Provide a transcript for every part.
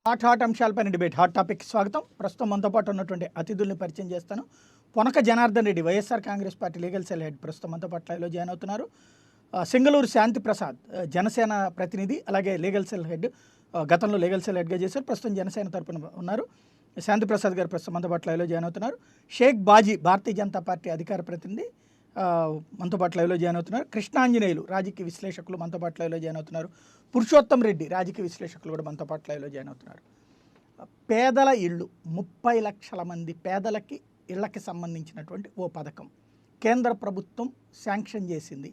Hot అంశాలపైన debate hot topic స్వాగతం. ప్రస్తుతం మనతో పాటు ఉన్నటువంటి అతిథుల్ని పరిచయం చేస్తాను. Ponaka Janardhan Reddy, YSR Congress party legal cell head, ప్రస్తుతం మనతో పాటు లైవ్లో జాయిన్ అవుతున్నారు. సింగళూరు శాంతి ప్రసాద్, జనసేన ప్రతినిధి, అలాగే లీగల్ సెల్ హెడ్, గతంలో లీగల్ సెల్ హెడ్గా చేశారు, ప్రస్తుతం జనసేన తరపున ఉన్నారు. శాంతి ప్రసాద్ గారు ప్రస్తుతం మనతో పాటు లైవ్లో జాయిన్ అవుతున్నారు. షేక్ బాజీ, భారతీయ జనతా పార్టీ అధికార ప్రతినిధి, మనతో పాటు లైవ్లో జాయిన్ అవుతున్నారు. కృష్ణాంజనేయులు, రాజకీయ విశ్లేషకులు మనతో పాటు లైవ్లో జాయిన్ అవుతున్నారు. పురుషోత్తం రెడ్డి, రాజకీయ విశ్లేషకులు కూడా మనతో పాటు లైవ్లో జాయిన్ అవుతున్నారు. పేదల ఇళ్ళు, 30 లక్షల మంది పేదలకి ఇళ్లకి సంబంధించినటువంటి ఓ పథకం కేంద్ర ప్రభుత్వం శాంక్షన్ చేసింది.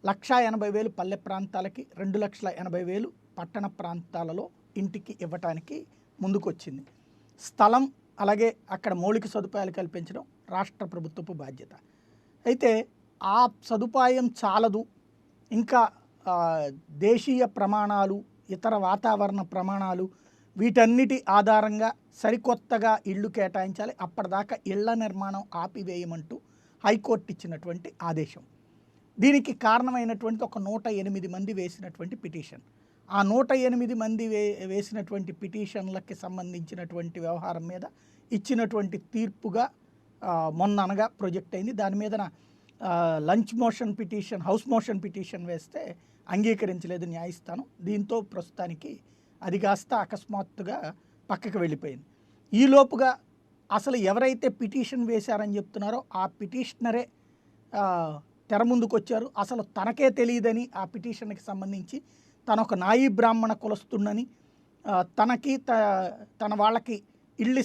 1,80,000 పల్లె ప్రాంతాలకి, 2,80,000 పట్టణ ప్రాంతాలలో ఇంటికి ఇవ్వటానికి ముందుకొచ్చింది. స్థలం, అలాగే అక్కడ మౌలిక సదుపాయాలు కల్పించడం రాష్ట్ర ప్రభుత్వపు బాధ్యత. అయితే ఆ సదుపాయం చాలదు, ఇంకా దేశీయ ప్రమాణాలు, ఇతర వాతావరణ ప్రమాణాలు, వీటన్నిటి ఆధారంగా సరికొత్తగా ఇళ్ళు కేటాయించాలి, అప్పటిదాకా ఇళ్ల నిర్మాణం ఆపివేయమంటూ హైకోర్టు ఇచ్చినటువంటి ఆదేశం. దీనికి కారణమైనటువంటి ఒక 108 మంది వేసినటువంటి పిటిషన్. ఆ 108 మంది వేసినటువంటి పిటిషన్లకి సంబంధించినటువంటి వ్యవహారం మీద ఇచ్చినటువంటి తీర్పుగా మొన్న అనగా ప్రొజెక్ట్ అయింది. దాని మీద lunch motion petition, house motion petition వేస్తే అంగీకరించలేదు న్యాయస్థానం. దీంతో ప్రస్తుతానికి అది కాస్త అకస్మాత్తుగా పక్కకు వెళ్ళిపోయింది. ఈలోపుగా అసలు ఎవరైతే పిటిషన్ వేశారని చెప్తున్నారో ఆ పిటిషనరే తెర ముందుకు వచ్చారు. అసలు తనకే తెలియదని ఆ పిటిషన్కి సంబంధించి తన ఒక నాయీ బ్రాహ్మణ కులస్తుండని, తనకి తన వాళ్ళకి ఇళ్ళు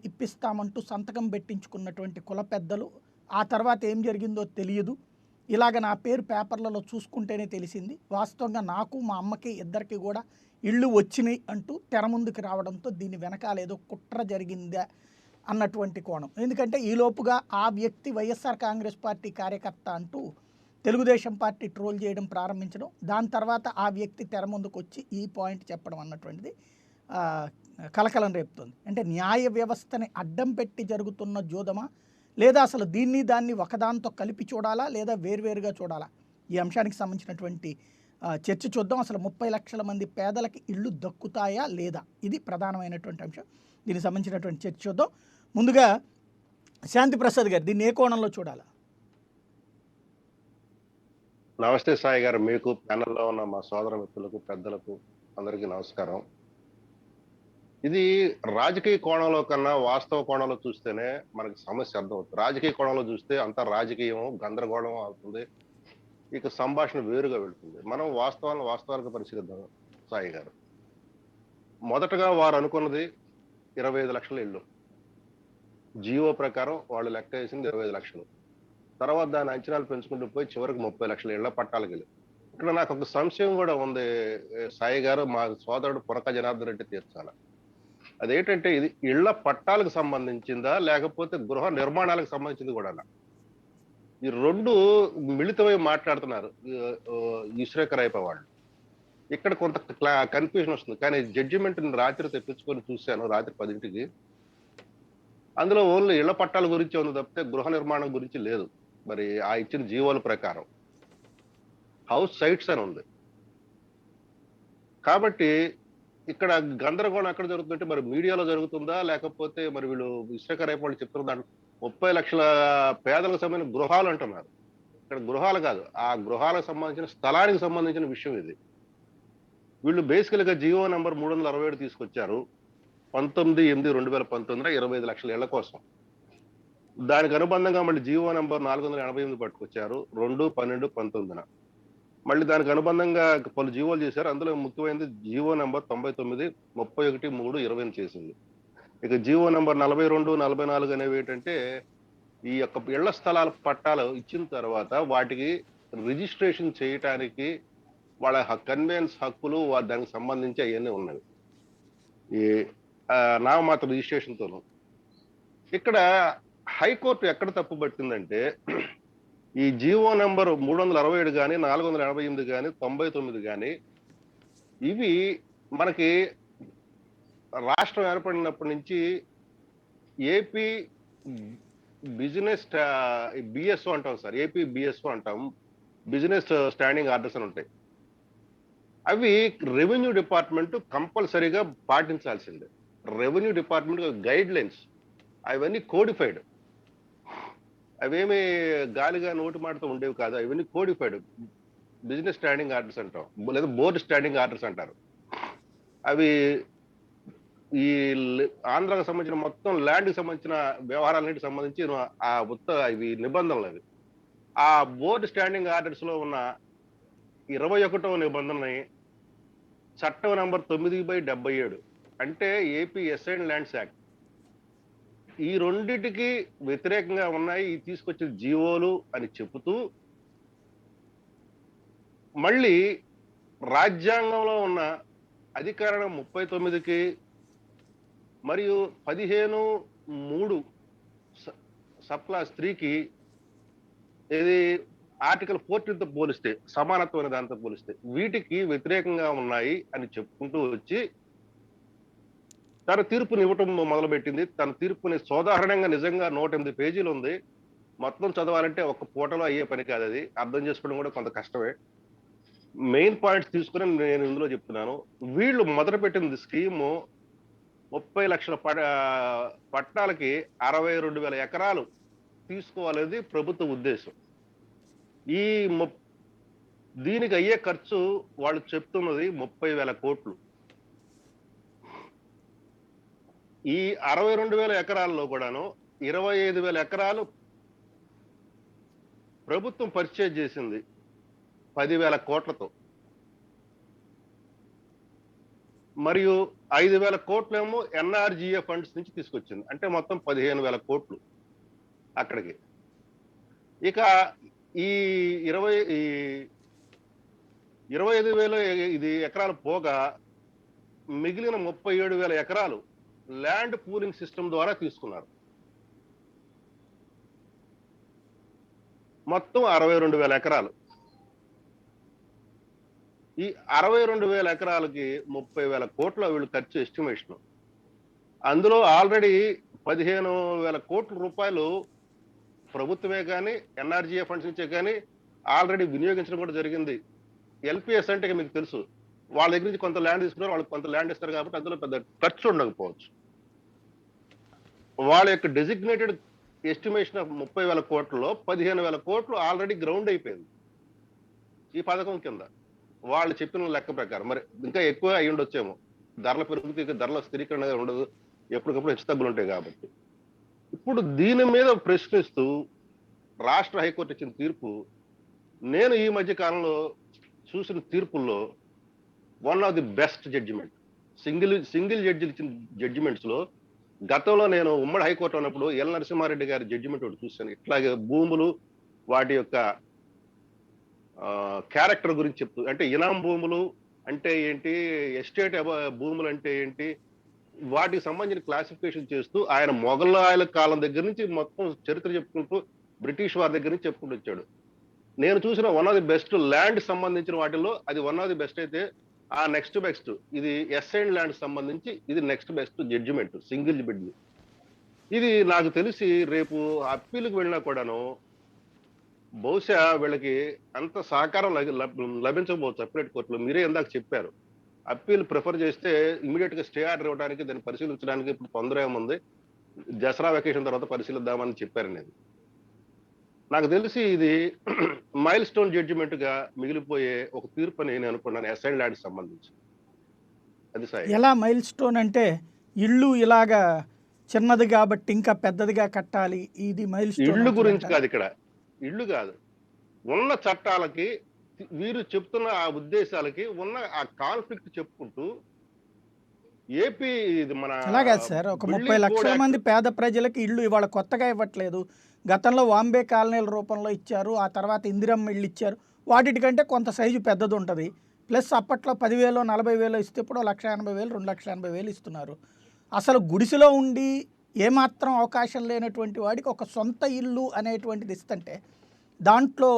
ఇప్పిస్తామంటూ సంతకం పెట్టించుకున్నటువంటి కుల పెద్దలు ఆ తర్వాత ఏం జరిగిందో తెలియదు. ఇలాగ నా పేరు పేపర్లలో చూసుకుంటేనే తెలిసింది, వాస్తవంగా నాకు మా అమ్మకి ఇద్దరికి కూడా ఇళ్ళు వచ్చినాయి అంటూ తెర ముందుకు రావడంతో దీని వెనకాల ఏదో కుట్ర జరిగిందా అన్నటువంటి కోణం. ఎందుకంటే ఈలోపుగా ఆ వ్యక్తి వైఎస్ఆర్ కాంగ్రెస్ పార్టీ కార్యకర్త అంటూ తెలుగుదేశం పార్టీ ట్రోల్ చేయడం ప్రారంభించడం, దాని తర్వాత ఆ వ్యక్తి తెర ముందుకు వచ్చి ఈ పాయింట్ చెప్పడం అన్నటువంటిది కలకలం రేపుతుంది. అంటే న్యాయ వ్యవస్థని అడ్డం పెట్టి జరుగుతున్న జోదమా, లేదా అసలు దీన్ని దాన్ని ఒకదాంతో కలిపి చూడాలా, లేదా వేరువేరుగా చూడాలా? ఈ అంశానికి సంబంధించినటువంటి చర్చ చూద్దాం. అసలు 30 లక్షల మంది పేదలకి ఇళ్ళు దక్కుతాయా లేదా, ఇది ప్రధానమైనటువంటి అంశం. దీనికి సంబంధించినటువంటి చర్చ చూద్దాం. ముందుగా శాంతి ప్రసాద్ గారు, దీన్ని ఏ కోణంలో చూడాలా? నమస్తే సాయి గారు, మీకు ప్యానెల్లో ఉన్న మా సోదర మిత్రులకు, పెద్దలకు అందరికీ నమస్కారం. ఇది రాజకీయ కోణంలో కన్నా వాస్తవ కోణంలో చూస్తేనే మనకి సమస్య అర్థమవుతుంది. రాజకీయ కోణంలో చూస్తే అంత రాజకీయం గందరగోళం అవుతుంది, ఇక సంభాషణ వేరుగా వెళుతుంది. మనం వాస్తవాలకు పరిశీలిద్దాం సాయి గారు. మొదటగా వారు అనుకున్నది 25 లక్షల ఇళ్ళు, జియో ప్రకారం వాళ్ళు లెక్క వేసింది 25 లక్షలు. తర్వాత దాని అంచనాలు పెంచుకుంటూ పోయి చివరికి 30 లక్షల ఇళ్ల పట్టాలకు వెళ్ళి. ఇక్కడ నాకు ఒక సంశయం కూడా ఉంది సాయి గారు, మా సోదరుడు పొనక జనార్దన్ రెడ్డి తీర్చాలి. అదేంటంటే ఇది ఇళ్ల పట్టాలకు సంబంధించిందా లేకపోతే గృహ నిర్మాణాలకు సంబంధించింది కూడా? ఈ రెండు మిళితమై మాట్లాడుతున్నారు ఈశ్వరకరైప వాళ్ళు. ఇక్కడ కొంత కన్ఫ్యూజన్ వస్తుంది. కానీ జడ్జిమెంట్ రాత్రి తెప్పించుకొని చూశాను, రాత్రి 10ంటికి. అందులో ఓన్లీ ఇళ్ల పట్టాల గురించి ఉంది తప్పితే గృహ నిర్మాణం గురించి లేదు. మరి ఆ ఇచ్చిన జీవోల ప్రకారం హౌస్ సైట్స్ అని ఉంది. కాబట్టి ఇక్కడ గందరగోళం ఎక్కడ జరుగుతుందంటే మరి మీడియాలో జరుగుతుందా లేకపోతే మరి వీళ్ళు ఇసుకరేపు వాళ్ళు చెప్తున్న దాంట్లో 30 లక్షల పేదలకు సంబంధించిన గృహాలు అంటున్నారు. ఇక్కడ గృహాలు కాదు, ఆ గృహాలకు సంబంధించిన స్థలానికి సంబంధించిన విషయం ఇది. వీళ్ళు బేసికల్ గా జియో నంబర్ 367 తీసుకొచ్చారు 19/8/2019 25 లక్షల ఇళ్ల కోసం. దానికి అనుబంధంగా మళ్ళీ జియో నంబర్ 488 పట్టుకొచ్చారు 2/12/19. మళ్ళీ దానికి అనుబంధంగా పలు జీవోలు చేశారు. అందులో ముఖ్యమైనది జీవో నంబర్ 99 31/3/20 చేసింది. ఇక జీవో నంబర్ 42, 44 అనేవి ఏంటంటే ఈ యొక్క ఇళ్ల స్థలాల పట్టాలు ఇచ్చిన తర్వాత వాటికి రిజిస్ట్రేషన్ చేయటానికి వాళ్ళ కన్వెన్స్ హక్కులు దానికి సంబంధించి అవన్నీ ఉన్నవి, ఈ నామమాత్ర రిజిస్ట్రేషన్తోను. ఇక్కడ హైకోర్టు ఎక్కడ తప్పు పట్టిందంటే ఈ జీవో నెంబర్ 367 కానీ 488 కానీ 99 కానీ ఇవి మనకి రాష్ట్రం ఏర్పడినప్పటి నుంచి ఏపీ బిజినెస్ బిఎస్ఓ అంటాం సార్, ఏపీ బిఎస్ఓ అంటాం, బిజినెస్ స్టాండింగ్ ఆర్డర్స్ అని ఉంటాయి. అవి రెవెన్యూ డిపార్ట్మెంట్ కంపల్సరీగా పాటించాల్సిందే. రెవెన్యూ డిపార్ట్మెంట్ గైడ్ లైన్స్ అవన్నీ కోడిఫైడ్. అవేమి గాలిగా నోటి మాటతో ఉండేవి కాదు. అవన్నీ కోడిఫైడ్. బిజినెస్ స్టాండింగ్ ఆర్డర్స్ అంటాం. లేదా బోర్డ్ స్టాండింగ్ ఆర్డర్స్ అంటారు. అవి ఈ ఆంధ్రాకు సంబంధించిన మొత్తం ల్యాండ్‌కి సంబంధించిన వ్యవహారాలన్నిటికి సంబంధించి ఇవి నిబంధనలు అవి. ఆ బోర్డ్ స్టాండింగ్ ఆర్డర్స్‌లో ఉన్న 21వ నిబంధనని చట్టం నంబర్ 9/77 అంటే ఏపీ అసైన్డ్ ల్యాండ్స్ యాక్ట్. ఈ రెండిటికి వ్యతిరేకంగా ఉన్నాయి ఈ తీసుకొచ్చిన జీవోలు అని చెబుతూ మళ్ళీ రాజ్యాంగంలో ఉన్న అధికరణం 39కి మరియు 15(3) సబ్ క్లాస్ 3కి ఇది ఆర్టికల్ 14తో పోలిస్తే సమానత్వం అనే దాంతో పోలిస్తే వీటికి వ్యతిరేకంగా ఉన్నాయి అని చెప్పుకుంటూ వచ్చి తన తీర్పుని ఇవ్వటం మొదలుపెట్టింది. తన తీర్పుని సోదాహరణంగా నిజంగా 108 పేజీలు ఉంది. మొత్తం చదవాలంటే ఒక్క పూటలో అయ్యే పని కాదు అది. అర్థం చేసుకోవడం కూడా కొంత కష్టమే. మెయిన్ పాయింట్స్ తీసుకుని నేను ఇందులో చెప్తున్నాను. వీళ్ళు మొదలుపెట్టింది స్కీము 30 లక్షల పట్టాలకి 62,000 ఎకరాలు తీసుకోవాలనేది ప్రభుత్వ ఉద్దేశం. ఈ దీనికి అయ్యే ఖర్చు వాళ్ళు చెప్తున్నది 30,000 కోట్లు. ఈ 62,000 ఎకరాల్లో కూడాను 25,000 ఎకరాలు ప్రభుత్వం పర్చేజ్ చేసింది 10,000 కోట్లతో. మరియు 5,000 కోట్లేమో ఎన్ఆర్జీఏ ఫండ్స్ నుంచి తీసుకొచ్చింది. అంటే మొత్తం 15,000 కోట్లు అక్కడికి. ఇక ఈ 25,000 ఇది ఎకరాలు పోగా మిగిలిన 37,000 ఎకరాలు ల్యాండ్ పూలింగ్ సిస్టమ్ ద్వారా తీసుకున్నారు. మొత్తం 62,000 ఎకరాలు. ఈ 62,000 ఎకరాలకి 30,000 కోట్ల వీళ్ళు ఖర్చు ఎస్టిమేషన్. అందులో ఆల్రెడీ 15,000 కోట్ల రూపాయలు ప్రభుత్వమే కానీ ఎన్ఆర్జీఏ ఫండ్స్ నుంచే కానీ ఆల్రెడీ వినియోగించడం కూడా జరిగింది. ఎల్పిఎస్ అంటే మీకు తెలుసు, వాళ్ళ దగ్గర నుంచి కొంత ల్యాండ్ తీసుకున్నారు, వాళ్ళకి కొంత ల్యాండ్ ఇస్తారు కాబట్టి అందులో పెద్ద ఖర్చు ఉండకపోవచ్చు. వాళ్ళ యొక్క డెసిగ్నేటెడ్ ఎస్టిమేషన్ ఆఫ్ 30,000 కోట్లలో 15,000 కోట్లు ఆల్రెడీ గ్రౌండ్ అయిపోయింది ఈ పథకం కింద. వాళ్ళు చెప్పిన లెక్క ప్రకారం. మరి ఇంకా ఎక్కువ అయి ఉండొచ్చేమో. ధరల పెరుగుతూ ధరల స్థిరీకరణ ఉండదు, ఎప్పటికప్పుడు హెచ్చుతగ్గులు ఉంటాయి కాబట్టి. ఇప్పుడు దీని మీద ప్రశ్నిస్తూ రాష్ట్ర హైకోర్టు ఇచ్చిన తీర్పు, నేను ఈ మధ్య కాలంలో చూసిన తీర్పుల్లో one of the best judgement. Single judge ఇచ్చిన జడ్జిమెంట్స్ లో గతంలో నేను ఉమ్మడి హైకోర్టు ఉన్నప్పుడు ఎల్ నరసింహారెడ్డి గారి జడ్జిమెంట్ ఒకటి చూశాను. ఇట్లాగే భూములు వాటి యొక్క క్యారెక్టర్ గురించి చెప్తూ, అంటే ఇనాం భూములు అంటే ఏంటి, ఎస్టేట్ భూములు అంటే ఏంటి, వాటికి సంబంధించిన క్లాసిఫికేషన్ చేస్తూ ఆయన మొఘలాయల కాలం దగ్గర నుంచి మొత్తం చరిత్ర చెప్పుకుంటూ బ్రిటిష్ వారి దగ్గర నుంచి చెప్పుకుంటూ వచ్చాడు. నేను చూసిన one of the best land సంబంధించిన వాటిల్లో అది వన్ ఆఫ్ ది బెస్ట్ అయితే ఆ నెక్స్ట్ బెస్ట్ ఇది అసైన్డ్ ల్యాండ్ సంబంధించి ఇది next best judgement single judge. ఇది నాకు తెలిసి రేపు అప్పీల్కి వెళ్ళినా కూడాను బహుశా వీళ్ళకి అంత సహకారం లభించకపోవచ్చు అప్పీలేట్ కోర్టులో. మీరే ఇందాక చెప్పారు, అప్పీల్ ప్రిఫర్ చేస్తే ఇమీడియట్ గా స్టే ఆర్డర్ ఇవ్వడానికి, దాన్ని పరిశీలించడానికి ఇప్పుడు తొందర ఏముంది, దసరా వెకేషన్ తర్వాత పరిశీలిద్దామని చెప్పారు. నేను నాకు తెలిసి ఇది మైల్ స్టోన్ జడ్జిమెంట్ గా మిగిలిపోయే ఒక తీర్పు అని నేను అనుకున్నాను అసైన్డ్ ల్యాండ్ సంబంధించి. అది సాయి. ఎలా మైల్ స్టోన్ అంటే ఇల్లు ఇలాగా చిన్నది కాబట్టి ఇంకా పెద్దదిగా కట్టాలి, ఇది మైల్ స్టోన్. ఇళ్ళు గురించి కాదు ఇక్కడ, ఇళ్ళు కాదు, ఉన్న చట్టాలకి వీరు చెప్తున్న ఆ ఉద్దేశాలకి ఉన్న ఆ కాన్ఫ్లిక్ట్ చెప్పుకుంటూ ఏపీ ఇది మన అలాగే సార్, ఒక 30 లక్షల మంది పేద ప్రజలకి ఇళ్ళు ఇవాళ కొత్తగా ఇవ్వట్లేదు. గతంలో వాంబే కాలనీల రూపంలో ఇచ్చారు, ఆ తర్వాత ఇందిరమ్మ ఇళ్ళు ఇచ్చారు. వాటికంటే కొంత సైజు పెద్దది ఉంటుంది. ప్లస్ అప్పట్లో 10,000 40,000 ఇస్తే ఇప్పుడు 1,80,000 2,80,000 ఇస్తున్నారు. అసలు గుడిసెలో ఉండి ఏమాత్రం అవకాశం లేనటువంటి వాడికి ఒక సొంత ఇల్లు అనేటువంటిది ఇస్తుంటే దాంట్లో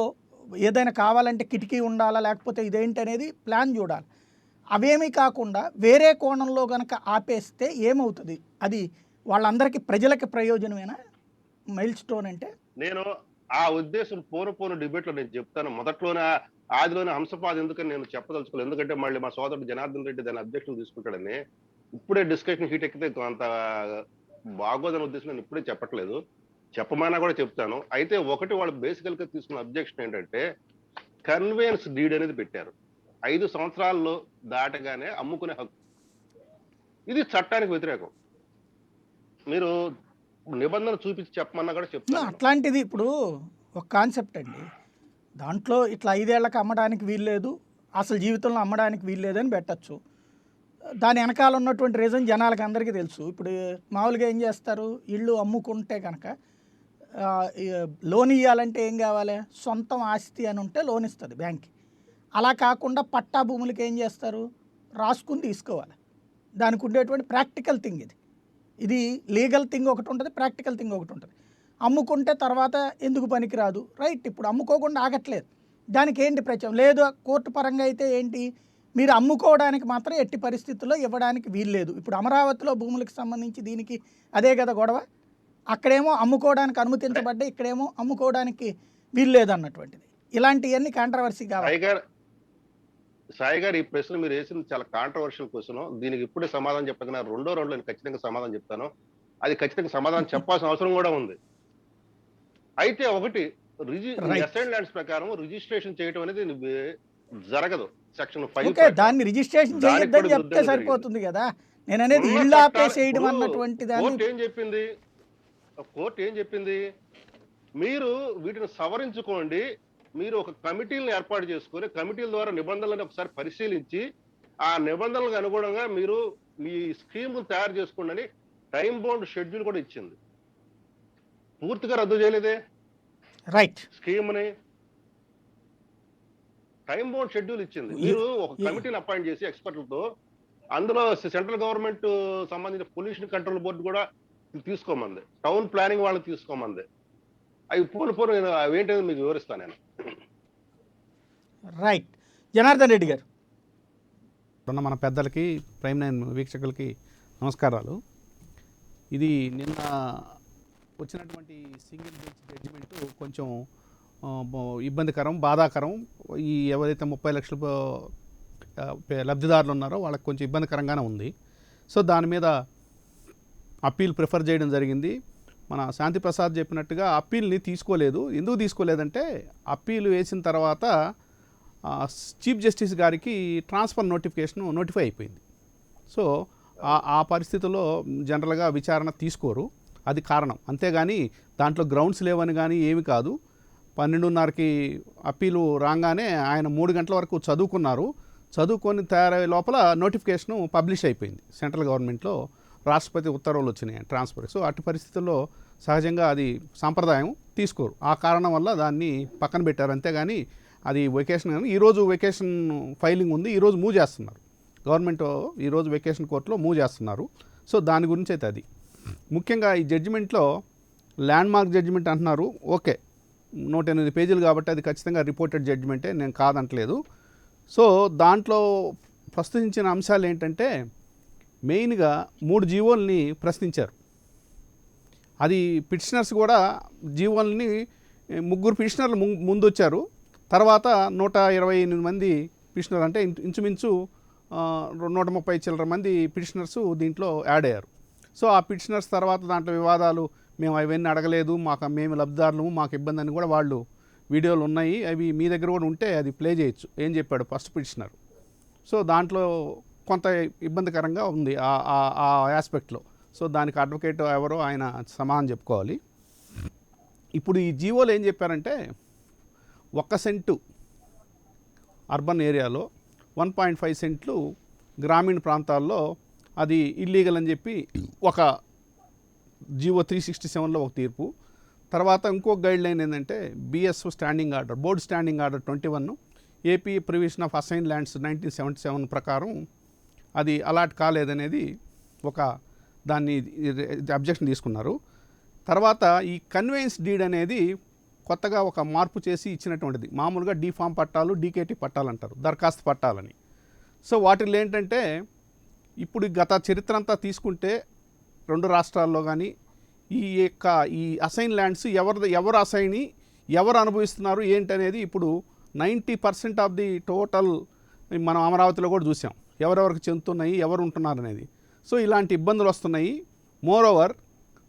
ఏదైనా కావాలంటే కిటికీ ఉండాలా లేకపోతే ఇదేంటి అనేది ప్లాన్ చూడాలి. అవేమీ కాకుండా వేరే కోణంలో కనుక ఆపేస్తే ఏమవుతుంది? అది వాళ్ళందరికీ ప్రజలకి ప్రయోజనమేనా మైల్ స్టోన్ అంటే? నేను ఆ ఉద్దేశం పోను డిబేట్ లో నేను చెప్తాను. మొదట్లోనే ఆదిలోనే హంసపాద ఎందుకని నేను చెప్పదలుచుకోలేదు. ఎందుకంటే మళ్ళీ మా సోదరుడు జనార్దన్ రెడ్డి దాని అబ్జెక్షన్ తీసుకుంటాడని. ఇప్పుడే డిస్కషన్ హీట్ ఎక్కితే అంత బాగోదనే ఉద్దేశం నేను ఇప్పుడే చెప్పట్లేదు. చెప్పమన్నా కూడా చెప్తాను. అయితే ఒకటి వాళ్ళు బేసికల్ గా తీసుకున్న అబ్జెక్షన్ ఏంటంటే కన్వేయన్స్ డీడ్ అనేది పెట్టారు. 5 సంవత్సరాల్లో దాటగానే అమ్ముకునే హక్కు. ఇది చట్టానికి వ్యతిరేకం. మీరు నిబంధన చూపించి చెప్పమన్నా కూడా చెప్తాను నేను. అట్లాంటిది ఇప్పుడు ఒక కాన్సెప్ట్ అండి. దాంట్లో ఇట్లా 5 ఏళ్లకు అమ్మడానికి వీల్లేదు, అసలు జీవితంలో అమ్మడానికి వీల్లేదని పెట్టచ్చు. దాని వెనకాల ఉన్నటువంటి రీజన్ జనాలకు అందరికీ తెలుసు. ఇప్పుడు మామూలుగా ఏం చేస్తారు, ఇల్లు అమ్ముకుంటే కనుక లోన్ ఇవ్వాలంటే ఏం కావాలి, సొంతం ఆస్తి అని ఉంటే లోన్ ఇస్తుంది బ్యాంక్కి. అలా కాకుండా పట్టా భూములకి ఏం చేస్తారు, రాసుకుని తీసుకోవాలి. దానికి ఉండేటువంటి ప్రాక్టికల్ థింగ్ ఇది. ఇది లీగల్ థింగ్ ఒకటి ఉంటుంది, ప్రాక్టికల్ థింగ్ ఒకటి ఉంటుంది. అమ్ముకుంటే తర్వాత ఎందుకు పనికిరాదు, రైట్. ఇప్పుడు అమ్ముకోకుండా ఆగట్లేదు, దానికి ఏంటి ప్రచారం లేదు. కోర్టు పరంగా అయితే ఏంటి, మీరు అమ్ముకోవడానికి మాత్రం ఎట్టి పరిస్థితుల్లో ఇవ్వడానికి వీల్లేదు. ఇప్పుడు అమరావతిలో భూములకు సంబంధించి దీనికి అదే కదా గొడవ. అక్కడేమో అమ్ముకోవడానికి అనుమతించబడ్డా, ఇక్కడేమో అమ్ముకోవడానికి వీల్లేదు అన్నటువంటిది. ఇలాంటివన్నీ కాంట్రవర్సీ కావాలి. సాయి గారు, ఈ ప్రశ్న మీరు వేసింది చాలా కాంట్రవర్షియల్ క్వశ్చన్. దీనికి ఇప్పుడే సమాధానం చెప్పకుండా రెండో రౌండ్లో నేను ఖచ్చితంగా సమాధానం చెప్తాను. అది ఖచ్చితంగా సమాధానం చెప్పాల్సిన అవసరం కూడా ఉంది. అయితే ఒకటి, అసైన్ ల్యాండ్స్ ప్రకారం రిజిస్ట్రేషన్ చేయడం అనేది జరగదు. సెక్షన్ 5 దాన్ని రిజిస్ట్రేషన్ చేయొద్దని చెప్తే సరిపోతుంది కదా. నేను అనేది ఇల్లు ఆపేసేయడం అన్నటువంటి దాన్ని కోర్టు ఏం చెప్పింది, మీరు వీటిని సవరించుకోండి, మీరు ఒక కమిటీలను ఏర్పాటు చేసుకొని కమిటీల ద్వారా నిబంధనలను ఒకసారి పరిశీలించి ఆ నిబంధనలకు అనుగుణంగా మీరు మీ స్కీమ్ తయారు చేసుకోండి అని టైం బౌండ్ షెడ్యూల్ కూడా ఇచ్చింది. పూర్తిగా రద్దు చేయలేదే రైట్. స్కీమ్ ని టైం బౌండ్ షెడ్యూల్ ఇచ్చింది. మీరు ఒక కమిటీని అపాయింట్ చేసి ఎక్స్పర్ట్లతో, అందులో సెంట్రల్ గవర్నమెంట్ సంబంధించిన పొల్యూషన్ కంట్రోల్ బోర్డు కూడా తీసుకోమంది, టౌన్ ప్లానింగ్ వాళ్ళని తీసుకోమంది. అవి పోను నేను అవేంటనేది మీకు వివరిస్తాను నేను. రైట్. జనార్దన్ రెడ్డి గారు. మన పెద్దలకి, ప్రైమ్ 9 వీక్షకులకి నమస్కారాలు. ఇది నిన్న వచ్చినటువంటి సింగిల్ బెంచ్ జడ్జిమెంట్ కొంచెం ఇబ్బందికరం, బాధాకరం. ఈ ఎవరైతే 30 లక్షల లబ్ధిదారులు ఉన్నారో వాళ్ళకి కొంచెం ఇబ్బందికరంగానే ఉంది. సో దాని మీద అప్పీల్ ప్రిఫర్ చేయడం జరిగింది. మన శాంతి ప్రసాద్ చెప్పినట్టుగా అప్పీల్ని తీసుకోలేదు. ఎందుకు తీసుకోలేదంటే అప్పీల్ వేసిన తర్వాత చీఫ్ జస్టిస్ గారికి ట్రాన్స్ఫర్ నోటిఫై అయిపోయింది. సో ఆ పరిస్థితుల్లో జనరల్గా విచారణ తీసుకోరు, అది కారణం. అంతేగాని దాంట్లో గ్రౌండ్స్ లేవని కానీ ఏమి కాదు. 12:30కి అప్పీలు రాగానే ఆయన 3 గంటల వరకు చదువుకొని తయారయ్యే లోపల నోటిఫికేషను పబ్లిష్ అయిపోయింది. సెంట్రల్ గవర్నమెంట్లో రాష్ట్రపతి ఉత్తర్వులు వచ్చినాయి ట్రాన్స్ఫర్. సో అటు పరిస్థితుల్లో సహజంగా అది సాంప్రదాయం, తీసుకోరు. ఆ కారణం వల్ల దాన్ని పక్కన పెట్టారు. అంతేగాని అది వెకేషన్, కానీ ఈరోజు వెకేషన్ ఫైలింగ్ ఉంది, ఈరోజు మూవ్ చేస్తున్నారు. గవర్నమెంట్ ఈరోజు వెకేషన్ కోర్టులో మూవ్ చేస్తున్నారు. సో దాని గురించి అయితే అది ముఖ్యంగా ఈ జడ్జిమెంట్లో ల్యాండ్ మార్క్ జడ్జిమెంట్ అంటున్నారు. ఓకే, 108 పేజీలు కాబట్టి అది ఖచ్చితంగా రిపోర్టెడ్ జడ్జిమెంటే, నేను కాదంటలేదు. సో దాంట్లో ప్రస్తుతించిన అంశాలు ఏంటంటే మెయిన్గా 3 జీవోల్ని ప్రశ్నించారు. అది పిటిషనర్స్ కూడా జీవోల్ని 3 పిటిషనర్లు ముందు వచ్చారు. తర్వాత 128 మంది పిటిషనర్, అంటే ఇంచుమించు 130 చిల్లర మంది పిటిషనర్స్ దీంట్లో యాడ్ అయ్యారు. సో ఆ పిటిషనర్స్ తర్వాత దాంట్లో వివాదాలు, మేము అవన్నీ అడగలేదు, మేము లబ్ధిదారులు, మాకు ఇబ్బంది అని కూడా వాళ్ళు వీడియోలు ఉన్నాయి. అవి మీ దగ్గర కూడా ఉంటే అది ప్లే చేయొచ్చు, ఏం చెప్పాడు ఫస్ట్ పిటిషనర్. సో దాంట్లో కొంత ఇబ్బందికరంగా ఉంది ఆ ఆస్పెక్ట్లో. సో దానికి అడ్వకేట్ ఎవరో ఆయన సమాధానం చెప్పుకోవాలి. ఇప్పుడు ఈ జీవోలు ఏం చెప్పారంటే 1 సెంటు అర్బన్ ఏరియాలో, 1.5 సెంట్లు గ్రామీణ ప్రాంతాల్లో అది ఇల్లీగల్ అని చెప్పి ఒక జీవో 367లో ఒక తీర్పు. తర్వాత ఇంకొక గైడ్ లైన్ ఏంటంటే BS standing order, board standing order 21, AP prohibition of assign lands 1977 ప్రకారం అది అలాట్ కాలేదనేది ఒక దాన్ని అబ్జెక్షన్ తీసుకున్నారు. తర్వాత ఈ కన్వేయన్స్ డీడ్ అనేది కొత్తగా ఒక మార్పు చేసి ఇచ్చినటువంటిది. మామూలుగా డీఫామ్ పట్టాలు, డీకేటీ పట్టాలు అంటారు, దరఖాస్తు పట్టాలని. సో వాటిల్లో ఏంటంటే ఇప్పుడు గత చరిత్ర అంతా తీసుకుంటే 2 రాష్ట్రాల్లో కానీ ఈ అసైన్ ల్యాండ్స్ ఎవరు అసైని, ఎవరు అనుభవిస్తున్నారు ఏంటనేది ఇప్పుడు 90% ఆఫ్ ది టోటల్ మనం అమరావతిలో కూడా చూసాం ఎవరెవరికి చెందుతున్నాయి, ఎవరు ఉంటున్నారు అనేది. సో ఇలాంటి ఇబ్బందులు వస్తున్నాయి. మోరోవర్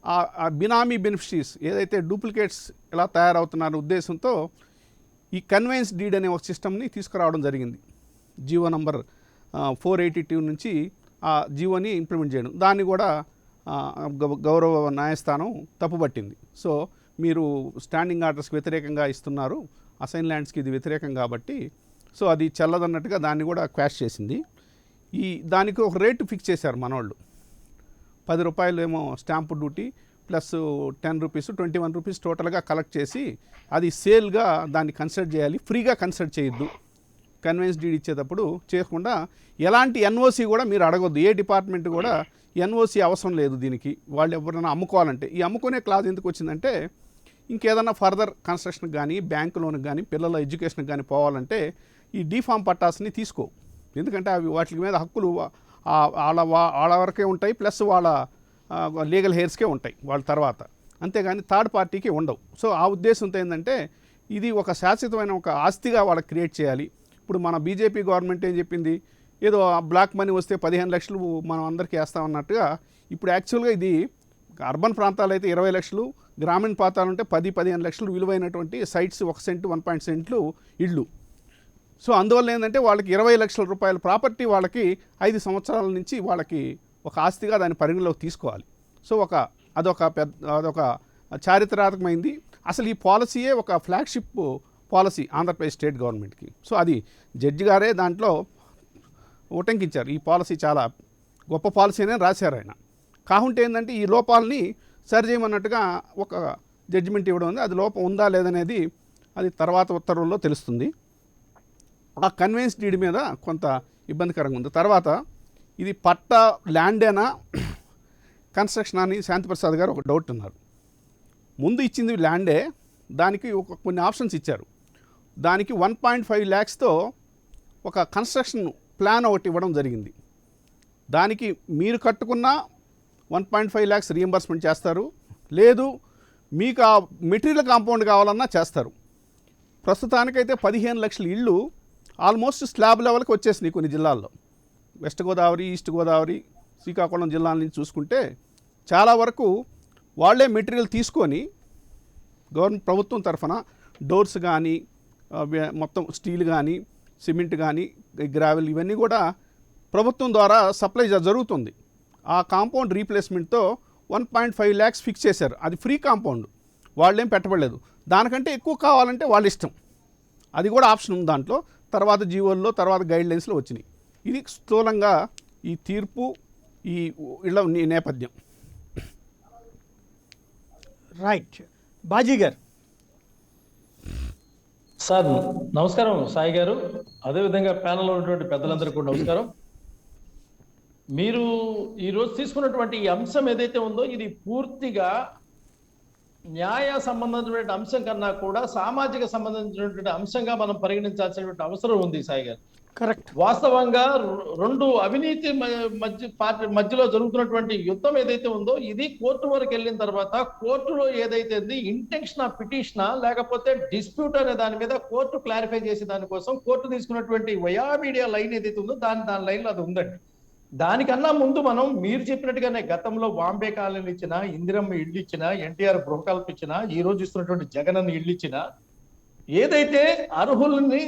ఆ బినామీ బెనిఫిషరీస్ ఏదైతే డూప్లికేట్స్ ఎలా తయారవుతున్నారో ఉద్దేశంతో ఈ కన్వెన్స్ డీడ్ అనే ఒక సిస్టమ్ని తీసుకురావడం జరిగింది. జీవో నంబర్ 482 నుంచి ఆ జీవోని ఇంప్లిమెంట్ చేయడం, దాన్ని కూడా గౌరవ న్యాయస్థానం తప్పుపట్టింది. సో మీరు స్టాండింగ్ ఆర్డర్స్కి వ్యతిరేకంగా ఇస్తున్నారు, అసైన్ ల్యాండ్స్కి ఇది వ్యతిరేకం కాబట్టి సో అది చెల్లదన్నట్టుగా దాన్ని కూడా క్వాష్ చేసింది. దానికి ఒక రేటు ఫిక్స్ చేశారు మనోళ్ళు. 10 రూపాయలు ఏమో stamp duty plus 10 rupees 21 rupees టోటల్గా కలెక్ట్ చేసి అది సేల్గా దాన్ని కన్సిడర్ చేయాలి, ఫ్రీగా కన్సిడర్ చేయొద్దు. కన్వెన్స్ డీడ్ ఇచ్చేటప్పుడు చేయకుండా ఎలాంటి ఎన్ఓసి కూడా మీరు అడగొద్దు. ఏ డిపార్ట్మెంట్ కూడా ఎన్ఓసి అవసరం లేదు దీనికి. వాళ్ళు ఎవరైనా అమ్ముకోవాలంటే ఈ అమ్ముకునే క్లాజ్ ఎందుకు వచ్చిందంటే ఇంకేదన్నా ఫర్దర్ కన్స్ట్రక్షన్కి కానీ బ్యాంకు లోన్కి కానీ పిల్లల ఎడ్యుకేషన్కి కానీ పోవాలంటే ఈ డీఫామ్ పట్టాస్ని తీసుకో. ఎందుకంటే అవి వాటి మీద హక్కులు వాళ్ళ వరకే ఉంటాయి, ప్లస్ వాళ్ళ లీగల్ హెయిర్స్కే ఉంటాయి వాళ్ళ తర్వాత, అంతేగాని థర్డ్ పార్టీకి ఉండవు. సో ఆ ఉద్దేశంతో ఏంటంటే ఇది ఒక శాశ్వతమైన ఒక ఆస్తిగా వాళ్ళకి క్రియేట్ చేయాలి. ఇప్పుడు మన బీజేపీ గవర్నమెంట్ ఏం చెప్పింది, ఏదో బ్లాక్ మనీ వస్తే 15 లక్షలు మనం అందరికీ వేస్తామన్నట్టుగా. ఇప్పుడు యాక్చువల్గా ఇది అర్బన్ ప్రాంతాలు అయితే 20 లక్షలు, గ్రామీణ ప్రాంతాలు ఉంటే 10-15 లక్షలు విలువైనటువంటి సైట్స్, 1 సెంటు 1.5 సెంట్లు ఇళ్ళు. సో అందువల్ల ఏంటంటే వాళ్ళకి 20 లక్షల రూపాయల ప్రాపర్టీ వాళ్ళకి 5 సంవత్సరాల నుంచి వాళ్ళకి ఒక ఆస్తిగా దాన్ని పరిగణలోకి తీసుకోవాలి. సో అదొక చారిత్రాత్మకమైంది. అసలు ఈ పాలసీయే ఒక ఫ్లాగ్షిప్ పాలసీ ఆంధ్రప్రదేశ్ స్టేట్ గవర్నమెంట్కి. సో అది జడ్జి గారే దాంట్లో ఉటంకించారు. ఈ పాలసీ చాలా గొప్ప పాలసీ అని రాశారు ఆయన. కాకుంటే ఏంటంటే ఈ లోపాలని సరిచేయమన్నట్టుగా ఒక జడ్జిమెంట్ ఇవ్వడం ఉంది. అది లోపం ఉందా లేదనేది అది తర్వాత ఉత్తర్వుల్లో తెలుస్తుంది. ఆ కన్వెన్స్ డీడ్ మీద కొంత ఇబ్బందికరంగా ఉంది. తర్వాత ఇది పట్ట ల్యాండేనా కన్స్ట్రక్షన్ అని శాంతిప్రసాద్ గారు ఒక డౌట్ ఉన్నారు. ముందు ఇచ్చింది ల్యాండే, దానికి కొన్ని ఆప్షన్స్ ఇచ్చారు. దానికి 1.5 lakhsతో ఒక కన్స్ట్రక్షన్ ప్లాన్ ఒకటి ఇవ్వడం జరిగింది. దానికి మీరు కట్టుకున్న 1.5 lakhs రీఎంబర్స్మెంట్ చేస్తారు, లేదు మీకు ఆ మెటీరియల్ కాంపౌండ్ కావాలన్నా చేస్తారు. ప్రస్తుతానికైతే 15 లక్షల ఇళ్ళు ఆల్మోస్ట్ స్లాబ్ లెవెల్కి వచ్చేసినాయి కొన్ని జిల్లాల్లో. వెస్ట్ గోదావరి, ఈస్ట్ గోదావరి, శ్రీకాకుళం జిల్లాల నుంచి చూసుకుంటే చాలా వరకు వాళ్ళే మెటీరియల్ తీసుకొని గవర్నమెంట్ ప్రభుత్వం తరఫున డోర్స్ కానీ మొత్తం స్టీల్ కానీ సిమెంట్ కానీ గ్రావెల్ ఇవన్నీ కూడా ప్రభుత్వం ద్వారా సప్లై జరుగుతుంది. ఆ కాంపౌండ్ రీప్లేస్మెంట్తో 1.5 lakhs ఫిక్స్ చేశారు. అది ఫ్రీ కాంపౌండ్, వాళ్ళేం పెట్టబడలేదు. దానికంటే ఎక్కువ కావాలంటే వాళ్ళ ఇష్టం. అది కూడా ఆప్షన్ ఉంది దాంట్లో. తర్వాత జీవోల్లో తర్వాత గైడ్లైన్స్లో వచ్చినాయి. ఇది స్థూలంగా ఈ తీర్పు, ఈ ఇళ్ళ నేపథ్యం. రైట్. బాజీ గారు. సార్ నమస్కారం సాయి గారు, అదేవిధంగా ప్యానల్లో ఉన్నటువంటి పెద్దలందరికీ కూడా నమస్కారం. మీరు ఈరోజు తీసుకున్నటువంటి ఈ అంశం ఏదైతే ఉందో ఇది పూర్తిగా న్యాయ సంబంధించినటువంటి అంశం కన్నా కూడా సామాజిక సంబంధించినటువంటి అంశంగా మనం పరిగణించాల్సినటువంటి అవసరం ఉంది సాయి గారు. కరెక్ట్. వాస్తవంగా రెండు అవినీతి మధ్యలో జరుగుతున్నటువంటి యుద్ధం ఏదైతే ఉందో ఇది కోర్టు వరకు వెళ్ళిన తర్వాత కోర్టులో ఏదైతే ఇంటెన్షన్ ఆఫ్ పిటిషనా లేకపోతే డిస్ప్యూట్ అనే దాని మీద కోర్టు క్లారిఫై చేసే దానికోసం కోర్టు తీసుకున్నటువంటి వయా మీడియా లైన్ ఏదైతే ఉందో దాని లైన్లో అది ఉందండి. దానికన్నా ముందు మనం మీరు చెప్పినట్టుగానే గతంలో బాంబే కాలనీలు ఇచ్చిన, ఇందిరమ్మ ఇళ్ళు ఇచ్చిన, ఎన్టీఆర్ గృహకల్ప ఇచ్చిన, ఈ రోజు ఇస్తున్నటువంటి జగనన్న ఇళ్ళు ఇచ్చిన, ఏదైతే అర్హుల్ని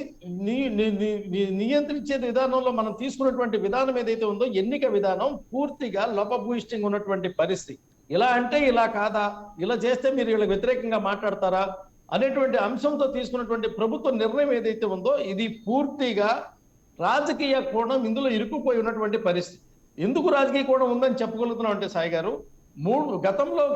నియంత్రించే విధానంలో మనం తీసుకున్నటువంటి విధానం ఏదైతే ఉందో ఎన్నిక విధానం పూర్తిగా లోపభూయిష్టంగా ఉన్నటువంటి పరిస్థితి. ఇలా అంటే ఇలా కాదా, ఇలా చేస్తే మీరు వీళ్ళకి వ్యతిరేకంగా మాట్లాడతారా అనేటువంటి అంశంతో తీసుకున్నటువంటి ప్రభుత్వ నిర్ణయం ఏదైతే ఉందో ఇది పూర్తిగా రాజకీయ కోణం ఇందులో ఇరుక్కుపోయి ఉన్నటువంటి పరిస్థితి. ఎందుకు రాజకీయ కోణం ఉందని చెప్పగలుగుతున్నాం అంటే సాయి గారు,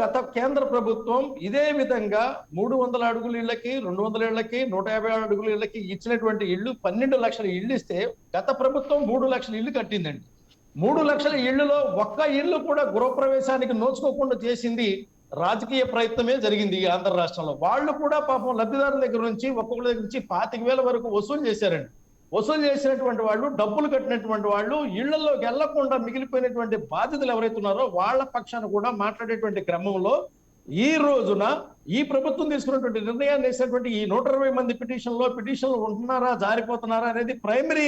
గత కేంద్ర ప్రభుత్వం ఇదే విధంగా 300 అడుగుల ఇళ్లకి, 200 ఇళ్లకి, 150 అడుగుల ఇళ్లకి ఇచ్చినటువంటి ఇళ్లు 12 లక్షల ఇళ్లు ఇస్తే గత ప్రభుత్వం 3 లక్షల ఇళ్లు కట్టిందండి. 3 లక్షల ఇళ్లలో ఒక్క ఇళ్లు కూడా గృహప్రవేశానికి నోచుకోకుండా చేసింది రాజకీయ ప్రయత్నమే జరిగింది ఈ ఆంధ్ర రాష్ట్రంలో. వాళ్ళు కూడా పాపం లబ్ధిదారుల దగ్గర నుంచి ఒక్కొక్కరి దగ్గర నుంచి 25,000 వరకు వసూలు చేశారండి. వసూలు చేసినటువంటి వాళ్ళు, డబ్బులు కట్టినటువంటి వాళ్ళు, ఇళ్లలోకి వెళ్లకుండా మిగిలిపోయినటువంటి బాధితులు ఎవరైతే ఉన్నారో వాళ్ళ పక్షాన కూడా మాట్లాడేటువంటి క్రమంలో ఈ రోజున ఈ ప్రభుత్వం తీసుకున్నటువంటి నిర్ణయాన్ని వేసినటువంటి ఈ 120 మంది పిటిషన్లు ఉంటున్నారా, జారిపోతున్నారా అనేది ప్రైమరీ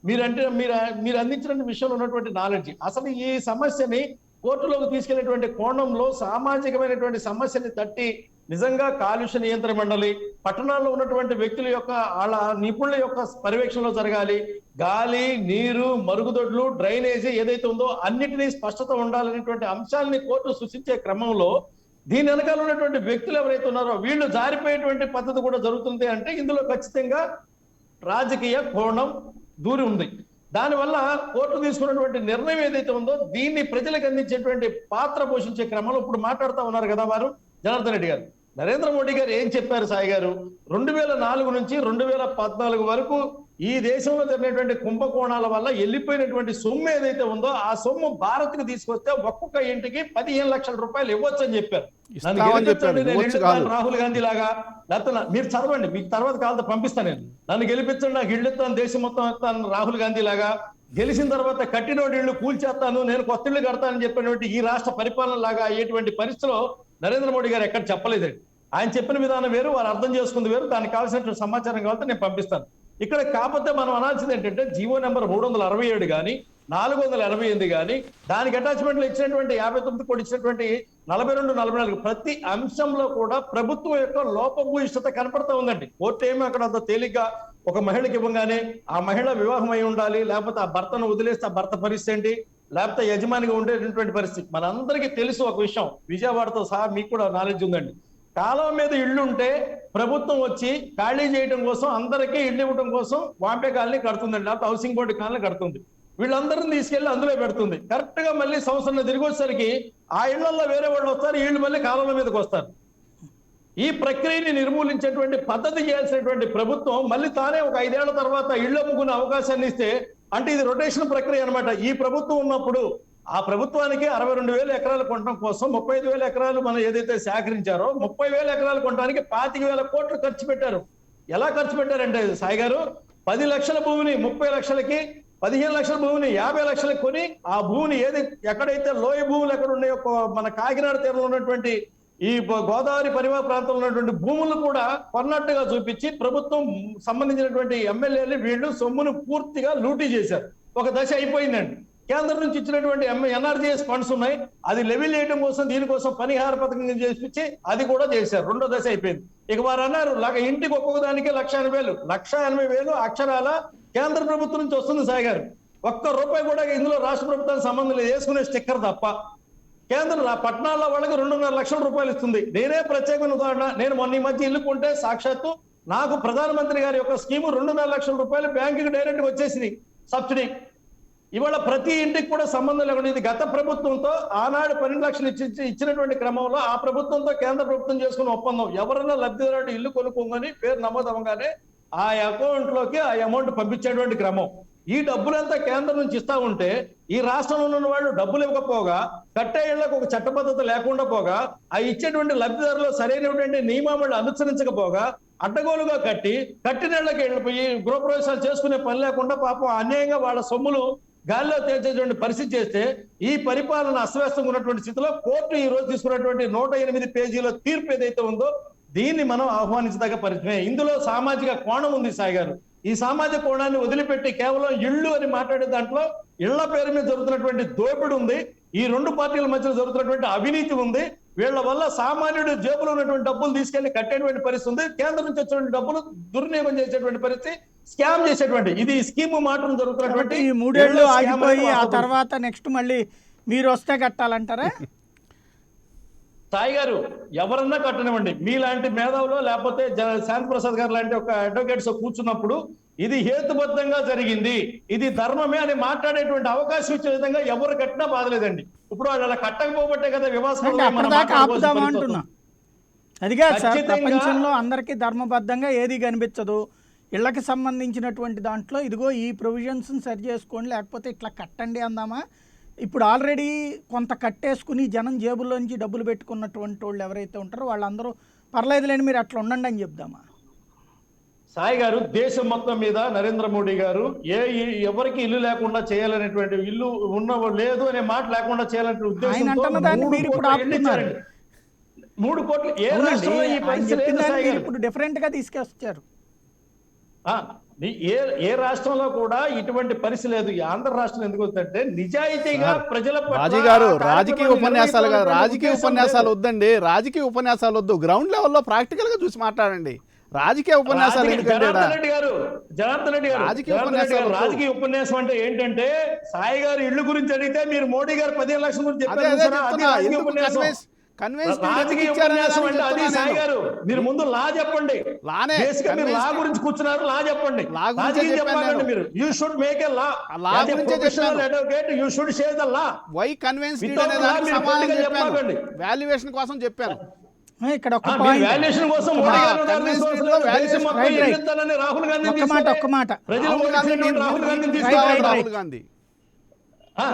మీరు అందించిన విషయంలో ఉన్నటువంటి నాలెడ్జ్. అసలు ఈ సమస్యని కోర్టులోకి తీసుకెళ్లేటువంటి కోణంలో సామాజికమైనటువంటి సమస్యని తట్టి నిజంగా కాలుష్య నియంత్రణ మండలి, పట్టణాల్లో ఉన్నటువంటి వ్యక్తుల యొక్క వాళ్ళ నిపుణుల యొక్క పర్యవేక్షణలో జరగాలి. గాలి, నీరు, మరుగుదొడ్లు, డ్రైనేజీ ఏదైతే ఉందో అన్నిటినీ స్పష్టత ఉండాలనేటువంటి అంశాలని కోర్టు సూచించే క్రమంలో దీని వెనకాల ఉన్నటువంటి వ్యక్తులు ఎవరైతే ఉన్నారో వీళ్ళు జారిపోయేటువంటి పద్ధతి కూడా జరుగుతుంది. అంటే ఇందులో ఖచ్చితంగా రాజకీయ కోణం దూరి ఉంది. దానివల్ల కోర్టు తీసుకున్నటువంటి నిర్ణయం ఏదైతే ఉందో దీన్ని ప్రజలకు అందించేటువంటి పాత్ర పోషించే క్రమంలో ఇప్పుడు మాట్లాడుతూ ఉన్నారు కదా వారు జనార్దన్ రెడ్డి గారు. నరేంద్ర మోడీ గారు ఏం చెప్పారు సాయి గారు? 2004 నుంచి 2014 వరకు ఈ దేశంలో జరిగినటువంటి కుంభకోణాల వల్ల వెళ్ళిపోయినటువంటి సొమ్ము ఏదైతే ఉందో ఆ సొమ్ము భారత్కి తీసుకొస్తే ఒక్కొక్క ఇంటికి 15 లక్షల రూపాయలు ఇవ్వచ్చు అని చెప్పారు. రాహుల్ గాంధీ లాగా లేకపోతే మీరు చదవండి, మీకు తర్వాత కావాలంటే పంపిస్తాను నేను. నన్ను గెలిపించండి, నాకు ఇళ్ళు ఇస్తాను, దేశం మొత్తం ఇస్తాను, రాహుల్ గాంధీ లాగా గెలిచిన తర్వాత కట్టినోడి ఇళ్ళు కూల్చేస్తాను, నేను కొత్త ఇళ్ళు కడతానని చెప్పినటువంటి ఈ రాష్ట్ర పరిపాలన లాగా అయ్యేటువంటి పరిస్థితిలో నరేంద్ర మోడీ గారు ఎక్కడ చెప్పలేదండి. ఆయన చెప్పిన విధానం వేరు, వారు అర్థం చేసుకుంది వేరు. దానికి కావాల్సినటువంటి సమాచారం కావాలంటే నేను పంపిస్తాను. ఇక్కడ కాకపోతే మనం అనాల్సింది ఏంటంటే జీవో నెంబర్ 367 కానీ 488 కానీ దానికి అటాచ్మెంట్లు ఇచ్చినటువంటి 59 కూడా ఇచ్చినటువంటి 42, 44 ప్రతి అంశంలో కూడా ప్రభుత్వం యొక్క లోపభూయిష్టత కనపడతా ఉందండి. కోర్టు ఏమో అక్కడ అంత తేలిగ్గా ఒక మహిళకి ఇవ్వగానే ఆ మహిళ వివాహం అయి ఉండాలి, లేకపోతే ఆ భర్తను వదిలేస్తే ఆ భర్త పరిస్థితి ఏంటి, లేకపోతే యజమానిగా ఉండేటటువంటి పరిస్థితి. మనందరికీ తెలుసు ఒక విషయం, విజయవాడతో సహా మీకు కూడా నాలెడ్జ్ ఉందండి. కాలం మీద ఇళ్ళు ఉంటే ప్రభుత్వం వచ్చి ఖాళీ చేయడం కోసం అందరికీ ఇళ్ళు ఇవ్వడం కోసం వాంపే కాలనీ కడుతుందండి, లేకపోతే హౌసింగ్ బోర్డు కాలనీ కడుతుంది. వీళ్ళందరినీ తీసుకెళ్లి అందులో పెడుతుంది. కరెక్ట్ గా మళ్ళీ సంవత్సరం తిరిగి వచ్చేసరికి ఆ ఇళ్లలో వేరే వాళ్ళు వస్తారు, వీళ్ళు మళ్ళీ కాలంలో మీదకి వస్తారు. ఈ ప్రక్రియని నిర్మూలించేటువంటి పద్ధతి చేయాల్సినటువంటి ప్రభుత్వం మళ్ళీ తానే ఒక 5 ఏళ్ల తర్వాత ఇళ్ళు అమ్ముకునే అవకాశాన్ని ఇస్తే, అంటే ఇది రొటేషన్ ప్రక్రియ అనమాట. ఈ ప్రభుత్వం ఉన్నప్పుడు ఆ ప్రభుత్వానికి 62,000 ఎకరాలు కొనడం కోసం 35,000 ఎకరాలు మనం ఏదైతే సేకరించారో 30,000 ఎకరాలు కొనడానికి 25,000 కోట్లు ఖర్చు పెట్టారు. ఎలా ఖర్చు పెట్టారంటే సాయి గారు, 10 లక్షల భూమిని 30 లక్షలకి, 15 లక్షల భూమిని 50 లక్షలకు కొని ఆ భూమిని ఎక్కడైతే లోయ భూములు ఎక్కడ ఉన్నాయో మన కాకినాడ తీరంలో ఉన్నటువంటి ఈ గోదావరి పరివాహ ప్రాంతంలో ఉన్నటువంటి భూములను కూడా కొన్నట్టుగా చూపించి ప్రభుత్వం సంబంధించినటువంటి ఎమ్మెల్యేలు వీళ్ళు సొమ్మును పూర్తిగా లూటీ చేశారు. ఒక దశ అయిపోయిందండి. కేంద్రం నుంచి ఇచ్చినటువంటి ఎన్ఆర్జీఎస్ ఫండ్స్ ఉన్నాయి, అది లెవెల్ చేయడం కోసం దీనికోసం పరిహార పథకం చేసి అది కూడా చేశారు. 2వ దశ అయిపోయింది. ఇక వారు అన్నారు ఇంటికి ఒక్కొక్క దానికి 1,80,000 1,80,000 అక్షరాల కేంద్ర ప్రభుత్వం నుంచి వస్తుంది సాయి గారు. ఒక్క రూపాయి కూడా ఇందులో రాష్ట్ర ప్రభుత్వానికి సంబంధం లేదు, వేసుకునే స్టిక్కర్ తప్ప. కేంద్రం పట్టణాల్లో వాళ్ళకి 2.5 లక్షల రూపాయలు ఇస్తుంది. నేనే ప్రత్యేకమైన ఉదాహరణ, నేను మొన్న ఈ మధ్య ఇల్లు కొంటే సాక్షాత్తు నాకు ప్రధానమంత్రి గారి యొక్క స్కీము 2.5 లక్షల రూపాయలు బ్యాంకుకి డైరెక్ట్ వచ్చేసింది సబ్సిడీ. ఇవాళ ప్రతి ఇంటికి కూడా సంబంధం లేకుండా ఇది గత ప్రభుత్వంతో ఆనాడు 12 లక్షలు ఇచ్చినటువంటి క్రమంలో ఆ ప్రభుత్వంతో కేంద్ర ప్రభుత్వం చేసుకున్న ఒప్పందం. ఎవరైనా లబ్ధిదారుడు ఇల్లు కొనుక్కోగానే పేరు నమోదు అవ్వగానే ఆ అకౌంట్ లోకి ఆ అమౌంట్ పంపించేటువంటి క్రమం. ఈ డబ్బులంతా కేంద్రం నుంచి ఇస్తా ఉంటే ఈ రాష్ట్రంలో ఉన్న వాళ్ళు డబ్బులు ఇవ్వకపోగా, కట్టే ఇళ్లకు ఒక చట్టబద్ధత లేకుండా పోగా, ఆ ఇచ్చేటువంటి లబ్ధిదారులు సరైనటువంటి నియమావళి అనుసరించకపోగా అడ్డగోలుగా కట్టినళ్ళకి వెళ్ళిపోయి గృహప్రవేశాలు చేసుకునే పని లేకుండా పాపం అన్యాయంగా వాళ్ళ సొమ్ములు గాల్లో తేల్చేటువంటి పరిస్థితి చేస్తే ఈ పరిపాలన అస్తవ్యస్తంగా ఉన్నటువంటి స్థితిలో కోర్టు ఈ రోజు తీసుకున్నటువంటి 108 పేజీల తీర్పు ఏదైతే ఉందో దీన్ని మనం ఆహ్వానించదగ్గ పరిస్థితి. ఇందులో సామాజిక కోణం ఉంది సాయి గారు. ఈ సామాజిక కోణాన్ని వదిలిపెట్టి కేవలం ఇళ్ళు అని మాట్లాడే దాంట్లో ఇళ్ల పేరు మీద జరుగుతున్నటువంటి దోపిడి ఉంది, ఈ 2 పార్టీల మధ్య జరుగుతున్నటువంటి అవినీతి ఉంది. వీళ్ళ వల్ల సామాన్యుడు జేబులో ఉన్నటువంటి డబ్బులు తీసుకెళ్లి కట్టేటువంటి పరిస్థితి ఉంది. కేంద్రం నుంచి వచ్చినటువంటి డబ్బులు దుర్వినియోగం చేసేటువంటి పరిస్థితి, స్కామ్ చేసేటువంటి ఇది స్కీమ్ మాత్రం జరుగుతున్నటువంటి ఈ 3 ఏళ్ళు ఆగిపోయి ఆ తర్వాత నెక్స్ట్ మళ్ళీ మీరు వస్తే కట్టాలంటారా? సాయి గారు ఎవరన్నా కట్టనివ్వండి, మీలాంటి మేధావులు లేకపోతే శాంతి ప్రసాద్ గారు లాంటి ఒక అడ్వకేట్స్ కూర్చున్నప్పుడు ఇది హేతుబద్ధంగా జరిగింది, ఇది ధర్మమే అని మాట్లాడేటువంటి అవకాశం ఇచ్చే విధంగా ఎవరు కట్టినా బాధలేదండి. ఇప్పుడు వాళ్ళు అలా కట్టకపోబట్టే కదా అంటున్నా. అదిగా సార్, ప్రపంచంలో అందరికీ ధర్మబద్ధంగా ఏది కనిపించదు. ఇళ్లకి సంబంధించినటువంటి దాంట్లో ఇదిగో ఈ ప్రొవిజన్స్ సరి చేసుకోండి, లేకపోతే ఇట్లా కట్టండి అందామా? ఇప్పుడు ఆల్రెడీ కొంత కట్టేసుకుని జనం జేబుల్లోంచి డబ్బులు పెట్టుకున్నటువంటి వాళ్ళు ఎవరైతే ఉంటారో వాళ్ళందరూ పర్లేదులేండి మీరు అట్లా ఉండండి అని చెప్దామా? సాయి గారు, దేశం మొత్తం మీద నరేంద్ర మోడీ గారు ఎవరికి ఇల్లు లేకుండా చేయాలనేటువంటి, ఇల్లు ఉన్న లేదు అనే మాట లేకుండా చేయాలనే ఉద్దేశంతో 3 కోట్లు ఏ అవునండి, రాష్ట్రంలో ఈ ఆయన పరిస్థితి చెప్పిన లేదు దాన్ని సాయి మీరు గారు. ఇప్పుడు డిఫరెంట్ గా తీసుకొచ్చారు. ఆ, ఏ ఏ రాష్ట్రంలో కూడా ఇటువంటి పరిస్థితి లేదు. ఈ ఆంధ్ర రాష్ట్రం ఎందుకు వస్తుందంటే నిజాయితీగా సార్, ప్రజల పట్ల బాజీ గారు ఆ రాజకీయ కార్యక్రమాన్ని ఉపన్యాసాలు కాదు, నిర్వహించాలనేటువంటి రాజకీయ ఉద్దేశం ఉపన్యాసాలు లేదు. వద్దండి, రాజకీయ ఉపన్యాసాలు వద్దు, గ్రౌండ్ లెవెల్లో ప్రాక్టికల్ గా చూసి మాట్లాడండి. రాజకీయ ఉపన్యాసాలు ఎందుకంటే జనార్దన్ రెడ్డి గారు, జనార్దన్ రెడ్డి గారు, రాజకీయ జనార్దన్ రెడ్డి గారు, ఉపన్యాసాలు వద్దు. రాజకీయ ఉపన్యాసం అంటే ఏంటంటే సాయి గారు ఇల్లు గురించి అడిగితే మీరు మోడీ గారు 15 లక్షల గురించి అదే చెప్పారు అదే చూసారా? అది చెప్తున్నా, రాజకీయ ఎందుకు ఉపన్యాసం. కన్విన్స్ రాజకీయ ఉపన్యాసం అంటే అది సాయి గారు. మీరు ముందు లా చెప్పండి. లానే బేసిక్గా మీరు లా గురించి కూర్చున్నారు, లా చెప్పండి. లా గురించే రాజకీయం చెప్పాను చెప్పాలండి నేను. మీరు. You should make a law. ఆ లా గురించే చెప్పాను. Advocate you should share the law. Why convince Without అనే law దానికి మీరు సమాధానం పొలిటికల్ చెప్పాను, చెప్పకండి. వాల్యుయేషన్ కోసం చెప్పాను. ఇక్కడ ఒక మీరు పాయింట్, వాల్యుయేషన్ కోసం మోడీ గారు convinced ఉదాహరణ లో valuation దేశం మొత్తం right, right. ఎగిరించాలని రాహుల్ గాంధీ ఒక్క మాట, ఒక్క మాట. ప్రజలు రాహుల్ గాంధీ ఓడించినటువంటి రాహుల్ గాంధీని right, తీసుకురావాలి. right. రాహుల్ గాంధీ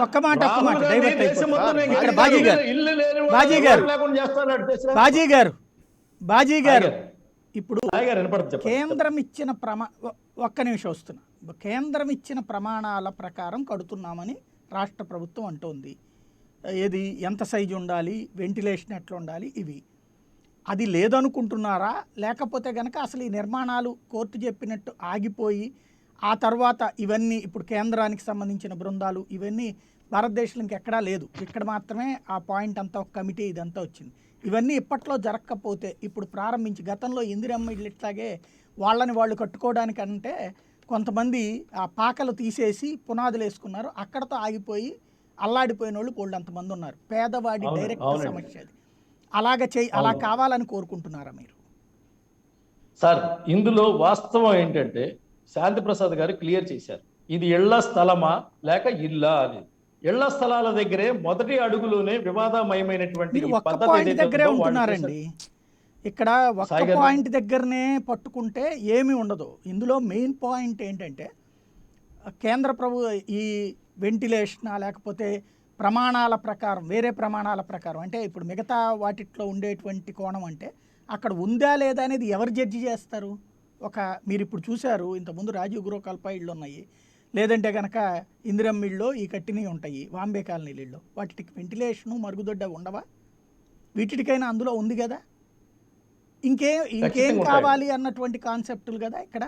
ఒక్క మాట, ఒక్క మాట, రాహుల్ గాంధీ డైవర్ట్ దేశం అయిపోతుంది. మొత్తం ఇక్కడ ఎగిరించాలి. బాజీ గారు, ఇల్లు లేని వాళ్ళు బాజీ గారు, ఓట్లు లేకుండా చేస్తాడు దేశం. బాజీ గారు ఇప్పుడు సాయి గారు వినపడుతుంది, చెప్పండి. కేంద్రం ఇచ్చిన ఒక్క నిమిషం వస్తున్నా. కేంద్రం ఇచ్చిన ప్రమాణాల ప్రకారం కడుతున్నామని రాష్ట్ర ప్రభుత్వం అంటోంది. ఏది, ఎంత సైజు ఉండాలి, వెంటిలేషన్ ఎట్లా ఉండాలి, ఇవి అది లేదనుకుంటున్నారా? లేకపోతే కనుక అసలు ఈ నిర్మాణాలు కోర్టు చెప్పినట్టు ఆగిపోయి ఆ తర్వాత ఇవన్నీ ఇప్పుడు కేంద్రానికి సంబంధించిన బృందాలు ఇవన్నీ భారతదేశంలో ఇంకెక్కడా లేదు, ఇక్కడ మాత్రమే ఆ పాయింట్ అంతా ఒక కమిటీ ఇదంతా వచ్చింది. ఇవన్నీ ఇప్పట్లో జరగకపోతే ఇప్పుడు ప్రారంభించి, గతంలో ఇందిరమ్మ ఇళ్ళు ఇట్లాగే వాళ్ళని వాళ్ళు కట్టుకోవడానికంటే కొంతమంది ఆ పాకలు తీసేసి పునాదులు వేసుకున్నారు, అక్కడతో ఆగిపోయి అల్లాడిపోయిన వాళ్ళు పోళ్ళు అంతమంది ఉన్నారు. పేదవాడి డైరెక్ట్ సమస్య అది. అలా కావాలని కోరుకుంటున్నారా మీరు? సార్, ఇందులో వాస్తవం ఏంటంటే శాంతి ప్రసాద్ గారు క్లియర్ చేశారు. ఇది ఇళ్ల స్థలమా లేక ఇల్లా అని. ఇళ్ల స్థలాల దగ్గరే మొదటి అడుగులోనే వివాదమయమైనటువంటి మీరు ఈ ఒక్క పద్ధతి పాయింట్ ఏదైతే దగ్గరే ఉందో వాళ్ళు ఉంటున్నారండి. ఇక్కడ ఒక్క సాయి గారు. పాయింట్ దగ్గరనే పట్టుకుంటే ఏమీ ఉండదు. ఇందులో మెయిన్ పాయింట్ ఏంటంటే కేంద్ర ఈ వెంటిలేషన్ లేకపోతే ప్రమాణాల ప్రకారం, వేరే ప్రమాణాల ప్రకారం, అంటే ఇప్పుడు మిగతా వాటిట్లో ఉండేటువంటి కోణం అంటే అక్కడ ఉందా లేదా అనేది ఎవరు జడ్జి చేస్తారు? మీరు ఇప్పుడు చూశారు, ఇంతకుముందు రాజీవ్ గృహకల్ప ఇళ్ళు ఉన్నాయి, లేదంటే కనుక ఇందిరమ్మ ఇళ్ళు ఈ కట్టినవి ఉంటాయి, వాంబే కాలనీ ఇళ్ళు, వాటికి వెంటిలేషను మరుగుదొడ్డ ఉండవా? వీటికైనా అందులో ఉంది కదా. ఇంకేం కావాలి అన్నటువంటి కాన్సెప్టులు కదా ఇక్కడ.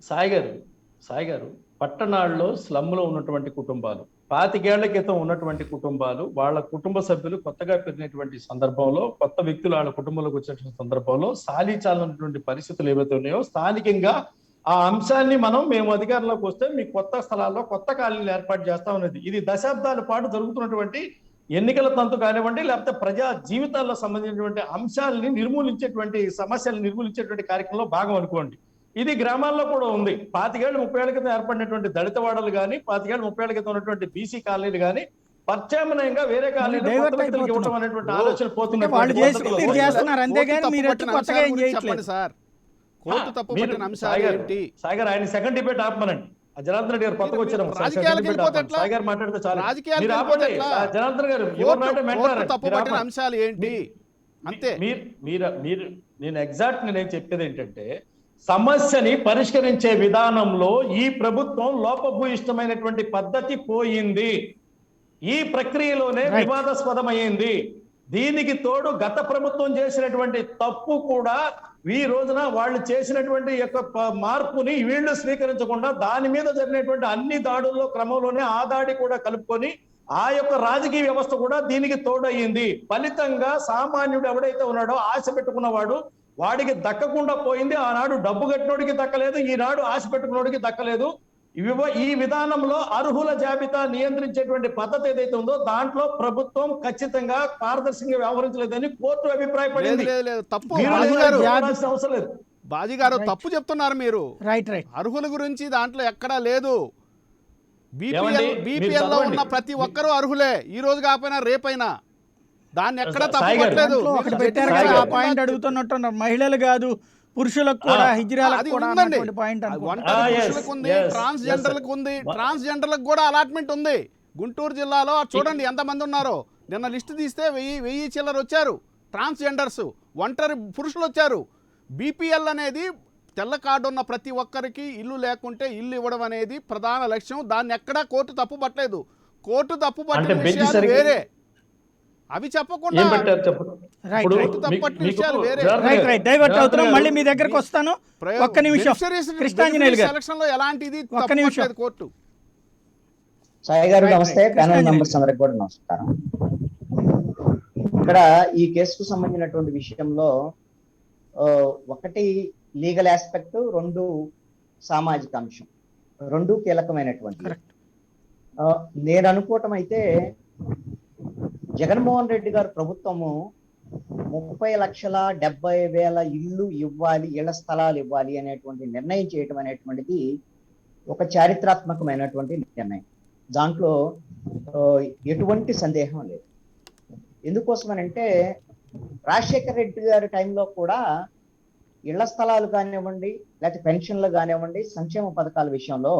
సాయి గారు పట్టణాల్లో స్లమ్లో ఉన్నటువంటి కుటుంబాలు, 25 ఏళ్ల క్రితం ఉన్నటువంటి కుటుంబాలు, వాళ్ళ కుటుంబ సభ్యులు కొత్తగా పెరిగినటువంటి సందర్భంలో, కొత్త వ్యక్తులు వాళ్ళ కుటుంబంలోకి వచ్చినటువంటి సందర్భంలో సాలీచాలన్నటువంటి పరిస్థితులు ఏవైతే ఉన్నాయో స్థానికంగా ఆ అంశాన్ని మేము అధికారంలోకి వస్తే మీ కొత్త స్థలాల్లో కొత్త కాలనీలు ఏర్పాటు చేస్తాం అనేది, ఇది దశాబ్దాల పాటు జరుగుతున్నటువంటి ఎన్నికల తంతు కానివ్వండి, లేకపోతే ప్రజా జీవితాల్లో సంబంధించినటువంటి అంశాలని నిర్మూలించేటువంటి, సమస్యలను నిర్మూలించేటువంటి కార్యక్రమంలో భాగం అనుకోండి. ఇది గ్రామాల్లో కూడా ఉంది. 25 ఏళ్ళు 30 ఏళ్ల క్రితం ఏర్పడినటువంటి దళిత వాడలు కానీ, 25 ఏళ్ళు 30 ఏళ్ల క్రితం ఉన్నటువంటి బీసీ కాలనీలు కానీ ప్రత్యామ్నాయంగా వేరే కాలనీలు కొత్త వ్యక్తులకు ఇవ్వడం అనేటువంటి ఆలోచన పోతుంది. వాళ్ళు చేసి మీరు చేస్తున్నారు, అంతేగాని మీరు కొత్తగా ఏం చేయట్లేదు. చెప్పండి సార్, కోర్టు తప్పుపట్టిన అంశాలు ఏంటి? సాయి గారు ఆయన సెకండ్ డిబేట్ ఆపమనండి. జనార్దన్ రెడ్డి గారు కొత్తగా వచ్చారు, రాజకీయాలకు వెళ్ళిపోతే ఎట్లా? సాయి గారు మాట్లాడితే చాలు. రాజకీయాలకు మీరు వెళ్ళిపోతే ఆపండి. ఎట్లా? జనార్దన్ గారు కోర్టు తప్పుపట్టిన అంశాలు ఏంటి? అంతే. నేను నేనేం చెప్పేది ఏంటంటే, సమస్యని పరిష్కరించే విధానంలో ఈ ప్రభుత్వం లోపభూయిష్టమైనటువంటి పద్ధతి పోయింది. ఈ ప్రక్రియలోనే వివాదాస్పదమైంది. దీనికి తోడు గత ప్రభుత్వం చేసినటువంటి తప్పు కూడా ఈ రోజున వాళ్ళు చేసినటువంటి యొక్క మార్పుని వీళ్ళు స్వీకరించకుండా దాని మీద జరిగినటువంటి అన్ని దాడుల్లో క్రమంలోనే ఆ దాడి కూడా కలుపుకొని ఆ యొక్క రాజకీయ వ్యవస్థ కూడా దీనికి తోడయ్యింది. ఫలితంగా సామాన్యుడు ఎవడైతే ఉన్నాడో ఆశ పెట్టుకున్నవాడు వాడికి దక్కకుండా పోయింది. ఆనాడు డబ్బు కట్టినోడికి దక్కలేదు, ఈనాడు ఆశ పెట్టుకున్నోడికి దక్కలేదు. ఈ విధానంలో అర్హుల జాబితా నియంత్రించేటువంటి పద్ధతి ఏదైతే ఉందో దాంట్లో ప్రభుత్వం ఖచ్చితంగా పారదర్శకంగా వ్యవహరించలేదని కోర్టు అభిప్రాయపడింది. అవసరం లేదు. బాజీ గారు తప్పు చెప్తున్నారు మీరు. రైట్. అర్హుల గురించి దాంట్లో ఎక్కడా లేదు. బీపీఎల్ లో ఉన్న ప్రతి ఒక్కరూ అర్హులే, ఈ రోజు కాకపోయినా రేపైనా. దాన్ని ఎక్కడ తప్పట్లేదు. ఒకటి పెట్టారు కదా, ఆ పాయింట్ అడుగుతున్నట్టున్నారు. మహిళలు కాదు, పురుషులకు కూడా, హిజ్రాలకు కూడా అన్నటువంటి పాయింట్ పురుషులకు ఉంది, ట్రాన్స్జెండర్లకు ఉంది, ట్రాన్స్జెండర్లకు కూడా అలాట్మెంట్ ఉంది. గుంటూరు జిల్లాలో చూడండి ఎంతమంది ఉన్నారో. నిన్న లిస్టు తీస్తే 1000 చిల్లర వచ్చారు ట్రాన్స్జెండర్స్, ఒంటరి పురుషులు వచ్చారు. బీపీఎల్ అనేది తెల్ల కార్డు ఉన్న ప్రతి ఒక్కరికి ఇల్లు లేకుంటే ఇల్లు ఇవ్వడం అనేది ప్రధాన లక్ష్యం. దాన్ని ఎక్కడా కోర్టు తప్పు పట్టలేదు. కోర్టు తప్పు పట్టిన విషయాలు వేరే, అవి చెప్పకుండా రైట్ ఇప్పుడు రైట్ తప్పట్టు మీకు విషయాలు వేరే. జనార్దన్ రైట్ గారు, రైట్ డైవర్ట్ జనార్దన్ అవుతున్నాం. గారు, మళ్ళీ మీ దగ్గరకు వస్తాను. ఒక్క నిమిషం కృష్ణాంజనేయులు గారు, సెలక్షన్ లో ఎలాంటిది ఒక్క నిమిషం. తప్పట్లేదు కోర్టు. సాయి గారు రైట్ నమస్తే, రైట్. ప్యానల్ కృష్ణాంజనేయులు మెంబర్స్ గారు. అందరికి కూడా నమస్కారం. ఇక్కడ ఈ కేసుకు సంబంధించినటువంటి విషయంలో ఒకటి లీగల్ ఆస్పెక్ట్, రెండు సామాజిక అంశం, రెండు కీలకమైనటువంటి. కరెక్ట్. నేను అనుకోవటం అయితే జగన్మోహన్ రెడ్డి గారు ప్రభుత్వము 30,70,000 ఇల్లు ఇవ్వాలి, ఇళ్ల స్థలాలు ఇవ్వాలి అనేటువంటి నిర్ణయం చేయటం అనేటువంటిది ఒక చారిత్రాత్మకమైనటువంటి నిర్ణయం. దాంట్లో ఎటువంటి సందేహం లేదు. ఎందుకోసమనంటే రాజశేఖర రెడ్డి గారి టైంలో కూడా ఇళ్ల స్థలాలు కానివ్వండి, లేకపోతే పెన్షన్లు కానివ్వండి, సంక్షేమ పథకాల విషయంలో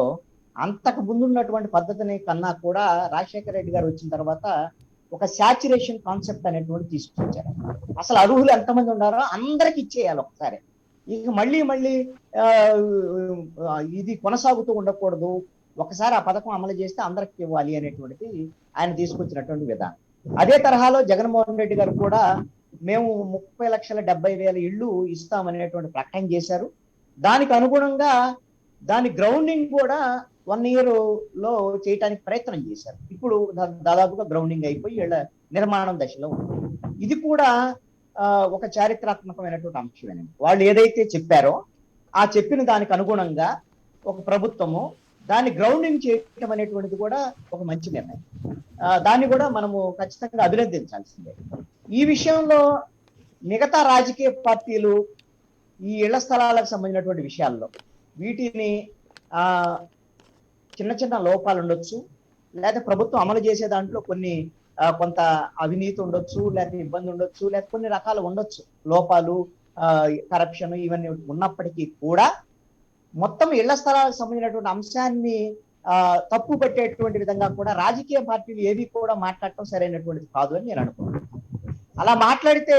అంతకు ముందున్నటువంటి పద్ధతిని కన్నా కూడా రాజశేఖర రెడ్డి గారు వచ్చిన తర్వాత ఒక శాచురేషన్ కాన్సెప్ట్ అనేటువంటి తీసుకొచ్చారు. అసలు అర్హులు ఎంతమంది ఉన్నారో అందరికి ఇచ్చేయాలి ఒకసారి. ఇక మళ్ళీ ఇది కొనసాగుతూ ఉండకూడదు, ఒకసారి ఆ పథకం అమలు చేస్తే అందరికి ఇవ్వాలి అనేటువంటిది ఆయన తీసుకొచ్చినటువంటి విధానం. అదే తరహాలో జగన్మోహన్ రెడ్డి గారు కూడా మేము 30,70,000 ఇళ్ళు ఇస్తామనేటువంటి ప్రకటన చేశారు. దానికి అనుగుణంగా దాని గ్రౌండింగ్ కూడా 1 year లో చేయటానికి ప్రయత్నం చేశారు. ఇప్పుడు దాదాపుగా గ్రౌండింగ్ అయిపోయి ఇళ్ళ నిర్మాణం దశలో ఉంది. ఇది కూడా ఒక చారిత్రాత్మకమైనటువంటి అంశమేనండి. వాళ్ళు ఏదైతే చెప్పారో ఆ చెప్పిన దానికి అనుగుణంగా ఒక ప్రభుత్వము దాన్ని గ్రౌండింగ్ చేయటం అనేటువంటిది కూడా ఒక మంచి నిర్ణయం. దాన్ని కూడా మనము ఖచ్చితంగా అభినందించాల్సిందే. ఈ విషయంలో మిగతా రాజకీయ పార్టీలు ఈ ఇళ్ల స్థలాలకు సంబంధించినటువంటి విషయాల్లో వీటిని చిన్న చిన్న లోపాలు ఉండొచ్చు, లేదా ప్రభుత్వం అమలు చేసే దాంట్లో కొంత అవినీతి ఉండొచ్చు, లేకపోతే ఇబ్బంది ఉండొచ్చు, లేకపోతే కొన్ని రకాలు ఉండొచ్చు, లోపాలు, కరప్షన్ ఇవన్నీ ఉన్నప్పటికీ కూడా మొత్తం ఇళ్ల స్థలాలకు సంబంధించినటువంటి అంశాన్ని తప్పు పెట్టేటువంటి విధంగా కూడా రాజకీయ పార్టీలు ఏవి కూడా మాట్లాడటం సరైనటువంటిది కాదు అని నేను అనుకుంటున్నాను. అలా మాట్లాడితే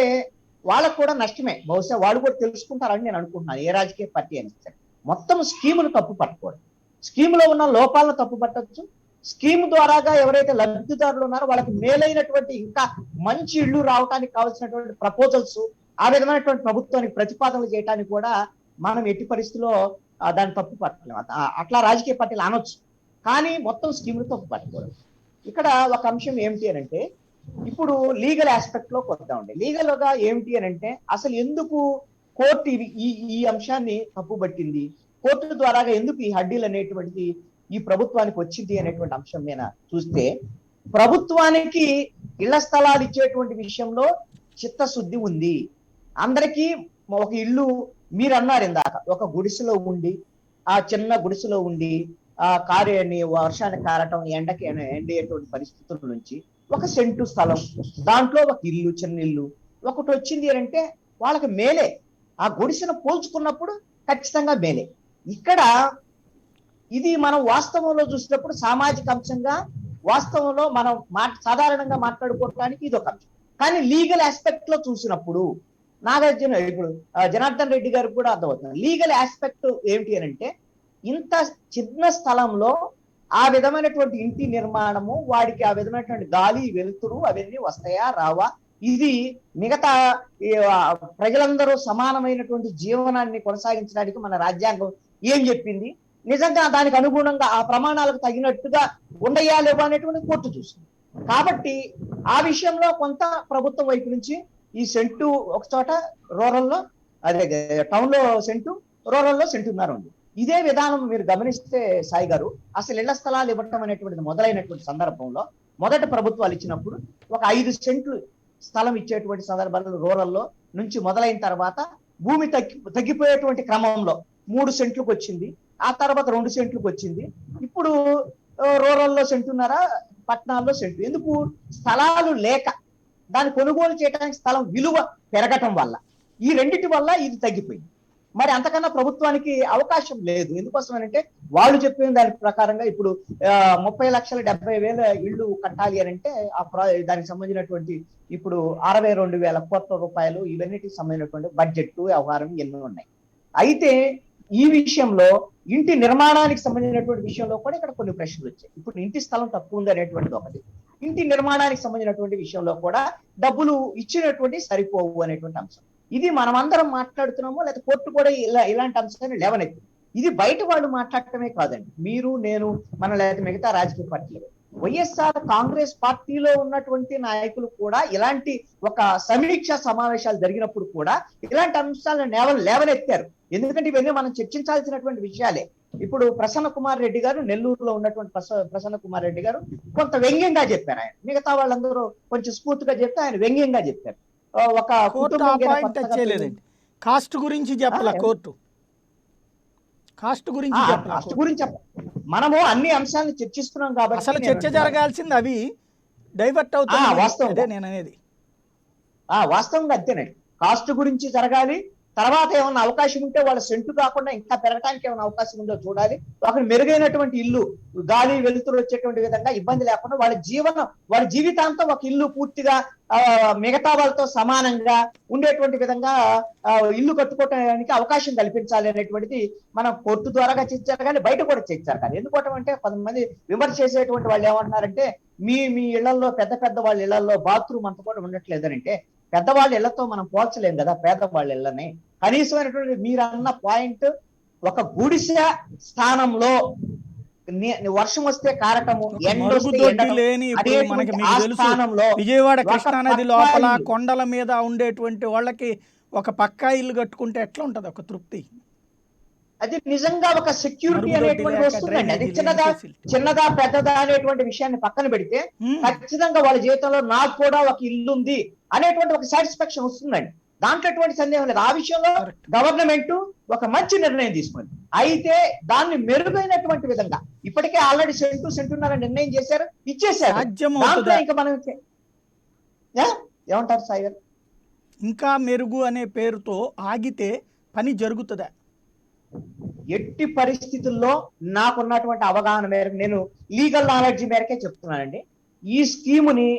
వాళ్ళకు కూడా నష్టమే. బహుశా వాళ్ళు కూడా తెలుసుకుంటారని నేను అనుకుంటున్నాను. ఏ రాజకీయ పార్టీ అయినా సరే మొత్తం స్కీమును తప్పు పట్టకూడదు. స్కీములో ఉన్న లోపాలను తప్పు పట్టచ్చు. స్కీమ్ ద్వారాగా ఎవరైతే లబ్ధిదారులు ఉన్నారో వాళ్ళకి మేలైనటువంటి ఇంకా మంచి ఇళ్ళు రావడానికి కావాల్సినటువంటి ప్రపోజల్స్, ఆ విధమైనటువంటి ప్రభుత్వానికి ప్రతిపాదనలు చేయడానికి కూడా మనం ఎట్టి పరిస్థితిలో దాన్ని తప్పు పట్టలేము. అట్లా రాజకీయ పార్టీలు అనొచ్చు, కానీ మొత్తం స్కీములు తప్పు పట్టకూడదు. ఇక్కడ ఒక అంశం ఏమిటి అని అంటే, ఇప్పుడు లీగల్ ఆస్పెక్ట్ లోకి వద్దామండి. లీగల్ గా ఏమిటి అని అంటే, అసలు ఎందుకు కోర్టు ఈ అంశాన్ని తప్పుబట్టింది, కోర్టు ద్వారాగా ఎందుకు ఈ హడ్డీలు అనేటువంటిది ఈ ప్రభుత్వానికి వచ్చింది అనేటువంటి అంశం మీద చూస్తే, ప్రభుత్వానికి ఇళ్ల స్థలాలు ఇచ్చేటువంటి విషయంలో చిత్తశుద్ధి ఉంది. అందరికీ ఒక ఇల్లు, మీరు అన్నారు ఇందాక, ఒక గుడిసెలో ఉండి, ఆ చిన్న గుడిసెలో ఉండి ఆ కార్యాన్ని వర్షాన్ని కారటం, ఎండకి ఎండేటువంటి పరిస్థితుల నుంచి ఒక సెంటు స్థలం, దాంట్లో ఒక ఇల్లు, చిన్న ఇల్లు ఒకటి వచ్చింది అంటే వాళ్ళకి మేలే. ఆ గుడిసెను పోల్చుకున్నప్పుడు ఖచ్చితంగా మేలే. ఇక్కడ ఇది మనం వాస్తవంలో చూసినప్పుడు సామాజిక అంశంగా వాస్తవంలో మనం సాధారణంగా మాట్లాడుకోవడానికి ఇది ఒక అంశం. కానీ లీగల్ ఆస్పెక్ట్ లో చూసినప్పుడు నాగార్జున, ఇప్పుడు జనార్దన్ రెడ్డి గారికి కూడా అర్థమవుతుంది లీగల్ ఆస్పెక్ట్ ఏమిటి అని అంటే, ఇంత చిన్న స్థలంలో ఆ విధమైనటువంటి ఇంటి నిర్మాణము, వాడికి ఆ విధమైనటువంటి గాలి వెలుతురు అవన్నీ వస్తాయా రావా, ఇది మిగతా ప్రజలందరూ సమానమైనటువంటి జీవనాన్ని కొనసాగించడానికి మన రాజ్యాంగం ఏం చెప్పింది, నిజంగా దానికి అనుగుణంగా ఆ ప్రమాణాలకు తగినట్టుగా ఉండయా లేవా అనేటువంటి కోర్టు చూస్తుంది. కాబట్టి ఆ విషయంలో కొంత ప్రభుత్వం వైపు నుంచి ఈ సెంటు ఒక చోట రూరల్లో, అదే టౌన్ లో సెంటు, రూరల్లో సెంటున్నర ఉంది. ఇదే విధానం మీరు గమనిస్తే సాయి గారు, అసలు ఇళ్ల స్థలాలు ఇవ్వటం అనేటువంటిది మొదలైనటువంటి సందర్భంలో మొదట ప్రభుత్వాలు ఇచ్చినప్పుడు ఒక 5 సెంట్లు స్థలం ఇచ్చేటువంటి సందర్భాల్లో రూరల్లో నుంచి మొదలైన తర్వాత భూమి తగ్గిపోయేటువంటి క్రమంలో 3 సెంట్లకు వచ్చింది, ఆ తర్వాత 2 సెంట్లకు వచ్చింది. ఇప్పుడు రూరల్లో సెంటున్నర, పట్టణాల్లో సెంటు. ఎందుకు? స్థలాలు లేక, దాన్ని కొనుగోలు చేయడానికి స్థలం విలువ పెరగటం వల్ల, ఈ రెండిటి వల్ల ఇది తగ్గిపోయింది. మరి అంతకన్నా ప్రభుత్వానికి అవకాశం లేదు. ఎందుకోసం అంటే వాళ్ళు చెప్పిన దాని ప్రకారంగా ఇప్పుడు 30,70,000 ఇళ్ళు కట్టాలి అని అంటే దానికి సంబంధించినటువంటి ఇప్పుడు 62,000 కోట్ల రూపాయలు ఇవన్నిటికి సంబంధించినటువంటి బడ్జెట్ వ్యవహారం ఎన్నో ఉన్నాయి. అయితే ఈ విషయంలో ఇంటి నిర్మాణానికి సంబంధించినటువంటి విషయంలో కూడా ఇక్కడ కొన్ని ప్రశ్నలు వచ్చాయి. ఇప్పుడు ఇంటి స్థలం తక్కువ ఉంది అనేటువంటిది ఒకటి, ఇంటి నిర్మాణానికి సంబంధించినటువంటి విషయంలో కూడా డబ్బులు ఇచ్చినటువంటి సరిపోవు అనేటువంటి అంశం. ఇది మనమందరం మాట్లాడుతున్నాము, లేదా కోర్టు కూడా ఇలాంటి అంశాన్ని లేవనెత్తి. ఇది బయట వాళ్ళు మాట్లాడటమే కాదండి, మీరు నేను మన లేదా మిగతా రాజకీయ పార్టీలు, వైఎస్ఆర్ కాంగ్రెస్ పార్టీలో ఉన్నటువంటి నాయకులు కూడా ఇలాంటి ఒక సమీక్ష సమావేశాలు జరిగినప్పుడు కూడా ఇలాంటి అంశాలను లేవనెత్తారు. ఎందుకంటే ఇవన్నీ మనం చర్చించాల్సినటువంటి విషయాలే. ఇప్పుడు ప్రసన్న కుమార్ రెడ్డి గారు, నెల్లూరులో ఉన్నటువంటి ప్రసన్న కుమార్ రెడ్డి గారు కొంత వ్యంగ్యంగా చెప్పారు. ఆయన మిగతా వాళ్ళందరూ కొంచెం స్ఫూర్తిగా చెప్తే ఆయన వ్యంగ్యంగా చెప్పారు. ఒక కాస్ట్ గురించి చెప్పాల కోర్టు, కాస్ట్ గురించి మనము అన్ని అంశాలను చర్చిస్తున్నాం కాబట్టి అసలు చర్చ జరగాల్సింది అవి డైవర్ట్ అవుతుంది. వాస్తవం నేను అనేది వాస్తవంగా అంతేనండి. కాస్ట్ గురించి జరగాలి. తర్వాత ఏమన్నా అవకాశం ఉంటే వాళ్ళ సెంటు కాకుండా ఇంకా పెరగడానికి ఏమైనా అవకాశం ఉందో చూడాలి. అక్కడ మెరుగైనటువంటి ఇల్లు, గాలి వెలుతురు వచ్చేటువంటి విధంగా ఇబ్బంది లేకుండా వాళ్ళ జీవితాంతం ఒక ఇల్లు పూర్తిగా మిగతా వాళ్ళతో సమానంగా ఉండేటువంటి విధంగా ఇల్లు కట్టుకోవడానికి అవకాశం కల్పించాలి అనేటువంటిది మనం కోర్టు ద్వారాగా చర్చారు, కానీ బయట కూడా చర్చారు. కానీ ఎందుకోవటం కొంతమంది విమర్శ చేసేటువంటి వాళ్ళు ఏమంటున్నారంటే మీ ఇళ్లలో పెద్ద వాళ్ళ ఇళ్లలో బాత్రూమ్ అంత కూడా ఉండట్లేదనంటే, పెద్దవాళ్ళ ఇళ్లతో మనం పోల్చలేం కదా పేదవాళ్ళ ఇళ్ళని. కనీసమైనటువంటి మీరన్న పాయింట్, ఒక గుడిసె స్థానంలో వర్షం వస్తే కారటము, విజయవాడ కృష్ణానది లోపల కొండల మీద ఉండేటువంటి వాళ్ళకి ఒక పక్కా ఇల్లు కట్టుకుంటే ఎట్లా ఉంటది ఒక తృప్తి? అది నిజంగా ఒక సెక్యూరిటీ అనేటువంటి వస్తుందండి. అది చిన్నదా పెద్దదా అనేటువంటి విషయాన్ని పక్కన పెడితే ఖచ్చితంగా వాళ్ళ జీవితంలో నాకు కూడా ఒక ఇల్లు ఉంది అనేటువంటి ఒక సాటిస్ఫాక్షన్ వస్తుందండి. దాంట్లో ఎటువంటి సందేహం లేదు. ఆ విషయంలో గవర్నమెంట్ ఒక మంచి నిర్ణయం తీసుకుంది. అయితే దాన్ని మెరుగైనటువంటి విధంగా ఇప్పటికే ఆల్రెడీ సెంటున్నర నిర్ణయం చేశారు, ఇచ్చేసారు. దాంట్లో ఇంకా మనం ఏమంటారు సాయి గారు? ఇంకా మెరుగు అనే పేరుతో ఆగితే పని జరుగుతుందా? ఎట్టి పరిస్థితుల్లో నాకున్నటువంటి అవగాహన మేరకు, నేను లీగల్ నాలెడ్జ్ మేరకే చెప్తున్నానండి, ఈ స్కీముని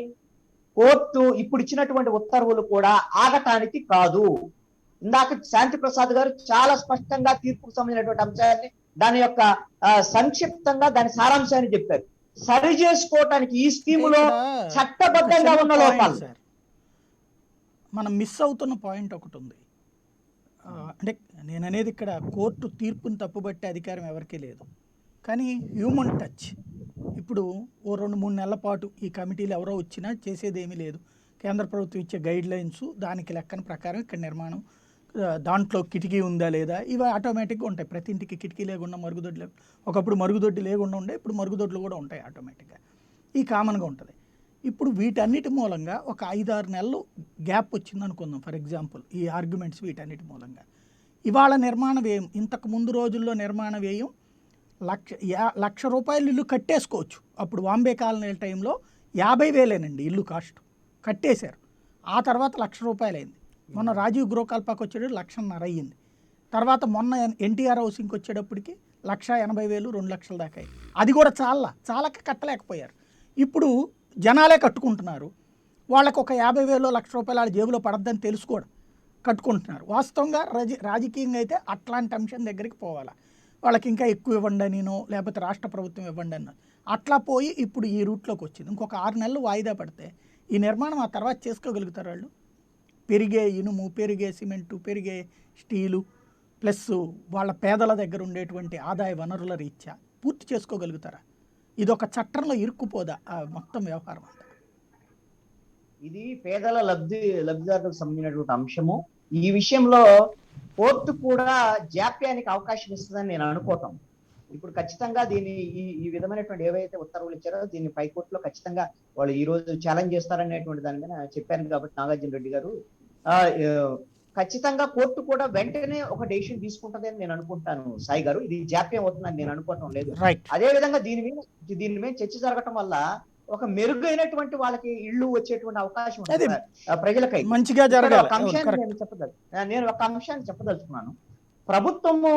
కోర్టు ఇప్పుడు ఇచ్చినటువంటి ఉత్తర్వులు కూడా ఆగటానికి కాదు. ఇందాక శాంతి ప్రసాద్ గారు చాలా స్పష్టంగా తీర్పుకు సంబంధించినటువంటి అంశాన్ని, దాని యొక్క సంక్షిప్తంగా దాని సారాంశాన్ని చెప్పారు. సరి చేసుకోవటానికి ఈ స్కీములో చట్టబద్ధంగా ఉన్న లోపాలు. మనం మిస్ అవుతున్న పాయింట్ ఒకటి ఉంది. అంటే నేను అనేది ఇక్కడ కోర్టు తీర్పుని తప్పుబట్టే అధికారం ఎవరికీ లేదు, కానీ హ్యూమన్ టచ్. ఇప్పుడు ఓ 2-3 నెలల పాటు ఈ కమిటీలు ఎవరో వచ్చినా చేసేది ఏమీ లేదు. కేంద్ర ప్రభుత్వం ఇచ్చే గైడ్ లైన్స్ దానికి లెక్కన ప్రకారం ఇక్కడ నిర్మాణం, దాంట్లో కిటికీ ఉందా లేదా, ఇవి ఆటోమేటిక్గా ఉంటాయి. ప్రతి ఇంటికి కిటికీ లేకుండా మరుగుదొడ్డి లేకుండా, ఒకప్పుడు మరుగుదొడ్డి లేకుండా ఉండే, ఇప్పుడు మరుగుదొడ్లు కూడా ఉంటాయి ఆటోమేటిక్గా. ఈ కామన్గా ఉంటుంది. ఇప్పుడు వీటన్నిటి మూలంగా ఒక 5-6 నెలలు గ్యాప్ వచ్చింది అనుకుందాం ఫర్ ఎగ్జాంపుల్, ఈ ఆర్గ్యుమెంట్స్ వీటన్నిటి మూలంగా. ఇవాళ నిర్మాణ వ్యయం, ఇంతకు ముందు రోజుల్లో నిర్మాణ వ్యయం ₹1,00,000 ఇల్లు కట్టేసుకోవచ్చు. అప్పుడు బాంబే కాలనీ టైంలో 50,000 ఇల్లు కాస్ట్ కట్టేశారు. ఆ తర్వాత ₹1,00,000 అయింది. మొన్న రాజీవ్ గృహకల్పకు వచ్చేటప్పుడు 1,50,000 అయ్యింది. తర్వాత మొన్న ఎన్టీఆర్ హౌసింగ్కి వచ్చేటప్పటికి 1,80,000, 2,00,000 దాకా అయింది. అది కూడా చాలక కట్టలేకపోయారు. ఇప్పుడు జనాలే కట్టుకుంటున్నారు. వాళ్ళకు ఒక 50,000, ₹1,00,000 వాళ్ళ జేబులో పడద్దని తెలుసు కూడా కట్టుకుంటున్నారు. వాస్తవంగా రాజకీయంగా అయితే అట్లాంటి అంశం దగ్గరికి పోవాలి. వాళ్ళకి ఇంకా ఎక్కువ ఇవ్వండి అనినో, లేకపోతే రాష్ట్ర ప్రభుత్వం ఇవ్వండి అన్న, అట్లా పోయి ఇప్పుడు ఈ రూట్లోకి వచ్చింది. ఇంకొక 6 నెలలు వాయిదా పడితే ఈ నిర్మాణం ఆ తర్వాత చేసుకోగలుగుతారు వాళ్ళు. పెరిగే ఇనుము, పెరిగే సిమెంటు, పెరిగే స్టీలు, ప్లస్ వాళ్ళ పేదల దగ్గర ఉండేటువంటి ఆదాయ వనరుల రీత్యా పూర్తి చేసుకోగలుగుతారా? ఇది ఒక చట్టంలో ఇరుక్కుపోదా మొత్తం వ్యవహారం అంతా? ఇది పేదల లబ్ధిదారులకు సంబంధించినటువంటి అంశము. ఈ విషయంలో కోర్టు కూడా జాప్యానికి అవకాశం ఇస్తుందని నేను అనుకోవటం. ఇప్పుడు ఖచ్చితంగా దీన్ని ఈ విధమైనటువంటి ఏవైతే ఉత్తర్వులు ఇచ్చారో దీన్ని పైకోర్టులో ఖచ్చితంగా వాళ్ళు ఈ రోజు ఛాలెంజ్ చేస్తారనేటువంటి దాని మీద చెప్పారు కాబట్టి నాగార్జున రెడ్డి గారు, ఖచ్చితంగా కోర్టు కూడా వెంటనే ఒక డెసిషన్ తీసుకుంటది అని నేను అనుకుంటాను సాయి గారు. ఇది జాప్యం అవుతుందని నేను అనుకోవటం లేదు. అదే విధంగా దీని మీద చర్చ జరగటం వల్ల ఒక మెరుగైనటువంటి వాళ్ళకి ఇళ్ళు వచ్చేటువంటి అవకాశం ఉంటుంది ప్రజలకై. మంచిగా జరగాలి. నేను ఒక అంశాన్ని చెప్పదలుచుకున్నాను. ప్రభుత్వము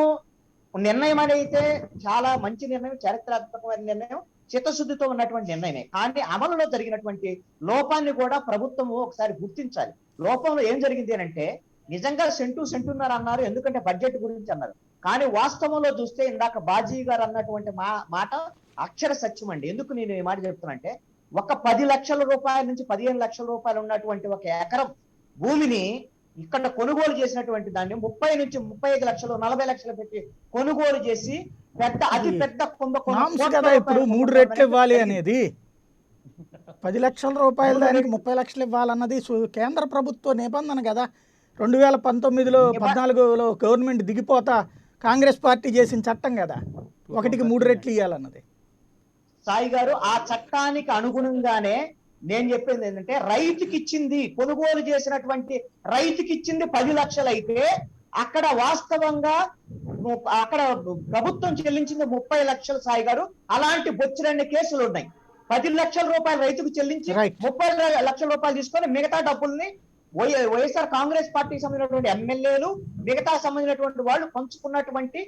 నిర్ణయం అనేది చాలా మంచి నిర్ణయం, చారిత్రాత్మకమైన నిర్ణయం, చిత్తశుద్ధితో ఉన్నటువంటి నిర్ణయమే. కానీ అమలులో జరిగినటువంటి లోపాన్ని కూడా ప్రభుత్వము ఒకసారి గుర్తించాలి. లోపంలో ఏం జరిగింది అంటే, నిజంగా సెంటున్నర అన్నారు, ఎందుకంటే బడ్జెట్ గురించి అన్నారు. కానీ వాస్తవంలో చూస్తే ఇందాక బాజీ గారు అన్నటువంటి మాట అక్షర సత్యం అండి. ఎందుకు నేను ఈ మాట చెప్తున్నా ఒక 10 లక్షల రూపాయల నుంచి 15 లక్షల రూపాయలు ఉన్నటువంటి ఒక ఎకరం భూమిని ఇక్కడ కొనుగోలు చేసినటువంటి దాన్ని 30 నుంచి 35 లక్షలు 40 లక్షలు పెట్టి కొనుగోలు చేసి అతి పెద్ద కదా ఇప్పుడు 3 రెట్లు ఇవ్వాలి అనేది 10 లక్షల రూపాయల దానికి 30 లక్షలు ఇవ్వాలన్నది కేంద్ర ప్రభుత్వ నిబంధన కదా. 2019లో 14లో గవర్నమెంట్ దిగిపోతా కాంగ్రెస్ పార్టీ చేసిన చట్టం కదా, 1కి 3 రెట్లు ఇవ్వాలన్నది. సాయి గారు ఆ చట్టానికి అనుగుణంగానే నేను చెప్పింది ఏంటంటే రైతుకి ఇచ్చింది, కొనుగోలు చేసినటువంటి రైతుకి ఇచ్చింది 10 లక్షలు అయితే అక్కడ వాస్తవంగా అక్కడ ప్రభుత్వం చెల్లించింది 30 లక్షలు. సాయి గారు అలాంటి బొచ్చిరెన్ని కేసులు ఉన్నాయి. 10 లక్షల రూపాయలు రైతుకు చెల్లించి 30 లక్షల రూపాయలు తీసుకొని మిగతా డబ్బుల్ని వైఎస్ఆర్ కాంగ్రెస్ పార్టీకి సంబంధించినటువంటి ఎమ్మెల్యేలు మిగతా సంబంధించినటువంటి వాళ్ళు పంచుకున్నటువంటి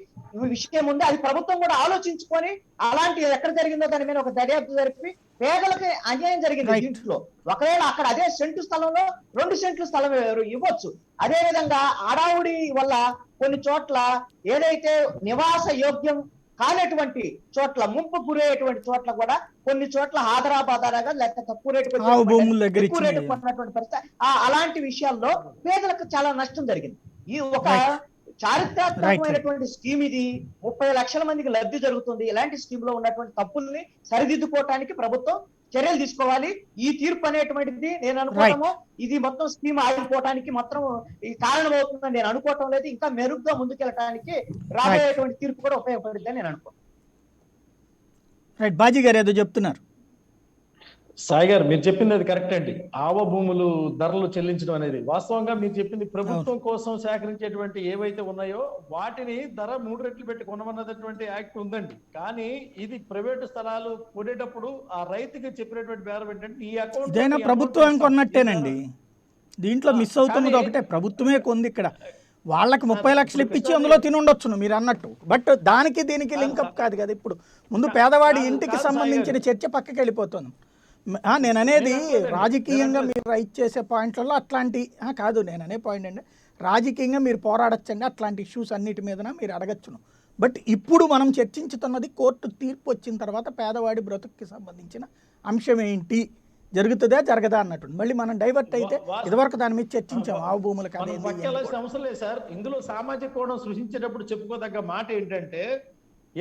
విషయం ఉంది. అది ప్రభుత్వం కూడా ఆలోచించుకొని అలాంటి ఎక్కడ జరిగిందో దాని మీద ఒక దర్యాప్తు జరిపి పేదలకి అన్యాయం జరిగింది దీంట్లో. ఒకవేళ అక్కడ అదే సెంటు స్థలంలో 2 సెంట్లు స్థలం ఇవ్వచ్చు. అదే విధంగా అడావుడి వల్ల కొన్ని చోట్ల ఏదైతే నివాస యోగ్యం కానటువంటి చోట్ల, ముంపు గురయ్యేటువంటి చోట్ల కూడా కొన్ని చోట్ల ఆధారాబాధారాగా లేకపోతే తక్కువ రేటు కొన్నటువంటి పరిస్థితి, అలాంటి విషయాల్లో పేదలకు చాలా నష్టం జరిగింది. ఈ ఒక చారిత్రాత్మకమైనటువంటి స్కీమ్ ఇది. 30 లక్షల మందికి లబ్ధి జరుగుతుంది. ఇలాంటి స్కీమ్ లో ఉన్నటువంటి తప్పుల్ని సరిదిద్దుకోవటానికి ప్రభుత్వం చర్యలు తీసుకోవాలి. ఈ తీర్పు అనేటువంటిది నేను అనుకోవటము ఇది మొత్తం స్కీమ్ ఆగిపోవటానికి మొత్తం ఈ కారణం అవుతుందని నేను అనుకోవటం లేదు. ఇంకా మెరుగ్గా ముందుకెళ్ళటానికి రాబోయేటువంటి తీర్పు కూడా ఉపయోగపడుతుందని నేను అనుకోను. బాజీ గారు ఏదో చెప్తున్నారు. సాయి గారు మీరు చెప్పింది అది కరెక్ట్ అండి. ఆవ భూములు ధరలు చెల్లించడం అనేది వాస్తవంగా మీరు చెప్పింది ప్రభుత్వం కోసం సేకరించేటువంటి ఏవైతే ఉన్నాయో వాటిని ధర 3 రెట్లు పెట్టి కొనమన్నటువంటి యాక్ట్ ఉందండి. కానీ ఇది ప్రైవేటు స్థలాలు కొనేటప్పుడు ఆ రైతుకి చెప్పినటువంటి బేరం ఏంటంటే ఈ అకౌంట్ ఇదైనా ప్రభుత్వం కొన్నట్టేనండి. దీంట్లో మిస్ అవుతున్నది ఒకటే, ప్రభుత్వమే కొంది. ఇక్కడ వాళ్ళకి 30 లక్షలు ఇప్పించి అందులో తినుండొచ్చును మీరు అన్నట్టు. బట్ దానికి దీనికి లింకప్ కాదు కదా. ఇప్పుడు ముందు పేదవాడి ఇంటికి సంబంధించిన చర్చ పక్కకి వెళ్ళిపోతుంది. నేను అనేది రాజకీయంగా మీరు రైట్ చేసే పాయింట్లలో అట్లాంటి కాదు. నేను అనే పాయింట్ అంటే రాజకీయంగా మీరు పోరాడచ్చండి, అట్లాంటి ఇష్యూస్ అన్నిటి మీదన మీరు అడగచ్చును. బట్ ఇప్పుడు మనం చర్చించుతున్నది కోర్టు తీర్పు వచ్చిన తర్వాత పేదవాడి బ్రతుక్కి సంబంధించిన అంశం ఏంటి, జరుగుతుందా జరగదా అన్నట్టు. మళ్ళీ మనం డైవర్ట్ అయితే ఇదివరకు దాని మీద చర్చించాం. ఆవు భూములకు అవసరం లేదు సార్. ఇందులో సామాజిక కోణం సృష్టించేటప్పుడు చెప్పుకోదగ్గ మాట ఏంటంటే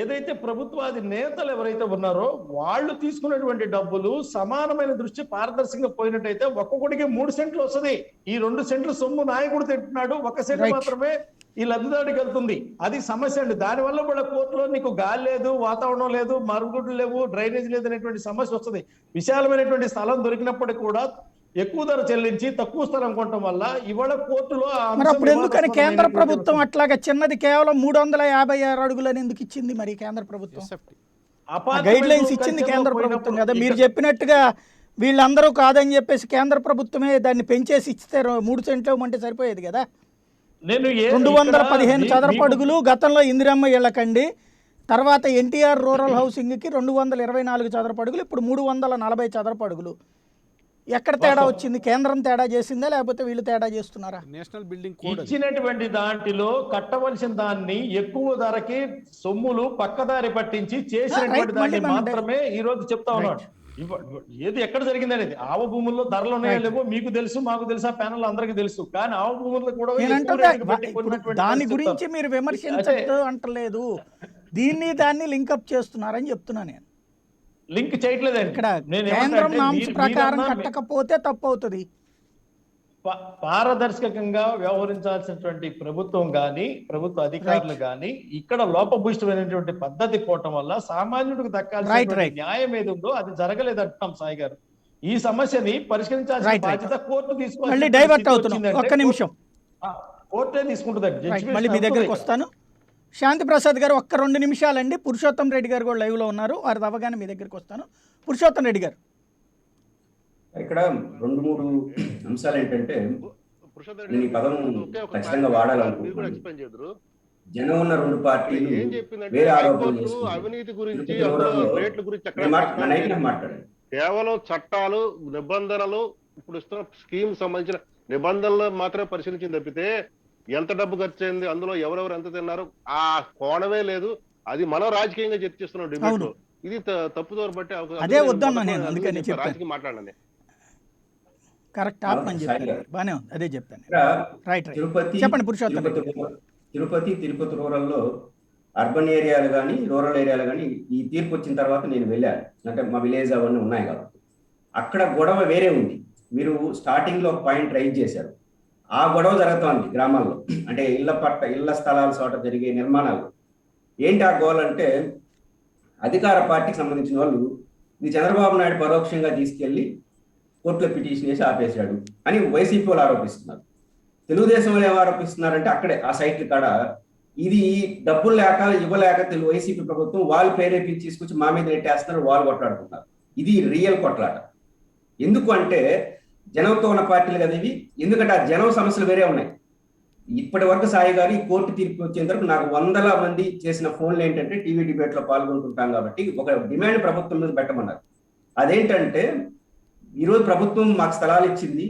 ఏదైతే ప్రభుత్వాది నేతలు ఎవరైతే ఉన్నారో వాళ్ళు తీసుకున్నటువంటి డబ్బులు సమానమైన దృష్టి పారదర్శకంగా పోయినట్టయితే ఒక్కొక్కడికి 3 సెంట్లు వస్తుంది. ఈ 2 సెంట్లు సొమ్ము నాయకుడు తింటున్నాడు, 1 సెంట్ మాత్రమే ఈ లబ్ధిదారుడికి వెళ్తుంది. అది సమస్య అండి. దానివల్ల కూడా కోర్టులో నీకు గాలి లేదు, వాతావరణం లేదు, మరుగుడ్లు లేవు, డ్రైనేజ్ లేదు అనేటువంటి సమస్య వస్తుంది. విశాలమైనటువంటి స్థలం దొరికినప్పటికీ కూడా ఎక్కువ ధర చెల్లించి తక్కువ స్థలం కొనడం వల్ల ఇవాళ కోర్టులో అప్పుడు ఎందుకని కేంద్ర ప్రభుత్వం అట్లాగా చిన్నది కేవలం 356 అడుగులని ఎందుకు ఇచ్చింది? మరి కేంద్ర ప్రభుత్వం గైడ్ లైన్స్ ఇచ్చింది కేంద్ర ప్రభుత్వం కదా. మీరు చెప్పినట్టుగా వీళ్ళందరూ కాదని చెప్పేసి కేంద్ర ప్రభుత్వమే దాన్ని పెంచేసి ఇస్తే 3 సెంట్లు ఇవ్వమంటే సరిపోయేది కదా. 215 చదరపు అడుగులు గతంలో ఇందిరమ్మ ఇళ్ళకండి, తర్వాత ఎన్టీఆర్ రూరల్ హౌసింగ్కి 224 చదరపు అడుగులు, ఇప్పుడు 340 చదరపు అడుగులు. ఎక్కడ తేడా వచ్చింది? కేంద్రం తేడా చేసిందా లేకపోతే వీళ్ళు తేడా చేస్తున్నారా? నేషనల్ బిల్డింగ్ కోడ్ ఇచ్చినటువంటి దాంట్లో కట్టవలసిన దాన్ని ఎక్కువ ధరకి సొమ్ములు పక్కదారి పట్టించి చేసినటువంటి దాన్ని మాత్రమే ఈ రోజు చెప్తా ఉన్నాడు. ఏది ఎక్కడ జరిగింది అనేది. ఆవ భూముల్లో ధరలు ఉన్నాయో లేవో మీకు తెలుసు, మాకు తెలుసు, ఆ ప్యానల్ అందరికీ తెలుసు. కానీ ఆవ భూముల్లో కూడా దాని గురించి మీరు విమర్శించట్టు అంటలేదు, దాన్ని లింకప్ చేస్తున్నారని చెప్తున్నా నేను. లింక్ చేయట్లేదండి. ఇక్కడ కేంద్రం నామ్స్ ప్రకారం కట్టకపోతే తప్పు అవుతుంది. పారదర్శకంగా వ్యవహరించాల్సినటువంటి ప్రభుత్వం గాని ప్రభుత్వ అధికారులు గాని ఇక్కడ లోపభూయిష్టమైనటువంటి పద్ధతి పోవటం వల్ల సామాన్యుడికి దక్కాల్సిన న్యాయం ఏది ఉందో అది జరగలేదంటున్నాం సాయి గారు. ఈ సమస్యని పరిష్కరించాల్సిన బాధ్యత కోర్టు తీసుకోవాలి. డైవర్ట్ అవుతున్నాం, ఒక్క నిమిషం. కోర్టే తీసుకుంటుందండి. మళ్ళీ మీ దగ్గరికి వస్తాను. శాంతి ప్రసాద్ గారు ఒక్క 2 నిమిషాలండి. పురుషోత్తం రెడ్డి గారు కూడా లైవ్లో ఉన్నారు, వారి అవగానే మీ దగ్గరికి వస్తాను. పురుషోత్తం రెడ్డి గారు, ఇక్కడ 2-3 అంశాలు ఏంటంటే నేను ఈ పదం ఖచ్చితంగా వాడాలనుకుంటున్నాను. జనం ఉన్న 2 పార్టీలు వేరే ఆరోపణలు అవినీతి గురించి మాట్లాడారు. కేవలం చట్టాలు, నిబంధనలు, ఇప్పుడు ఇస్తున్న స్కీమ్ సంబంధించిన నిబంధనలు మాత్రమే పరిశీలించింది తప్పితే ఎంత డబ్బు ఖర్చు అయింది, అందులో ఎవరెవరు ఎంత తిన్నారు, ఆ కోణమే లేదు. అది మనం రాజకీయంగా చర్చిస్తున్నాం డిబేట్ లో. ఇది తప్పుదోవ బట్టి అదే వద్దన్నా నేను, అందుకని చెప్పాను రాజకీయం మాట్లాడండి. కరెక్ట్ ఆపమని చెప్పాను, బానే ఉంది, అదే చెప్పాను. రైట్ రైట్, తిరుపతి, చెప్పండి పురుషోత్తం. తిరుపతి రూరల్లో అర్బన్ ఏరియాలు కానీ రూరల్ ఏరియాలు కానీ ఈ తీర్పు వచ్చిన తర్వాత నేను వెళ్ళాను. అంటే మా విలేజ్ అవన్నీ ఉన్నాయి కాబట్టి అక్కడ గొడవ వేరే ఉంది. మీరు స్టార్టింగ్ లో ఒక పాయింట్ రైజ్ చేశారు, ఆ గొడవ జరుగుతోంది గ్రామాల్లో. అంటే ఇళ్ల స్థలాల చోట జరిగే నిర్మాణాలు ఏంటి ఆ గోల్ అంటే, అధికార పార్టీకి సంబంధించిన వాళ్ళు ఇది చంద్రబాబు నాయుడు పరోక్షంగా తీసుకెళ్లి కోర్టులో పిటిషన్ చేసి ఆపేశాడు అని వైసీపీ వాళ్ళు ఆరోపిస్తున్నారు. తెలుగుదేశం వాళ్ళు ఏం ఆరోపిస్తున్నారంటే, అక్కడే ఆ సైట్ కాడ ఇది డబ్బులు లేక ఇవ్వలేక వైసీపీ ప్రభుత్వం వాళ్ళు ప్రేరేపించి తీసుకొచ్చి మా మీద నెట్టేస్తున్నారు, వాళ్ళు కొట్లాడుతున్నారు. ఇది రియల్ కొట్లాట. ఎందుకు అంటే జనంతో ఉన్న పార్టీలు కదా ఇవి. ఎందుకంటే ఆ జనం సమస్యలు వేరే ఉన్నాయి. ఇప్పటి వరకు సాయి గారు ఈ కోర్టు తీర్పు వచ్చేంత వరకు నాకు వందల మంది చేసిన ఫోన్లు ఏంటంటే, టీవీ డిబేట్ లో పాల్గొంటుంటాం కాబట్టి ఒక డిమాండ్ ప్రభుత్వం మీద పెట్టమన్నారు. అదేంటంటే, ఈరోజు ప్రభుత్వం మాకు స్థలాలు ఇచ్చింది,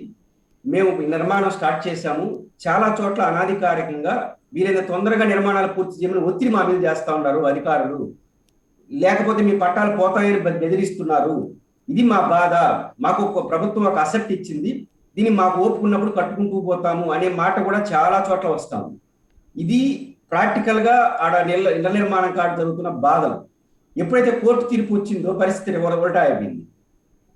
మేము నిర్మాణం స్టార్ట్ చేశాము, చాలా చోట్ల అనాధికారికంగా వీలైన తొందరగా నిర్మాణాలు పూర్తి చేయమని ఒత్తిడి మా మీద చేస్తా ఉన్నారు అధికారులు, లేకపోతే మీ పట్టాలు పోతాయని బెదిరిస్తున్నారు. ఇది మా బాధ. మాకు ఒక ప్రభుత్వం ఒక అసెట్ ఇచ్చింది, దీన్ని మాకు ఓపుకున్నప్పుడు కట్టుకుంటూ పోతాము అనే మాట కూడా చాలా చోట్ల వస్తాము. ఇది ప్రాక్టికల్ గా ఆడ ఇళ్ల నిర్మాణం కాడ జరుగుతున్న బాధలు. ఎప్పుడైతే కోర్టు తీర్పు వచ్చిందో పరిస్థితి ఉల్టా అయిపోయింది.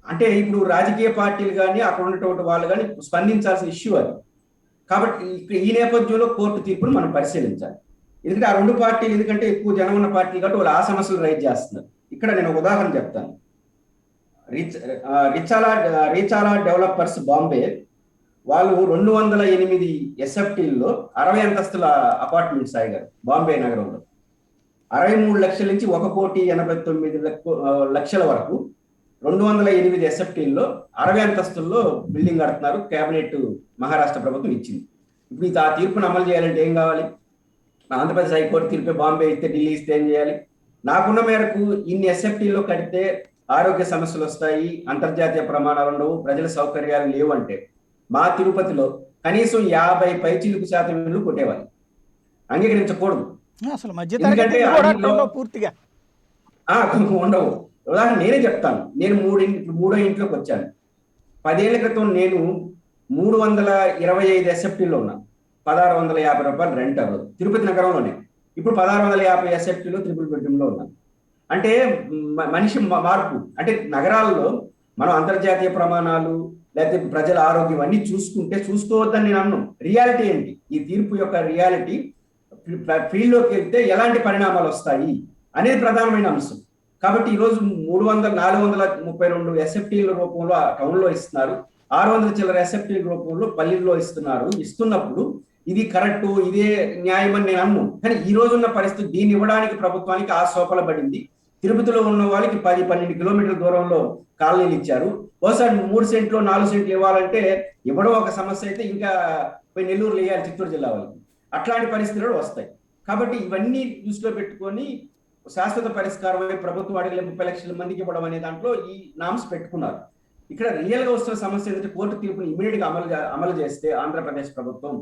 అంటే ఇప్పుడు రాజకీయ పార్టీలు కానీ అక్కడ ఉన్నటువంటి వాళ్ళు కానీ స్పందించాల్సిన ఇష్యూ అది. కాబట్టి ఈ నేపథ్యంలో కోర్టు తీర్పును మనం పరిశీలించాలి. ఎందుకంటే ఆ రెండు పార్టీలు ఎందుకంటే ఎక్కువ జనం ఉన్న పార్టీలు కాబట్టి వాళ్ళు ఆ సమస్యలు రైజ్ చేస్తున్నారు. ఇక్కడ నేను ఒక ఉదాహరణ చెప్తాను. రీచాలా డెవలపర్స్ బాంబే వాళ్ళు 208 ఎస్ఎఫ్టీల్లో 60 అంతస్తుల అపార్ట్మెంట్స్ సాయి గారు బాంబే నగరంలో 63 లక్షల నుంచి 1,89,00,000 వరకు 208 ఎస్ఎఫ్టీల్లో 60 అంతస్తుల్లో బిల్డింగ్ కడుతున్నారు. కేబినెట్ మహారాష్ట్ర ప్రభుత్వం ఇచ్చింది. ఇప్పుడు ఆ తీర్పును అమలు చేయాలంటే ఏం కావాలి? ఆంధ్రప్రదేశ్ హైకోర్టు తీర్పే బాంబే ఇస్తే ఢిల్లీ ఇస్తే ఏం చేయాలి? నాకున్న మేరకు ఇన్ని ఎస్ఎఫ్టీల్లో కడితే ఆరోగ్య సమస్యలు వస్తాయి, అంతర్జాతీయ ప్రమాణాలు ఉండవు, ప్రజల సౌకర్యాలు లేవు అంటే మా తిరుపతిలో కనీసం 50 పైచిలుకు శాతం ఇళ్ళు కొట్టేవాళ్ళు. అంగీకరించకూడదు. అసలు మధ్యతరగతి పూర్తిగా ఉండవు. ఉదాహరణ నేనే చెప్తాను. నేను మూడో ఇంట్లోకి వచ్చాను. 10 ఏళ్ల క్రితం నేను 325 ఎస్ఎఫ్టీలో ఉన్నాను. 1,650 రూపాయలు రెంట్ అవ్వదు తిరుపతి నగరంలోనే. ఇప్పుడు 1,650 ఎస్ఎఫ్టీలో ట్రిపుల్ బెడ్రూమ్ లో ఉన్నాను. అంటే మనిషి మార్పు. అంటే నగరాల్లో మనం అంతర్జాతీయ ప్రమాణాలు లేకపోతే ప్రజల ఆరోగ్యం అన్ని చూసుకోవద్దని నేను అన్నాను. రియాలిటీ ఏంటి? ఈ తీర్పు యొక్క రియాలిటీ ఫీల్డ్ లోకి వెళ్తే ఎలాంటి పరిణామాలు వస్తాయి అనేది ప్రధానమైన అంశం. కాబట్టి ఈరోజు 432 ఎస్ఎఫ్టీల రూపంలో టౌన్ లో ఇస్తున్నారు, 600 చిల్లర ఎస్ఎఫ్టీల రూపంలో పల్లెల్లో ఇస్తున్నప్పుడు ఇది కరెక్ట్, ఇదే న్యాయం అని నేను అన్నాను. కానీ ఈ రోజున్న పరిస్థితి దీన్ని ఇవ్వడానికి ప్రభుత్వానికి ఆ సోపల పడింది. తిరుపతిలో ఉన్న వాళ్ళకి 10-12 కిలోమీటర్ల దూరంలో కాలనీలు ఇచ్చారు. ఒకసారి 3 సెంట్లు 4 సెంట్లు ఇవ్వాలంటే ఇవ్వడం ఒక సమస్య అయితే ఇంకా పోయి నెల్లూరు వేయాలి, చిత్తూరు జిల్లా వాళ్ళకి. అట్లాంటి పరిస్థితులు వస్తాయి. కాబట్టి ఇవన్నీ దృష్టిలో పెట్టుకొని శాశ్వత పరిష్కారం ప్రభుత్వం అడిగిన 30 లక్షల మందికి ఇవ్వడం అనే దాంట్లో ఈ నామ్స్ పెట్టుకున్నారు. ఇక్కడ రియల్ గా వస్తున్న సమస్య ఏంటంటే కోర్టు తీర్పుని ఇమీడియట్ గా అమలు చేస్తే ఆంధ్రప్రదేశ్ ప్రభుత్వం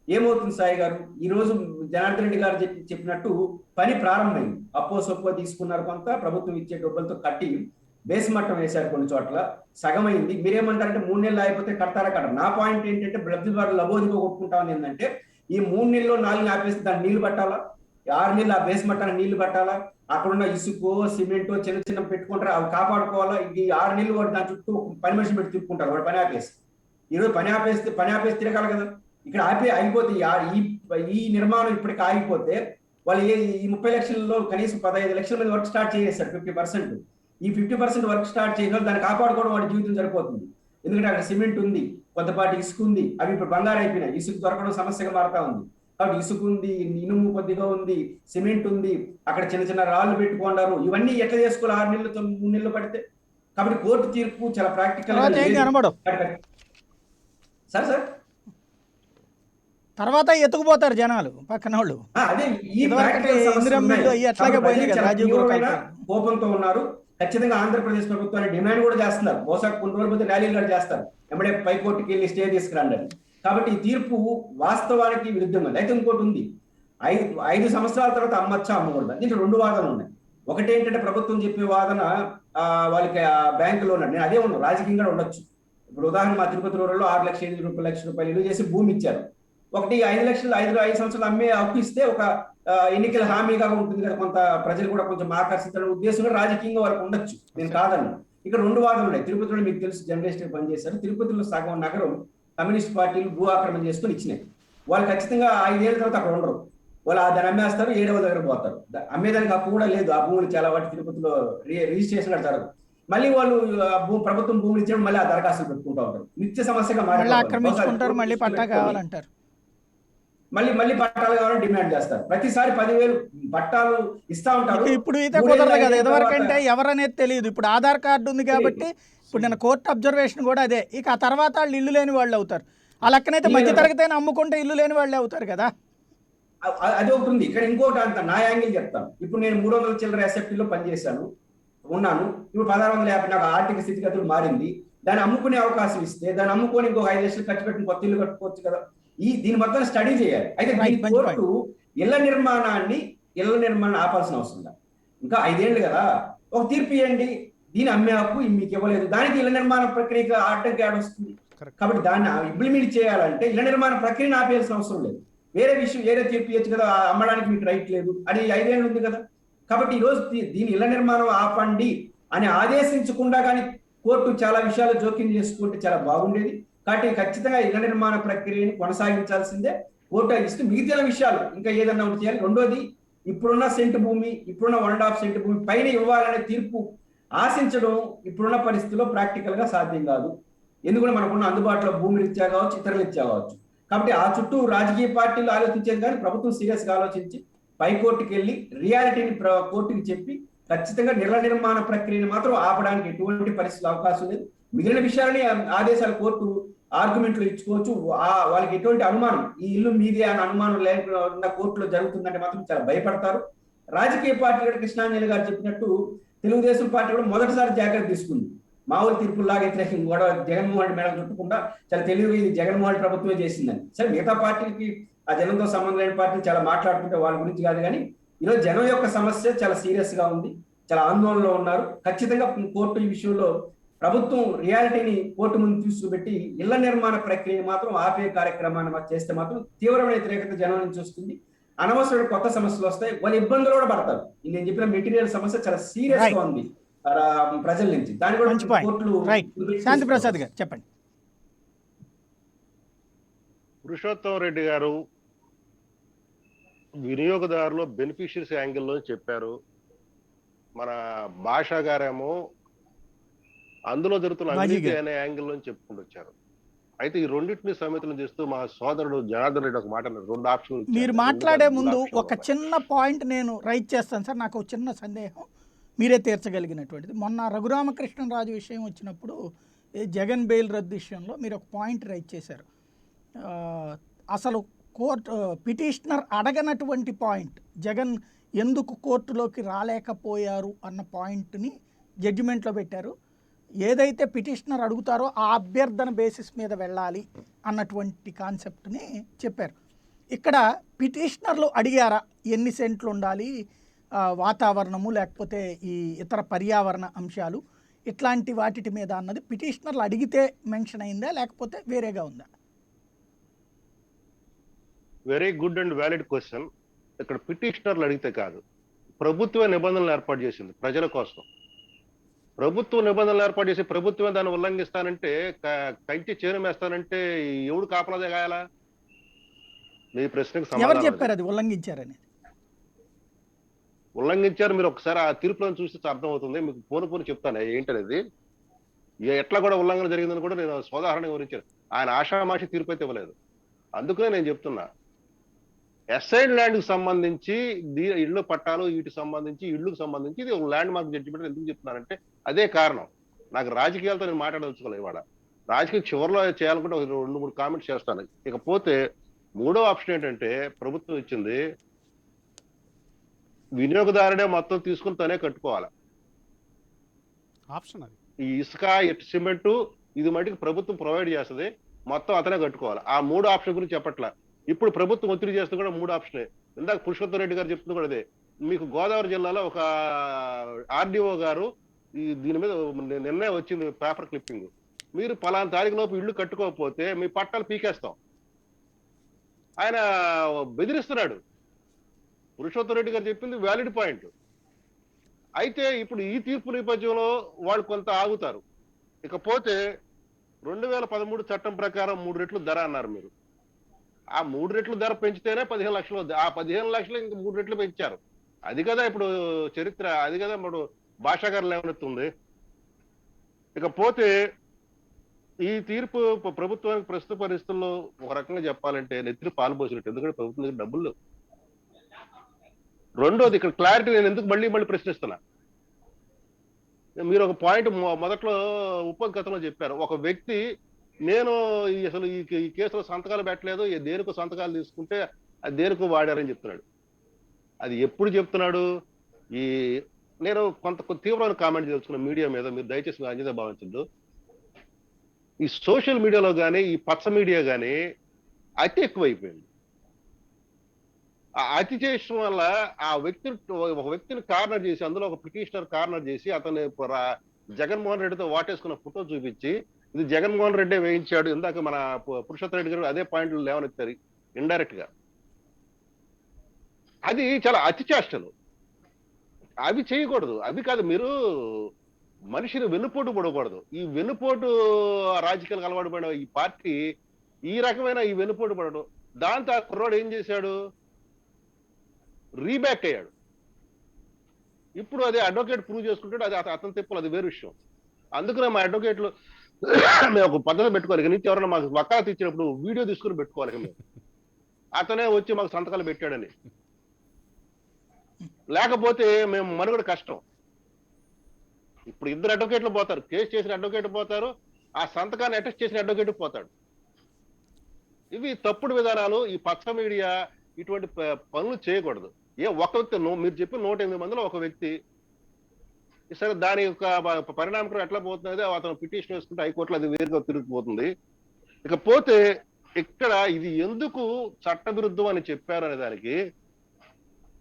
ఏమవుతుంది సాయి గారు? ఈ రోజు జనార్దన్ రెడ్డి గారు చెప్పినట్టు పని ప్రారంభమైంది. అప్పో సొప్పో తీసుకున్నారు, కొంత ప్రభుత్వం ఇచ్చే డబ్బులతో కట్టి బేస్ మట్టం వేశారు, కొన్ని చోట్ల సగమైంది. మీరేమంటారంటే 3 నెలలు అయిపోతే కడతారా కట్టరు. నా పాయింట్ ఏంటంటే లబ్ధిదారు లబోదిగా కొట్టుకుంటామని ఏంటంటే ఈ 3 నెలల్లో 4 నెలలు ఆపేస్తే దాన్ని నీళ్లు పట్టాలా, 6 నెలలు ఆ బేస్ మట్టానికి నీళ్లు పట్టాలా, అక్కడున్న ఇసుకో సిమెంటో చిన్న పెట్టుకుంటారు, అవి కాపాడుకోవాలా. ఇది 6 నెలలు వాడు దాని చుట్టూ పని మనిషి పెట్టి తిప్పుకుంటారు, వాడు పని ఆపేసి. ఈరోజు పని ఆపేసి తిరగాలి కదా. ఇక్కడ ఆగిపోతే ఈ నిర్మాణం ఇప్పటికి ఆగిపోతే వాళ్ళు ఈ 30 లక్షల్లో కనీసం 15 లక్షల మంది వర్క్ స్టార్ట్ చేసేస్తారు. 50%. ఈ 50% వర్క్ స్టార్ట్ చేసిన దాన్ని కాపాడుకోవడం వాడి జీవితం సరిపోతుంది. ఎందుకంటే అక్కడ సిమెంట్ ఉంది, కొంతపాటి ఇసుక ఉంది, అవి ఇప్పుడు బంగారు అయిపోయినాయి. ఇసుక దొరకడం సమస్యగా మారుతా ఉంది. కాబట్టి ఇసుక ఉంది, ఇనుము కొద్దిగా ఉంది, సిమెంట్ ఉంది, అక్కడ చిన్న రాళ్ళు పెట్టుకున్నారు. ఇవన్నీ ఎట్లా చేసుకోవాలి 6 నెలలు 3 నెలలు పడితే? కాబట్టి కోర్టు తీర్పు చాలా ప్రాక్టికల్ సార్. తర్వాత ఎత్తుకుపోతారు జనాలు పక్కన వాళ్ళు. అదే కోపంతో ఉన్నారు. ఖచ్చితంగా ఆంధ్రప్రదేశ్ ప్రభుత్వాన్ని డిమాండ్ కూడా చేస్తున్నారు. బహుశా కొన్ని రోజుల మధ్య ర్యాలీలు కూడా చేస్తారు. ఎమ్మడే పైకోర్టుకి వెళ్ళి స్టే తీసుకురండి. కాబట్టి ఈ తీర్పు వాస్తవానికి విరుద్ధంగా ఉంది. అయితే ఇంకోటి ఉంది, 5 సంవత్సరాల తర్వాత అమ్మచ్చా అమ్మకూడదు, దీంట్లో 2 వాదనలు ఉన్నాయి. ఒకటి ఏంటంటే ప్రభుత్వం చెప్పే వాదన వాళ్ళకి బ్యాంకులో ఉన్నాడు, నేను అదే ఉన్నాను, రాజకీయంగా ఉండొచ్చు. ఇప్పుడు ఉదాహరణ మా తిరుపతి రూరల్లో 6 లక్షలు 8 లక్షల రూపాయలు ఇల్లు చేసి భూమి ఇచ్చారు. ఒకటి 5 లక్షలు 5 సంవత్సరాలు అమ్మే హక్కు ఇస్తే ఒక ఎన్నికల హామీగా ఉంటుంది కదా, కొంత ప్రజలు కూడా కొంచెం ఆకర్షించాలనే ఉద్దేశంగా రాజకీయంగా వాళ్ళకి ఉండొచ్చు, నేను కాదన్నా. ఇక్కడ 2 వాదనలు ఉన్నాయి. తిరుపతిలో మీకు తెలుసు జర్నలిస్ట్ పనిచేశారు. తిరుపతిలో సగం నగరం కమ్యూనిస్ట్ పార్టీలు భూ ఆక్రమణ చేసుకుని ఇచ్చినాయి. వాళ్ళు ఖచ్చితంగా 5 ఏళ్ళ తర్వాత అక్కడ ఉండరు, వాళ్ళు దాన్ని అమ్మేస్తారు, 7వ దగ్గర పోతారు. అమ్మేదానికి హక్కు కూడా లేదు. ఆ భూములు చాలా వాటి తిరుపతిలో రిజిస్ట్రేషన్ కూడా జరగదు. మళ్ళీ వాళ్ళు ప్రభుత్వం భూములు ఇచ్చడం మళ్ళీ ఆ దరఖాస్తులు పెట్టుకుంటూ ఉంటారు. నిత్య సమస్యగా ఆక్రమించుకుంటారు, మళ్ళీ పట్టా కావాలంటారు, మళ్ళీ పట్టాలు కావాలని డిమాండ్ చేస్తారు. ప్రతిసారి 10,000 పట్టాలు ఇస్తా ఉంటారు. ఇప్పుడు అయితే కుదరదు కదా, ఎవరికంటే ఎవరనేది తెలియదు. ఇప్పుడు ఆధార్ కార్డు ఉంది కాబట్టి ఇప్పుడు నేను కోర్టు అబ్జర్వేషన్ కూడా అదే. ఇక ఆ తర్వాత వాళ్ళు ఇల్లు లేని వాళ్ళు అవుతారు. ఆ లెక్కనైతే మధ్య తరగతి అమ్ముకుంటే ఇల్లు లేని వాళ్ళే అవుతారు కదా. అది ఒకటి ఉంది. ఇక్కడ ఇంకోటి అంత నా యాంగిల్ చెప్తాను. ఇప్పుడు నేను 300 చిల్లర ఎస్ఎఫ్టీలో పనిచేశాను, ఉన్నాను. ఇప్పుడు 1650 నాకు ఆర్థిక స్థితిగతులు మారింది. దాన్ని అమ్ముకునే అవకాశం ఇస్తే దాన్ని అమ్ముకొని ఇంకో 5 లక్షలు ఖర్చు పెట్టి కొత్త ఇల్లు కట్టుకోవచ్చు కదా. దీని మొత్తం స్టడీ చేయాలి. అయితే కోర్టు ఇళ్ల నిర్మాణం ఆపాల్సిన అవసరం లేదు. ఇంకా 5 ఏళ్ళు కదా, ఒక తీర్పు ఇవ్వండి, దీని అమ్మే హక్కు మీకు ఇవ్వలేదు, దానికి ఇళ్ల నిర్మాణ ప్రక్రియకి ఆటంకం ఏడొస్తుంది. కాబట్టి దాన్ని ఇంప్లిమెంట్ చేయాలంటే ఇళ్ల నిర్మాణ ప్రక్రియను ఆపేయాల్సిన అవసరం లేదు. వేరే తీర్పు ఇవ్వచ్చు కదా, అమ్మడానికి మీకు రైట్ లేదు, అది 5 ఏళ్ళు ఉంది కదా. కాబట్టి ఈరోజు దీని ఇళ్ల నిర్మాణం ఆపండి అని ఆదేశించకుండా కానీ కోర్టు చాలా విషయాలు జోక్యం చేసుకుంటే చాలా బాగుండేది. కాబట్టి ఖచ్చితంగా ఇళ్ల నిర్మాణ ప్రక్రియను కొనసాగించాల్సిందే. కోర్టు ఇస్తే మిగతా విషయాలు ఇంకా ఏదన్నా ఉంటే చేయాలి. రెండోది, ఇప్పుడున్న సెంటు భూమి, ఇప్పుడున్న 1.5 సెంటు భూమి పైన ఇవ్వాలనే తీర్పు ఆశించడం ఇప్పుడున్న పరిస్థితుల్లో ప్రాక్టికల్ గా సాధ్యం కాదు. ఎందుకంటే మనకున్న అందుబాటులో భూమి రీత్యా కావచ్చు, ఇతరుల రీత్యా కావచ్చు. కాబట్టి ఆ చుట్టూ రాజకీయ పార్టీలు ఆలోచించేది కానీ ప్రభుత్వం సీరియస్ గా ఆలోచించి పైకోర్టుకి వెళ్ళి రియాలిటీని కోర్టుకి చెప్పి ఖచ్చితంగా ఇళ్ల నిర్మాణ ప్రక్రియను మాత్రం ఆపడానికి ఎటువంటి పరిస్థితులు అవకాశం లేదు. మిగిలిన విషయాలని ఆదేశాలు కోర్టు ఆర్గ్యుమెంట్లు ఇచ్చుకోవచ్చు. వాళ్ళకి ఎటువంటి అనుమానం ఈ ఇల్లు మీదే అని అనుమానం లేకుండా కోర్టులో జరుగుతుందంటే మాత్రం చాలా భయపడతారు. రాజకీయ పార్టీలు కృష్ణాంజలి గారు చెప్పినట్టు తెలుగుదేశం పార్టీ కూడా మొదటిసారి జాగ్రత్త తీసుకుంది. మామూలు తీర్పుల్లాగా వ్యతిరేకం కూడా జగన్మోహన్ రెడ్డి మేడం చుట్టకుండా చాలా తెలివిగా ఇది జగన్మోహన్ ప్రభుత్వమే చేసిందని. సరే, మిగతా పార్టీలకి ఆ జనంతో సంబంధం లేని పార్టీలు చాలా మాట్లాడుతుంటే వాళ్ళ గురించి కాదు, కానీ ఈరోజు జనం యొక్క సమస్య చాలా సీరియస్ గా ఉంది, చాలా ఆందోళనలో ఉన్నారు. ఖచ్చితంగా కోర్టు ఈ విషయంలో ప్రభుత్వం రియాలిటీని కోర్టు ముందు తీసుకుపెట్టి ఇళ్ల నిర్మాణ ప్రక్రియ మాత్రం ఆపే కార్యక్రమాన్ని చేస్తే మాత్రం తీవ్రమైన వ్యతిరేకత జనం నుంచి వస్తుంది. అనవసరమైన కొత్త సమస్యలు వస్తాయి, వాళ్ళు ఇబ్బందులు కూడా పడతారు. నేను చెప్పిన మెటీరియల్ సమస్య చాలా సీరియస్ గా ఉంది ప్రజల నుంచి. దాని కూడా కోర్టులు. శాంతి ప్రసాద్ గారు చెప్పండి. పురుషోత్తం రెడ్డి గారు వినియోగదారులు బెనిఫిషియరీస్ యాంగిల్లో చెప్పారు. మన భాషా గారేమో అందులో జరుగుతున్న అవినీతి అనే యాంగిల్ నుంచి చెప్పుకుంటూ వచ్చారు. అయితే ఈ రెండింటిని సమితులను చేస్తూ మా సోదరుడు జనార్దన్ రెడ్డి ఒక మాట అన్నారు, 2 ఆప్షన్లు. మీరు మాట్లాడే ముందు ఒక చిన్న పాయింట్ నేను రైట్ చేస్తాను సార్. నాకు ఒక చిన్న సందేహం మీరే తీర్చగలిగినటువంటిది. మొన్న రఘురామకృష్ణరాజు విషయం వచ్చినప్పుడు జగన్ బెయిల్ రద్దు విషయంలో మీరు ఒక పాయింట్ రైట్ చేశారు. అసలు పిటిషనర్ అడగనటువంటి పాయింట్, జగన్ ఎందుకు కోర్టులోకి రాలేకపోయారు అన్న పాయింట్ని జడ్జిమెంట్లో పెట్టారు. ఏదైతే పిటిషనర్ అడుగుతారో ఆ అభ్యర్థన బేసిస్ మీద వెళ్ళాలి అన్నటువంటి కాన్సెప్ట్ని చెప్పారు. ఇక్కడ పిటిషనర్లు అడిగారా ఎన్ని సెంట్లు ఉండాలి, వాతావరణము లేకపోతే ఈ ఇతర పర్యావరణ అంశాలు ఇట్లాంటి వాటి మీద అన్నది పిటిషనర్లు అడిగితే మెన్షన్ అయిందా లేకపోతే వేరేగా ఉందా? Very good and valid question. ఇక్కడ పిటిషనర్లు అడిగితే కాదు, ప్రభుత్వ నిబంధనలు ఏర్పాటు చేసింది ప్రజల కోసం. ప్రభుత్వ నిబంధనలు ఏర్పాటు చేసి ప్రభుత్వం దాన్ని ఉల్లంఘిస్తానంటే, కంటి చేను వేస్తానంటే ఎవడు కాపలాదే కాయాలా? మీ ప్రశ్నకు ఎవరు చెప్పారు అది ఉల్లంఘించారని? ఉల్లంఘించారు. మీరు ఒకసారి ఆ తీర్పులను చూస్తే అర్థమవుతుంది మీకు. పోను చెప్తాను ఏంటనేది, ఎట్లా కూడా ఉల్లంఘన జరిగిందని కూడా నేను సోదాహరణ వివరించాను. ఆయన ఆషామాషి తీర్పు అయితే ఇవ్వలేదు. అందుకనే నేను చెప్తున్నా, అసైన్ ల్యాండ్ కి సంబంధించి ఇళ్ళు పట్టాలు వీటికి సంబంధించి ఇళ్ళకు సంబంధించి ఇది ఒక ల్యాండ్ మార్క్ జడ్జిమెంట్ ఎందుకు చెప్తున్నానంటే అదే కారణం. నాకు రాజకీయాలతో నేను మాట్లాడదలుచుకోలేదు ఇవాళ. రాజకీయ చివరిలో చేయాలనుకుంటే 2-3 కామెంట్స్ చేస్తాను. ఇకపోతే 3వ ఆప్షన్ ఏంటంటే, ప్రభుత్వం ఇచ్చింది వినియోగదారుడే మొత్తం తీసుకుని తనే కట్టుకోవాలి. ఆప్షన్ అది. ఈ ఇసుక సిమెంట్ ఇది మటుకు ప్రభుత్వం ప్రొవైడ్ చేస్తుంది. మొత్తం అతనే కట్టుకోవాలి. ఆ 3 ఆప్షన్ గురించి చెప్పట్లా. ఇప్పుడు ప్రభుత్వం ఒత్తిడి చేస్తూ కూడా 3 ఆప్షనే. ఇందాక పురుషోత్తం రెడ్డి గారు చెప్తుంది కూడా అదే. మీకు గోదావరి జిల్లాలో ఒక ఆర్డీఓ గారు దీని మీద నిర్ణయం వచ్చింది, పేపర్ క్లిప్పింగ్. మీరు పలానా తారీఖు లోపు ఇల్లు కట్టుకోకపోతే మీ పట్టాలు పీకేస్తాం. ఆయన బెదిరిస్తున్నాడు. పురుషోత్తం రెడ్డి గారు చెప్పింది వ్యాలిడ్ పాయింట్. అయితే ఇప్పుడు ఈ తీర్పు నేపథ్యంలో వాళ్ళు కొంత ఆగుతారు. ఇకపోతే 2013 చట్టం ప్రకారం 3 రెట్లు ధర అన్నారు మీరు. ఆ 3 రెట్లు ధర పెంచితేనే 15 లక్షలు. ఆ 15 లక్షలు ఇంక 3 రెట్లు పెంచారు. అది కదా ఇప్పుడు చరిత్ర, అది కదా ఇప్పుడు భాషా గారు లేవనెత్తుంది. ఇకపోతే ఈ తీర్పు ప్రభుత్వానికి ప్రస్తుత పరిస్థితుల్లో ఒక రకంగా చెప్పాలంటే నెత్తిని పాలు పోసినట్టు. ఎందుకంటే ప్రభుత్వం దగ్గర డబ్బులు లేవు. రెండోది ఇక్కడ క్లారిటీ నేను ఎందుకు మళ్ళీ ప్రశ్నిస్తున్నా. మీరు ఒక పాయింట్ మొదట్లో ఉపకథలో చెప్పారు. ఒక వ్యక్తి నేను అసలు ఈ కేసులో సంతకాలు పెట్టలేదు, దేనికో సంతకాలు తీసుకుంటే అది దేనికో వాడారని చెప్తున్నాడు. అది ఎప్పుడు చెప్తున్నాడు? నేను కొంత తీవ్రమైన కామెంట్ చేసుకున్న మీడియా మీద, మీరు దయచేసి అంజదా భావించద్దు. ఈ సోషల్ మీడియాలో కానీ ఈ పచ్చ మీడియా కానీ అతి ఎక్కువైపోయింది. ఆ అతి చేయడం వల్ల ఒక వ్యక్తిని కార్నర్ చేసి, అందులో ఒక పిటిషనర్ కార్నర్ చేసి అతను జగన్మోహన్ రెడ్డితో వాటేసుకున్న ఫోటో చూపించి ఇది జగన్మోహన్ రెడ్డి వేయించాడు. ఇందాక మన పురుషోత్తం రెడ్డి గారు అదే పాయింట్లు లేవనెత్తారు ఇండైరెక్ట్ గా. అది చాలా అతి చేష్టలు. అవి చేయకూడదు. అవి కాదు, మీరు మనిషిని వెన్నుపోటు పడకూడదు. ఈ వెన్నుపోటు రాజకీయాలకు అలవాటు పడిన ఈ పార్టీ ఈ రకమైన ఈ వెన్నుపోటు పడడం, దాంతో ఆ కుర్రాడు ఏం చేశాడు? రీబ్యాక్ అయ్యాడు. ఇప్పుడు అదే అడ్వకేట్ ప్రూవ్ చేసుకుంటాడు. అది అతను తిప్పలు, అది వేరే విషయం. అందుకనే మా అడ్వకేట్లు మేము ఒక పద్ధతి పెట్టుకోవాలి. ఇక నుంచి ఎవరైనా మాకు వకాలత్ ఇచ్చినప్పుడు వీడియో తీసుకుని పెట్టుకోవాలి. మేము అతనే వచ్చి మాకు సంతకాలు పెట్టాడని, లేకపోతే మేము మనుగడ కష్టం. ఇప్పుడు 2 అడ్వకేట్లు పోతారు, కేసు చేసిన అడ్వకేట్ పోతారు, ఆ సంతకాన్ని అటెస్ట్ చేసిన అడ్వకేట్ పోతాడు. ఇవి తప్పుడు విధానాలు. ఈ పచ్చ మీడియా ఇటువంటి పనులు చేయకూడదు. ఒక వ్యక్తి, మీరు చెప్పిన 108 మందిలో ఒక వ్యక్తి, సరే దాని యొక్క పరిణామం ఎట్లా పోతున్నది, అతను పిటిషన్ వేసుకుంటే హైకోర్టులో అది వేరుగా తిరిగిపోతుంది. ఇకపోతే ఇక్కడ ఇది ఎందుకు చట్టవిరుద్ధం అని చెప్పారు అనే దానికి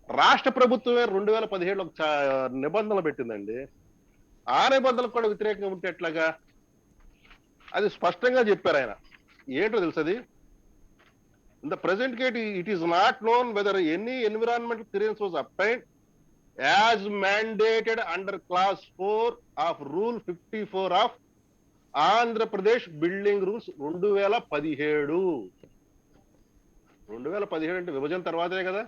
రాష్ట్ర ప్రభుత్వమే 2017లో ఒక నిబంధనలు పెట్టిందండి. ఆ నిబంధనలకు కూడా వ్యతిరేకంగా ఉంటే ఎట్లాగా? అది స్పష్టంగా చెప్పారు ఆయన. ఏంటో తెలుసది? In the present case, it is not known whether any environmental clearance was obtained as mandated under clause 4 of Rule 54 of Andhra Pradesh Building Rules 2017. 2017 అంటే విభజన తర్వాతే కదా.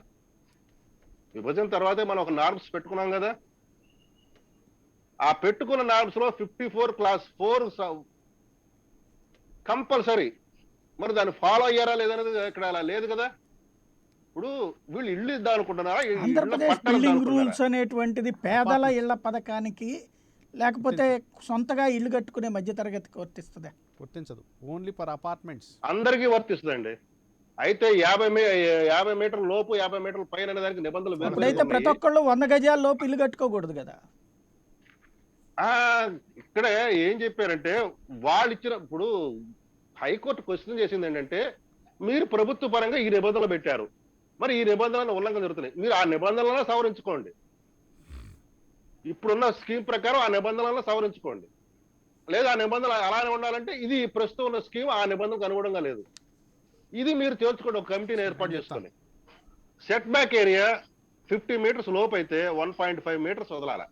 విభజన తర్వాతే మనం ఒక నార్మ్స్ పెట్టుకున్నాం కదా. ఆ పెట్టుకున్న నార్మ్స్ లో 54 క్లాస్ 4 కంపల్సరీ. మరి దాన్ని ఫాలో అయ్యారా లేదనేది ఇక్కడ అలా లేదు కదా. ఇప్పుడు వీళ్ళు ఇల్లు ఇద్దాం అనుకుంటున్నారా? ఆంధ్రప్రదేశ్ బిల్డింగ్ రూల్స్ అనేటువంటిది పేదల ఇళ్ల పథకానికి లేకపోతే సొంతగా ఇల్లు కట్టుకునే మధ్యతరగతికి వర్తిస్తుందా? వర్తించదు. Only for apartments. అందరికీ వర్తిస్తుందండి. అయితే 50 మీటర్ల లోపు 50 మీటర్ల పైన అనే దానికి నిబంధనలు ఇప్పుడైతే ప్రతి ఒక్కళ్ళు 100 గజాల లోపు ఇల్లు కట్టుకోకూడదు కదా. ఇక్కడ ఏం చెప్పారంటే వాళ్ళు ఇచ్చిన, ఇప్పుడు హైకోర్టు క్వశ్చన్ చేసింది ఏంటంటే మీరు ప్రభుత్వ పరంగా ఈ నిబంధనలు పెట్టారు, మరి ఈ నిబంధనలను ఉల్లంఘన జరుగుతున్నాయి, మీరు ఆ నిబంధనలను సవరించుకోండి. ఇప్పుడున్న స్కీమ్ ప్రకారం ఆ నిబంధనలను సవరించుకోండి. లేదా ఆ నిబంధనలు అలానే ఉండాలంటే ఇది ప్రస్తుతం ఉన్న స్కీమ్ ఆ నిబంధనకు అనుగుణంగా లేదు. ఇది మీరు తేల్చుకోండి, ఒక కమిటీని ఏర్పాటు చేసుకొని. సెట్ బ్యాక్ ఏరియా 50 మీటర్స్ లోపు అయితే 1.5 మీటర్స్ వదలాల.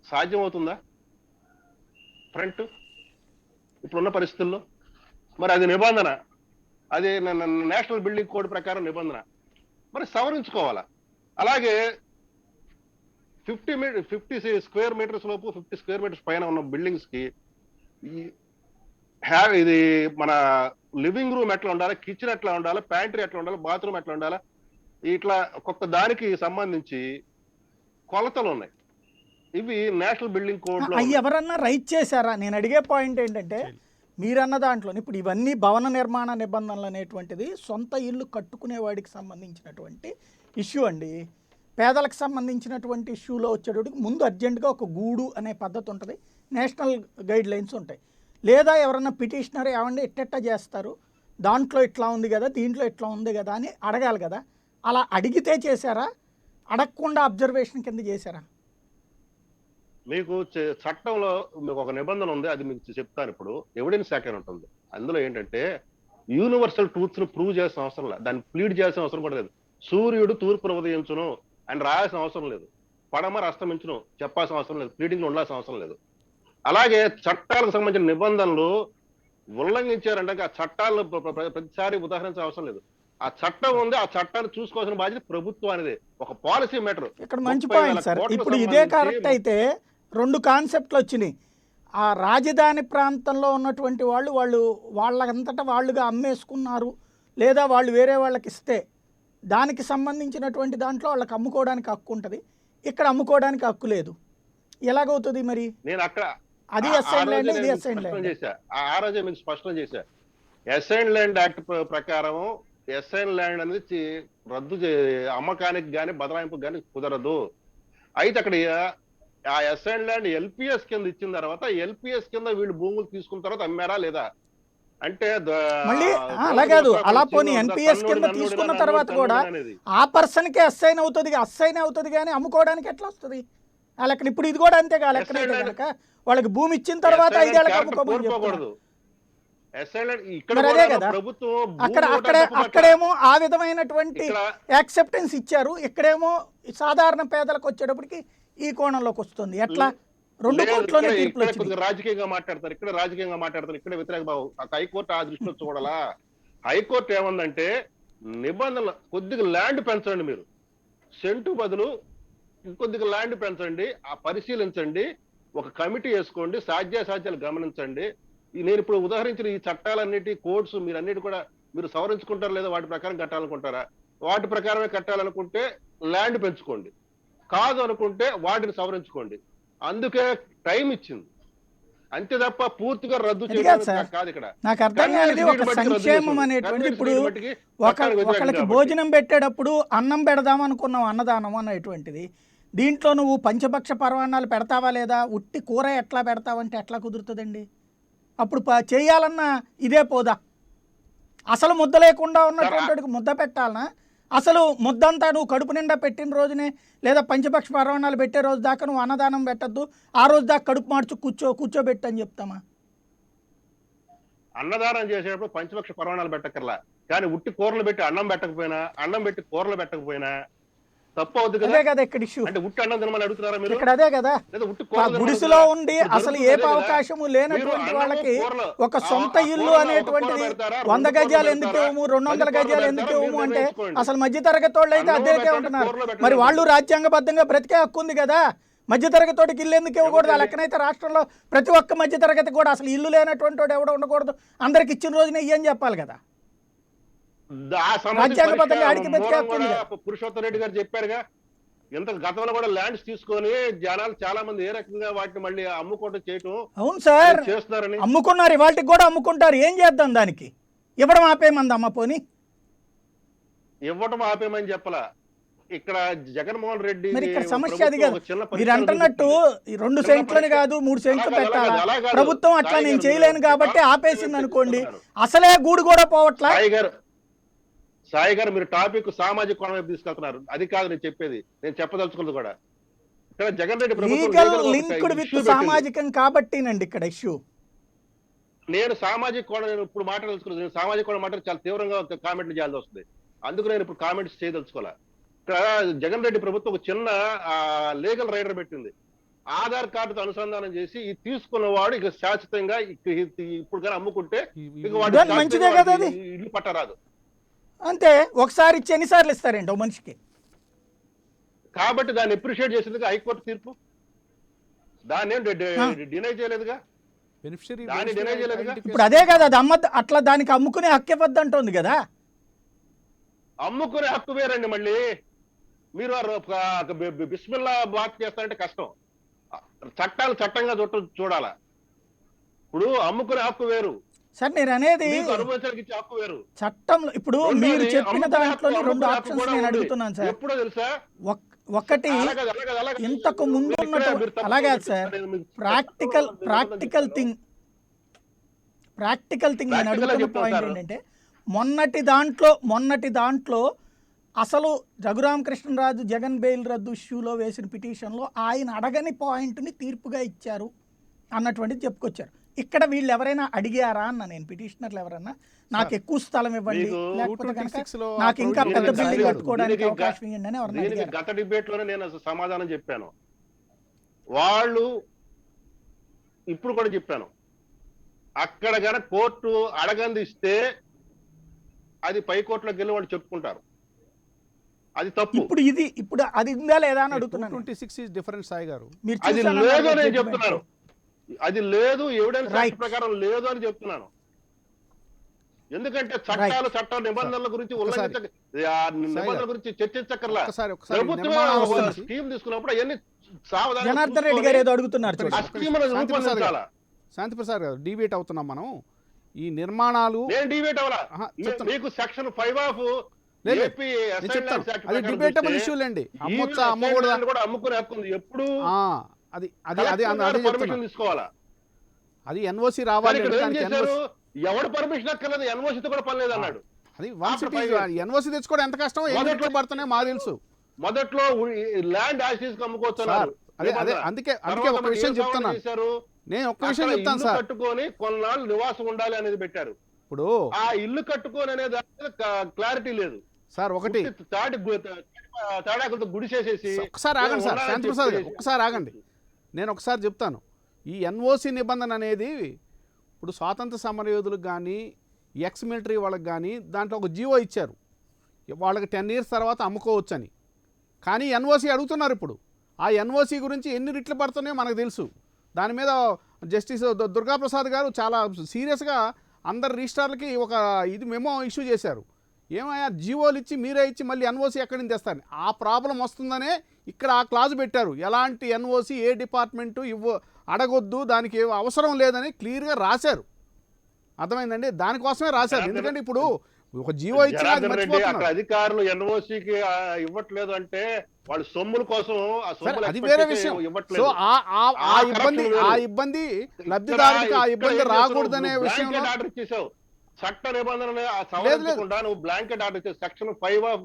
సాధ్యం అవుతుందా ఫ్రంట్ ఇప్పుడున్న పరిస్థితుల్లో? మరి అది నిబంధన, అది నేషనల్ బిల్డింగ్ కోడ్ ప్రకారం నిబంధన, మరి సవరించుకోవాలా. అలాగే 50 స్క్వేర్ మీటర్స్ లోపు 50 స్క్వేర్ మీటర్స్ పైన ఉన్న బిల్డింగ్స్ కి ఇది మన లివింగ్ రూమ్ ఎట్లా ఉండాలి, కిచెన్ ఎట్లా ఉండాలి, ప్యాంట్రీ ఎట్లా ఉండాలి, బాత్రూమ్ ఎట్లా ఉండాలి, ఇట్లా ఒక్కొక్క దానికి సంబంధించి కొలతలు ఉన్నాయి. ఇవి నేషనల్ బిల్డింగ్ కోడ్ లో ఎవరన్నా రైట్ చేశారా? నేను అడిగే పాయింట్ ఏంటంటే మీరన్న దాంట్లో ఇప్పుడు ఇవన్నీ భవన నిర్మాణ నిబంధనలు అనేటువంటిది సొంత ఇల్లు కట్టుకునే వాడికి సంబంధించినటువంటి ఇష్యూ అండి. పేదలకు సంబంధించినటువంటి ఇష్యూలో వచ్చేటప్పటికి ముందు అర్జెంటుగా ఒక గూడు అనే పద్ధతి ఉంటుంది, నేషనల్ గైడ్ లైన్స్ ఉంటాయి. లేదా ఎవరన్నా పిటిషనర్ ఏమండి ఎట్టెట్టా చేస్తారు, దాంట్లో ఇట్లా ఉంది కదా, దీంట్లో ఇట్లా ఉంది కదా అని అడగాలి కదా. అలా అడిగితే చేశారా, అడగకుండా అబ్జర్వేషన్ కింద చేశారా? మీకు చట్టంలో మీకు ఒక నిబంధన ఉంది, అది మీకు చెప్తాను ఇప్పుడు. ఎవిడెన్స్ శాఖ అని ఉంటుంది. అందులో ఏంటంటే యూనివర్సల్ ట్రూత్స్ ను ప్రూవ్ చేయాల్సిన అవసరం లేదు, దాన్ని ప్లీడ్ చేయాల్సిన అవసరం కూడా లేదు. సూర్యుడు తూర్పును ఉదయించును అని రాయాల్సిన అవసరం లేదు, పడమర అస్తమించును చెప్పాల్సిన అవసరం లేదు, ప్లీడింగ్ ఉండాల్సిన అవసరం లేదు. అలాగే చట్టాలకు సంబంధించిన నిబంధనలు ఉల్లంఘించారంటే ఆ చట్టాలను ప్రతిసారి ఉదాహరించాల్సిన అవసరం లేదు. ఆ చట్టం ఉంది, ఆ చట్టాన్ని చూసుకోవాల్సిన బాధ్యత ప్రభుత్వం అనేది ఒక పాలసీ మ్యాటర్. ఇక్కడ మంచి పాయింట్ సార్. ఇప్పుడు ఇదే కరెక్ట్ అయితే 2 కాన్సెప్ట్లు వచ్చినాయి. ఆ రాజధాని ప్రాంతంలో ఉన్నటువంటి వాళ్ళు వాళ్ళంతటా వాళ్ళుగా అమ్మేసుకున్నారు, లేదా వాళ్ళు వేరే వాళ్ళకి ఇస్తే దానికి సంబంధించినటువంటి దాంట్లో వాళ్ళకి అమ్ముకోవడానికి హక్కు ఉంటుంది, ఇక్కడ అమ్ముకోవడానికి హక్కు లేదు. ఎలాగవుతుంది మరి? నేను అక్కడ అది అసైన్ ల్యాండ్, ఇది అసైన్ ల్యాండ్ చేశా. ఆ రోజే మీకు స్పష్టం చేశా, అసైన్ ల్యాండ్ యాక్ట్ ప్రకారం అసైన్ ల్యాండ్ అనేది రద్దు అమ్మకానికి కానీ బదలాయింపుకి కానీ కుదరదు. అయితే అక్కడ ఆ అసైన్ ల్యాండ్ ఎల్పిఎస్ కింద ఇచ్చిన తర్వాత ఎల్పిఎస్ కింద వీళ్ళు భూములు తీసుకున్న తర్వాత అమ్మారా లేదా అంటే మళ్ళీ అలా కాదు. అలా పోనీ ఎన్పిఎస్ కింద తీసుకున్న తర్వాత కూడా ఆ పర్సన్ కి అసైన్ అవుతుంది కానీ అమ్ముకోవడానికి ఎట్లా వస్తుంది ఆ లెక్కన? ఇప్పుడు ఇది కూడా అంతే కా లెక్కన అయితే కనుక వాళ్ళకి భూమి ఇచ్చిన తర్వాత 5 ఏళ్ళకి అమ్ముకోమని చెప్తున్నారు. అదే కదా, అక్కడేమో ఆ విధమైనటువంటి యాక్సెప్టెన్స్ ఇచ్చారు, ఇక్కడేమో సాధారణ పేదలకు వచ్చేటప్పటికి ఈ కోణంలోకి వస్తుంది. ఎట్లా? 2 కోట్లోనే తీర్పులు వచ్చింది. రాజకీయంగా మాట్లాడతారు, ఇక్కడ వ్యతిరేక భావం. హైకోర్టు ఆ దృష్టిలో చూడాలా? హైకోర్టు ఏమందంటే నిబంధనలు కొద్దిగా ల్యాండ్ పెంచండి, మీరు సెంటు బదులు ఇంకొద్దిగా ల్యాండ్ పెంచండి, ఆ పరిశీలించండి, ఒక కమిటీ వేసుకోండి, సాధ్యాసాధ్యాలు గమనించండి. నేను ఇప్పుడు ఉదాహరించిన ఈ చట్టాలన్నిటి కోడ్స్ మీరు అన్నిటి కూడా మీరు సవరించుకుంటారా లేదా, వాటి ప్రకారం కట్టాలనుకుంటారా? వాటి ప్రకారమే కట్టాలనుకుంటే ల్యాండ్ పెంచుకోండి, కాదు అనుకుంటే వాటిని సవరించుకోండి. అందుకే టైం ఇచ్చింది, అంతే తప్ప పూర్తిగా రద్దు చేయడం కాదు. ఇక్కడ నాకు అర్థం కాలేదు ఒక సంక్షేమం అనేటువంటి. ఇప్పుడు ఒకళ్ళకి భోజనం పెట్టేటప్పుడు అన్నం పెడదాం అనుకున్నాం, అన్నదానం అనేటువంటిది. దీంట్లో నువ్వు పంచభక్ష పరమాన్నాలు పెడతావా లేదా, ఉట్టి కూర ఎట్లా పెడతావంటే ఎట్లా కుదురుతుందండి? అప్పుడు చేయాలన్నా ఇదే పోదా? అసలు ముద్ద లేకుండా ఉన్నటువంటి ముద్ద పెట్టాలనా? అసలు ముద్దంతా నువ్వు కడుపు నిండా పెట్టిన రోజునే, లేదా పంచపక్ష పర్వణాలు పెట్టే రోజు దాకా నువ్వు అన్నదానం పెట్టద్దు, ఆ రోజు దాకా కడుపు మార్చు కూర్చోబెట్టని చెప్తామా? అన్నదానం చేసేటప్పుడు పంచపక్ష పర్వణాలు పెట్టక్కర్లా, కానీ ఉట్టి కూరలు పెట్టి అన్నం పెట్టకపోయినా, అన్నం పెట్టి కూరలు పెట్టకపోయినా తప్పు అవుతుంది కదా. అదే కదా ఇక్కడ ఇష్యూ. అంటే ఉట్టి అన్నం తినమని అడుగుతున్నారా మీరు? ఇక్కడ అదే కదా, గుడిసెలో ఉండి అసలు ఏ అవకాశము లేనటువంటి వాళ్ళకి ఒక సొంత ఇల్లు అనేటువంటిది 100 గజాలు ఎందుకు ఇవ్వము, 200 గజాలు ఎందుకు ఇవ్వము అంటే అసలు మధ్యతరగతి వాళ్ళు అయితే అదేకే ఉంటున్నారు. మరి వాళ్ళు రాజ్యాంగబద్ధంగా బ్రతికే హక్కు ఉంది కదా, మధ్యతరగతికి ఇల్లు ఎందుకు ఇవ్వకూడదు? ఆ లెక్కనైతే రాష్ట్రంలో ప్రతి ఒక్క మధ్యతరగతి కూడా అసలు ఇల్లు లేనటువంటి వాడు ఎవడో ఉండకూడదు, అందరికి ఇచ్చిన రోజునే ఇయ్యని చెప్పాలి కదా. రాజ్యాంగబద్ధంగా ఆడికి బతికే హక్కు ఉంది. పురుషోత్తమ రెడ్డి గారు చెప్పారుగా, ఇంత గతంలో కూడా ల్యాండ్స్ తీసుకొని జనాలు చాలా మంది ఏ రకంగా వాటిని మళ్ళీ అమ్ముకోవడం చేయటం. అవును సార్, చేస్తున్నారని అమ్ముకున్నారు, వాటికి కూడా అమ్ముకుంటారు. ఏం చేద్దాం దానికి? ఇవ్వడం ఆపేయమంది అమ్మ, పోని ఇవ్వటం ఆపేయమని చెప్పలా. ఇక్కడ జగన్మోహన్ రెడ్డి మరి ఇక్కడ సమస్య అది కదా. మీరు అంటున్నట్టు 2 సెంట్లని కాదు 3 సెంట్లు పెట్టాలా? ప్రభుత్వం అట్లా నేను చేయలేను కాబట్టి ఆపేసింది అనుకోండి, అసలే గూడు కూడా పోవట్లా. సాయి గారు మీరు టాపిక్ సామాజిక కోణం వైపు తీసుకెళ్తున్నారు, అది కాదు నేను చెప్పేది, నేను చెప్పదలుచుకున్నది కూడా. ఇక్కడ జగన్ రెడ్డి ప్రభుత్వం లింక్డ్ విత్ సామాజికం కాబట్టినండి ఇక్కడ ఇష్యూ. నేను సామాజిక కోణం నేను ఇప్పుడు మాట్లాడదలుచుకున్నాను, నేను సామాజిక కోణం మాట్లాడి చాలా తీవ్రంగా కామెంట్లు చేయాల్సి వస్తుంది, అందుకు నేను ఇప్పుడు కామెంట్స్ చేయదలుచుకోవాలా. ఇక్కడ జగన్ రెడ్డి ప్రభుత్వం ఒక చిన్న లీగల్ రైడర్ పెట్టింది, ఆధార్ కార్డుతో అనుసంధానం చేసి ఈ తీసుకున్నవాడు ఇక శాశ్వతంగా ఇప్పుడు కానీ అమ్ముకుంటే మంచిదే కదా, అది ఇల్లు పట్టరాదు. అంతే, ఒకసారి ఇచ్చి ఎన్నిసార్లు ఇస్తారండి ఓ మనిషికి? కాబట్టి దాన్ని అప్రిషియేట్ చేసేందుకు హైకోర్టు తీర్పు, దాన్ని డినై చేయలేదుగా. ఇప్పుడు అదే కదా, అది అట్లా దానికి అమ్ముకునే హక్కు ఇవ్వద్దు అంటుంది కదా. అమ్ముకునే హక్కు వేరండి. మళ్ళీ మీరు బిస్మిల్లా బాత్ చేస్తారంటే కష్టం, చట్టాలు చట్టంగా చూడాలా. ఇప్పుడు అమ్ముకునే హక్కు వేరు సార్, నేను అనేది చట్టంలో. ఇప్పుడు మీరు చెప్పిన దాంట్లోనే 2 ఆప్షన్స్ నేను అడుగుతున్నాను సార్. ఎప్పుడో తెలుసా, ఒకటి ఇంతకు ముందు ఉన్నట్టు అలాగే sir, practical thing practical thing నేను Practical గా అడుగుతున్న చెప్తాను పాయింట్ సార్. ఏంటంటే మొన్నటి దాంట్లో అసలు రఘురామకృష్ణరాజు జగన్ బెయిల్ రద్దు ఇష్యూలో వేసిన పిటిషన్లో ఆయన అడగని పాయింట్ని తీర్పుగా ఇచ్చారు అన్నటువంటిది చెప్పుకొచ్చారు. ఇక్కడ వీళ్ళు ఎవరైనా అడిగారా అన్న నేను, పిటిషనర్లు ఎవరన్నా నాకు ఎక్కువ స్థలం ఇవ్వండి, మీకు లేకపోతే కనుక 226 లో నాకు ఇంకా ఆ పెద్ద provision బిల్డింగ్ కాదు. కట్టుకోవడానికి దీనికి అవకాశం ఇవ్వండి అని ఎవరన్నా దీనికి అడిగారా? గత డిబేట్ లోనే నేను అసలు సమాధానం చెప్పాను. వాళ్ళు ఇప్పుడు కూడా చెప్పాను, అక్కడ గనక కోర్టు అడగంది ఇస్తే అది పై కోర్టులోకి వెళ్ళి వాళ్ళు చెప్పుకుంటారు, అది తప్పు. ఇప్పుడు అది ఉందా లేదా అని అడుగుతున్నాను. 226 is different, సాయి గారు. మీరు అది చూసారా లేదు అన్నారు నేను judgment? చెప్తున్నాను, అది లేదు, ఎవిడెన్స్ Right. ప్రకారం లేదు అని చెప్తున్నాను. ఎందుకంటే చట్ట నిబంధనల గురించి నిబంధనల గురించి చర్చించక్కర్లా. ఒకసారి ప్రభుత్వమే నిర్మాణాల ఒక గురించి. స్కీమ్ తీసుకున్నప్పుడు అవన్నీ సావధానంగా జనార్దన్ రెడ్డి గారు ఏదో అడుగుతున్నారు ఒక్క ఆ చూడండి. నిమిషం. స్కీమ్ అనేది రూపొందించాలా? శాంతిప్రసాద్ గారు, డిబేట్ అవుతున్నాం మనం. ఈ నిర్మాణాలు నేను డిబేట్ అవ్వాలా? చెప్తాను. మీకు సెక్షన్ 5 ఆఫ్ లేదు, ఏపీ నేను చెప్తాను. అది డిబేటబుల్ ఇష్యూలేండి. అమ్మొచ్చా అమ్మకూడదా కూడా అమ్ముకునే హక్కు ఉంది. ఎప్పుడు అది అది అది అదే చెప్తున్నా. పర్మిషన్ తీసుకోవాలా? అది ఎన్ఓసి రావాలి ఇక్కడ అంటే ఏం దానికి చేశారు? NOC ఎవడు పర్మిషన్ అక్కర్లేదు, ఎన్ఓసితో కూడా పని లేదు అన్నాడు. అది వన్స్ ఇట్ ఈస్ ఎన్ఓసి తెచ్చుకోవడం ఎంత కష్టం, ఏం మొదట్లో- పడుతున్నాయి మాకు తెలుసు మొదట్లో ల్యాండ్ యాసిస్ అమ్ముకోవచ్చు సార్. అన్నారు. అదే అందుకే ఒక విషయం చెప్తున్నా. నేను ఒక్క విషయం చెప్తాను సార్. కట్టుకొని కొన్నాళ్ళు నివాసం ఉండాలి అనేది పెట్టారు. ఇప్పుడు ఆ ఇల్లు కట్టుకొని అనే దాని మీద క్లారిటీ లేదు. సార్ ఒకటి తాడాకులతో గుడిసేసేసి ఒకసారి ఆగండి సార్, శాంతిప్రసాద్ గారు ఒకసారి ఆగండి. నేను ఒకసారి చెప్తాను. ఈ ఎన్ఓసి నిబంధన అనేది ఇప్పుడు స్వాతంత్ర సమరయోధులకు కానీ ఎక్స్ మిలిటరీ వాళ్ళకి కానీ దాంట్లో ఒక జీవో ఇచ్చారు, వాళ్ళకి 10 years తర్వాత అమ్ముకోవచ్చని. కానీ ఎన్ఓసి అడుగుతున్నారు ఇప్పుడు. ఆ ఎన్ఓసి గురించి ఎన్ని రిట్లు పడుతున్నాయో మనకు తెలుసు. దాని మీద జస్టిస్ దుర్గాప్రసాద్ గారు చాలా సీరియస్గా అందరు రిజిస్ట్రార్లకి ఒక ఇది మెమో ఇష్యూ చేశారు. ఏమయ్యా జీవోలు ఇచ్చి మీరే ఇచ్చి మళ్ళీ ఎన్ఓసి ఎక్కడి నుంచి తెస్తారని. ఆ ప్రాబ్లం వస్తుందనే ఇక్కడ ఆ క్లాజ్ పెట్టారు. ఎలాంటి ఎన్ఓసి ఏ డిపార్ట్మెంటు అడగొద్దు, దానికి అవసరం లేదని క్లియర్గా రాశారు. అర్థమైందండి? దానికోసమే రాశారు. ఎందుకంటే ఇప్పుడు ఒక జీవో ఇచ్చిన అది జనార్దన్ రెడ్డి అక్కడ మర్చిపోతున్నారు. అధికారులు ఎన్ఓసికి ఇవ్వట్లేదు అంటే వాళ్ళు సొమ్ముల కోసం ఆ సరే, సొమ్ములు అది expect వేరే చేసి విషయం. సో ఇవ్వట్లేదు. ఆ ఇబ్బంది లబ్ధిదారుడికి ఆ ఇబ్బంది రాకూడదనే విషయంలో ఆర్డర్ ఇచ్చేసావు. చట్ట నిబంధనలు సవరించకుండా నువ్వు బ్లాంకెట్ ఆర్డర్ ఇచ్చేసి section 5 of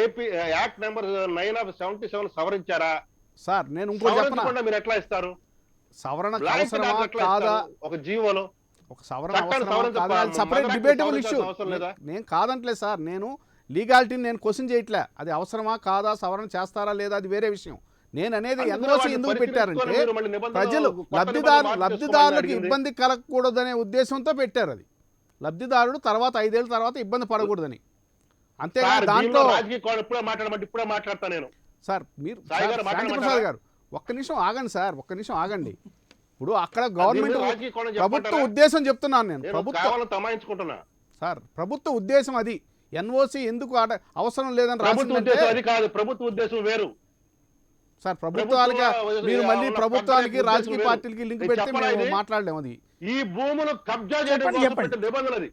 AP act number 9 of 77 సవరించారా? సార్ నేను ఇంకోటి చెప్పనా, సవరించకుండా మీరు ఎట్లా ఇస్తారు? సవరణ బ్లాంకెట్ అవసరమా ఆర్డర్ ఎట్లా కాదా, ఇస్తారు? ఒక జీవోలో ఒక సవరణ చట్టాన్ని అవసరమా కాదా అది సపరేట్ మొదటి డిబేటబుల్ ఇష్యూ. అవసరం లేదా? నేను కాదంటలేదు సార్, నేను లీగాలిటీని నేను క్వశ్చన్ చేయట్లే. అది అవసరమా కాదా, సవరణ చేస్తారా లేదా, అది వేరే విషయం. నేను అనేది అందుకనే ఎన్ఓసి వాటిని ఎందుకు పరిశీలించుకొని పెట్టారంటే మీరు మళ్ళీ నిబంధనలు ప్రజలు కొత్త నిబంధనలు మార్చేసుకోమని లబ్ధిదారులకు అడిగింది. ఇబ్బంది కలగకూడదనే ఉద్దేశంతో పెట్టారు. అది లబ్ధిదారుడు తర్వాత 5 ఏళ్ళ తర్వాత ఇబ్బంది పడకూడదని. అంతేగా సార్, దాంట్లో దీనిలో రాజకీయ కోణం ఇప్పుడే మాట్లాడమంటే ఇప్పుడే మాట్లాడతా నేను. సార్ మీరు సాయి గారు శాంతిప్రసాద్ గారు ఒక్క నిమిషం ఆగండి సార్, ఒక్క నిమిషం ఆగండి. ఇప్పుడు అక్కడ దీని గవర్నమెంట్ మీద రాజకీయ కోణం ప్రభుత్వ చెప్పమంటారా? ఉద్దేశం చెప్తున్నాను నేను. నేను ప్రభుత్వ కేవలం తమాయించుకుంటున్నా. సార్ ప్రభుత్వ ఉద్దేశం అది. ఎన్ఓసి ఎందుకు అవసరం లేదని ప్రభుత్వ రాసిందంటే ఉద్దేశం అది కాదు, ప్రభుత్వ ఉద్దేశం వేరు. సార్ ప్రభుత్వాలకి మీరు మళ్ళీ ఉన్న ప్రభుత్వానికి ఉద్దేశం రాజకీయ వేరు. పార్టీలకి లింక్ నేను పెడితే చెప్పనా మేము ఇది? మాట్లాడలేము. అది ఈ భూములు కబ్జా చేయడం చెప్పండి, కోసం చెప్పండి. పెట్టిన నిబంధన అది.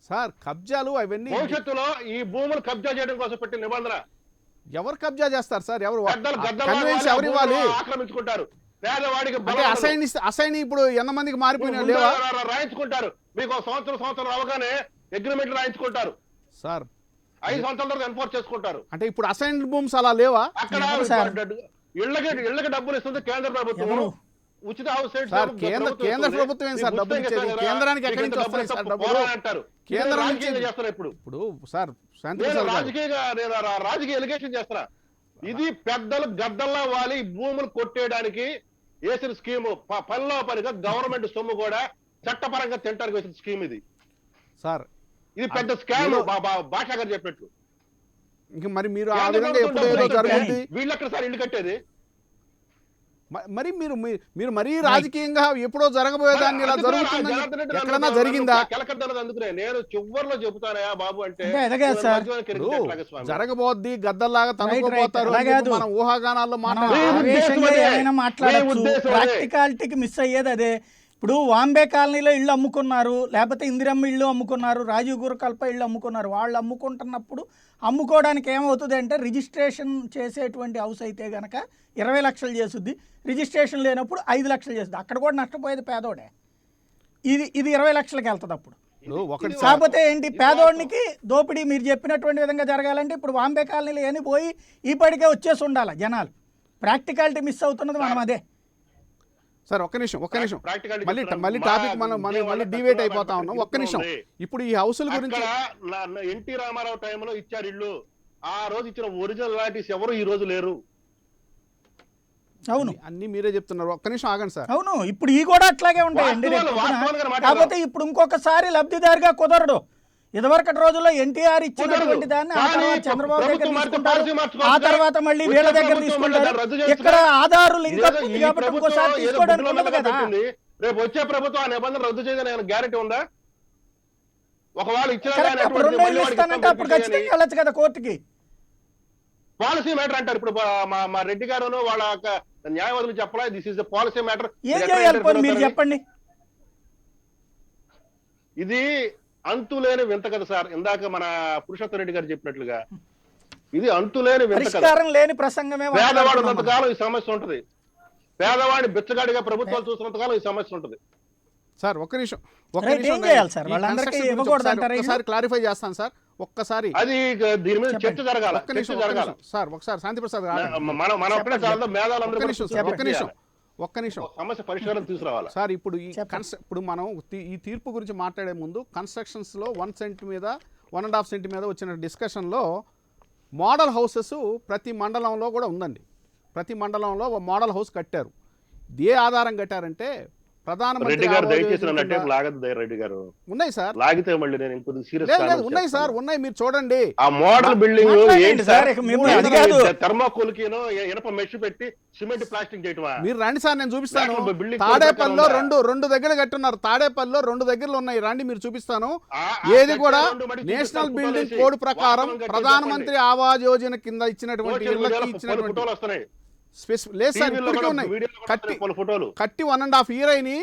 సార్ కబ్జాలు అవన్నీ భవిష్యత్తులో ఈ భూములు కబ్జా చేయడం కోసం పెట్టిన నిబంధన. ఎవరు కబ్జా చేస్తారు సార్, ఎవరు గద్దలు కన్వెన్స్ ఎవరు ఇవ్వాలి ఆక్రమించుకుంటారు. పేదవాడికి అంటే బలం ఉండదు. అసైన్ ఇప్పుడు ఎంతమందికి మారిపోయినా ముందు లేవా రాయించుకుంటారు. మీకు ఒక సంవత్సరం అవగానే అగ్రిమెంట్లు రాయించుకుంటారు. సార్? 5 సంవత్సరాల తర్వాత ఎన్ఫోర్స్ చేసుకుంటారు. అంటే ఇప్పుడు అసైన్డ్ భూమ్స్ అలా లేవా? అక్కడ ఎవరు సార్? ఇళ్ళకి డబ్బులు ఇస్తుంది కేంద్ర ప్రభుత్వం. ఎవరు? ఉచిత హౌస్ రేట్ సార్ ప్రభుత్వం కేంద్ర ప్రభుత్వం ఏం సార్ డబ్బులు ఇచ్చేది? కేంద్రానికి ఎక్కడి నుంచి వస్తాయి సార్ డబ్బులు? అంటారు. కేంద్రం నుంచి రాజకీయంగా చేస్తారు. ఇప్పుడు ఇప్పుడు సార్ నేను శాంతిప్రసాద్ గారు రాజకీయ ఎలిగేషన్ చేస్తున్నా. ఇది పెద్దలు గద్దల్లా వాలి భూములు కొట్టేయడానికి వేసిన స్కీమ్. పనిలో పనిగా గవర్నమెంట్ సొమ్ము కూడా చట్టపరంగా తింటానికి వేసిన స్కీమ్ ఇది. సార్ ఇది పెద్ద స్కామ్. భాషా గారు చెప్పినట్లు. ఇంక మరి మీరు ఆ విధంగా ఎప్పుడు ఏదో జరుగుతుంది. వీళ్ళు ఎక్కడ సార్ ఇల్లు కట్టేది? మరి మీరు మరీ రాజకీయంగా ఎప్పుడో జరగబోయేదాన్ని ఇలా జరుగుతుందని ఎక్కడన్నా జరిగిందా? కెలకద్దన్నది అందుకునే నేను చివరిలో చెబుతానయా బాబు అంటే అంటే అదే కదా సార్. జరగబోద్ది గద్దల్లాగా తనుకోపోతారు. అలా కాదు. మనం ఊహాగానాల్లో మనం మాట్లాడాలి. ఆవేశంగా ఏమైనా మాట్లాడచ్చు. ఉద్దేశం అదే. ప్రాక్టికాలిటీకి మిస్ అయ్యేది అదే. ఇప్పుడు వాంబే కాలనీలో ఇళ్ళు అమ్ముకున్నారు, లేకపోతే ఇందిరమ్మ ఇళ్ళు అమ్ముకున్నారు, రాజీవ్ గురకల్ప ఇళ్ళు అమ్ముకున్నారు. వాళ్ళు అమ్ముకుంటున్నప్పుడు అమ్ముకోవడానికి ఏమవుతుంది అంటే రిజిస్ట్రేషన్ చేసేటువంటి హౌస్ అయితే కనుక 20 లక్షలు చేసుద్ది, రిజిస్ట్రేషన్ లేనప్పుడు 5 లక్షలు చేస్తుంది. అక్కడ కూడా నష్టపోయేది పేదోడే. ఇది 20 లక్షలకి వెళ్తుంది అప్పుడు. ఇప్పుడు ఒకటి సార్, కాకపోతే ఏంటి, పేదోడికి దోపిడీ మీరు చెప్పినటువంటి విధంగా జరగాలంటే ఇప్పుడు బాంబే కాలనీలు ఏని పోయి ఈపాటికే వచ్చేసి ఉండాలి జనాలు. ప్రాక్టికాలిటీ మిస్ అవుతున్నది మనం అదే. సార్ ఒక్క నిమిషం Practicality మళ్ళీ చెప్తున్నాను. టాపిక్ మా మళ్ళీ విజయవాడ డివేట్ పక్కన అయిపోతా ఉన్నాం. ఒక్క నిమిషం. ఉంది. ఇప్పుడు ఈ హౌసుల గురించి అక్కడ ఎన్టీ రామారావు టైంలో ఇచ్చారు ఇల్లు. ఆ రోజు ఇచ్చిన ఒరిజినల్ లాంటిస్ ఎవరు ఈ రోజు లేరు. అవును అన్ని మీరే చెప్తున్నారు. ఒక్క నిమిషం ఆగండి సార్. అవును, ఇప్పుడు ఈ కూడా అట్లాగే ఉంటాయండి. వాస్తవాలుగా మాట్లాడదాం. కాకపోతే ఇప్పుడు ఇంకొకసారి లబ్ధిదారుగా కుదరడు. ఇదివరకటి రోజుల్లో ఎన్టీఆర్ ఇచ్చినటువంటి దాన్ని ఆ తర్వాత చంద్రబాబు దగ్గర తీసుకుంటారు, ఆ తర్వాత మళ్ళీ వీళ్ళ దగ్గర తీసుకుంటారు. ఇక్కడ ఆధారు లింక్ అప్ కాబట్టి ఇంకోసారి తీసుకోవడానికి ఉండదు కదా. రేపు వచ్చే ప్రభుత్వం ఆ నిబంధన రద్దు చేయదని గ్యారెంటీ ఉందా? ఒకవేళ ఇచ్చిన కరెక్ట్, అప్పుడు 2 ఏళ్ళు ఇస్తానంటే అప్పుడు ఖచ్చితంగా వెళ్ళొచ్చు కదా కోర్టుకి. పాలసీ మ్యాటర్ అంటారు. ఇప్పుడు మా రెడ్డి గారు వాళ్ళ న్యాయవాదులు చెప్పలా, this is the policy matter. ఏం చేయాలి పోనీ మీరు చెప్పండి. ఇది అంతులేని వింత కదా సార్. ఇందాక మన పురుషోత్తమ రెడ్డి గారు చెప్పినట్లుగా ఇది అంతులేని వింత కదా. పరిష్కారం లేని ప్రసంగమే పేదవాడు ఉన్నంతకాలం ఈ సమస్య ఉంటది. పేదవాడిని బిచ్చగాడిగా ప్రభుత్వాలు చూసినంతకాలం ఈ సమస్య ఉంటది. సార్ ఒక్క నిమిషం ఏం చేయాలి సార్? వాళ్ళందరికీ ఇవ్వకూడదు అంటారా? ఒకసారి క్లారిఫై చేస్తాను సార్. ఒక్కసారి అది దీని మీద చర్చ జరగాల. ఒక్క నిమిషం సార్. ఒకసారి శాంతిప్రసాద్ గారు మనం ఒక్కడే చాలదు, మేధావులందరూ ఒక్క నిమిషం సమస్య పరిష్కారం తీసుకురావాలి సార్. ఇప్పుడు ఇప్పుడు మనం ఈ తీర్పు గురించి మాట్లాడే ముందు కన్స్ట్రక్షన్స్ లో 1 సెంట్ మీద 1.5 సెంట్ మీద వచ్చిన డిస్కషన్ లో మోడల్ హౌసెస్ ప్రతి మండలంలో కూడా ఉందండి. ప్రతి మండలంలో ఒక మోడల్ హౌస్ కట్టారు. ఏ ఆధారం కట్టారంటే రెడ్డి గారు దయచేసి నన్ను అంటే లాగదు. రెడ్డి గారు ఉన్నాయి సార్, లాగితే మళ్ళీ నేను ఇంకొద్ది సీరియస్ ఉన్నాయి సార్, ఉన్నాయి, మీరు చూడండి. ఆ మోడల్ బిల్డింగ్ ఏంటి సార్? అది కాదు. థర్మాకోల్ కిను ఇనప మెష్ పెట్టి సిమెంట్ ప్లాస్టింగ్ చేయటమా? మీరు రండి సార్, నేను చూపిస్తాను. బిల్డింగ్ తాడేపల్లిలో రెండు దగ్గర కట్టున్నారు. తాడేపల్లిలో 2 దగ్గరలు ఉన్నాయి, రండి మీరు చూపిస్తాను. ఏది కూడా నేషనల్ బిల్డింగ్ కోడ్ ప్రకారం ప్రధానమంత్రి ఆవాస్ యోజన కింద ఇచ్చినటువంటి ఇళ్ళకి ఇచ్చినటువంటి ఫోటోలు వస్తున్నాయి. లేదు సార్, ఇప్పటికే ఉన్నాయి. ఫోటోలు కట్టి 1.5 year అయినాయి.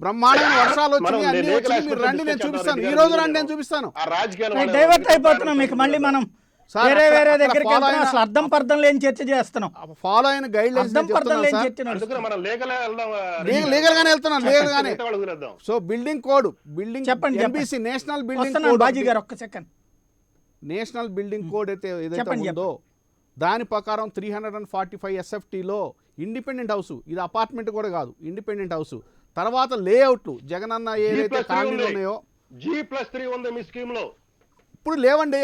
బ్రహ్మాండమైన వర్షాలు వచ్చినాయి, అన్ని వచ్చినాయి. మీరు రండి, నేను చూపిస్తాను. ఈ రోజు రండి, నేను చూపిస్తాను. ఆ రాజకీయాలు డైవర్ట్ అయిపోతున్నాం. మీకు మళ్ళీ మనం వేరే దగ్గరికి వెళ్తున్నాం. అసలు అర్థం పర్థం లేని చర్చ చేస్తున్నాం. ఫాలో అయిన గైడ్ లైన్స్ అర్థం పర్థం లేని చర్చ అందుకని మనం లీగల్ గానే వెళ్తున్నాం, లీగల్ గానే. సో బిల్డింగ్ కోడ్, బిల్డింగ్ చెప్పండి, ఎన్బిసి నేషనల్ బిల్డింగ్ వస్తున్నాను కోడ్, బాజీ గారు, ఒక్క సెకండ్. నేషనల్ బిల్డింగ్ కోడ్ అయితే ఏదైతే చెప్పండి, ఉందో దాని ప్రకారం 345 SFTలో ఇండిపెండెంట్ హౌస్, ఇది అపార్ట్మెంట్ కూడా కాదు, ఇండిపెండెంట్ హౌస్. తర్వాత లేఅవుట్లు జగనన్న ఏదైతే కాలనీలు ఉన్నాయో G+3 ఉంది మీ స్కీమ్ లో. ఇప్పుడు లేవండి.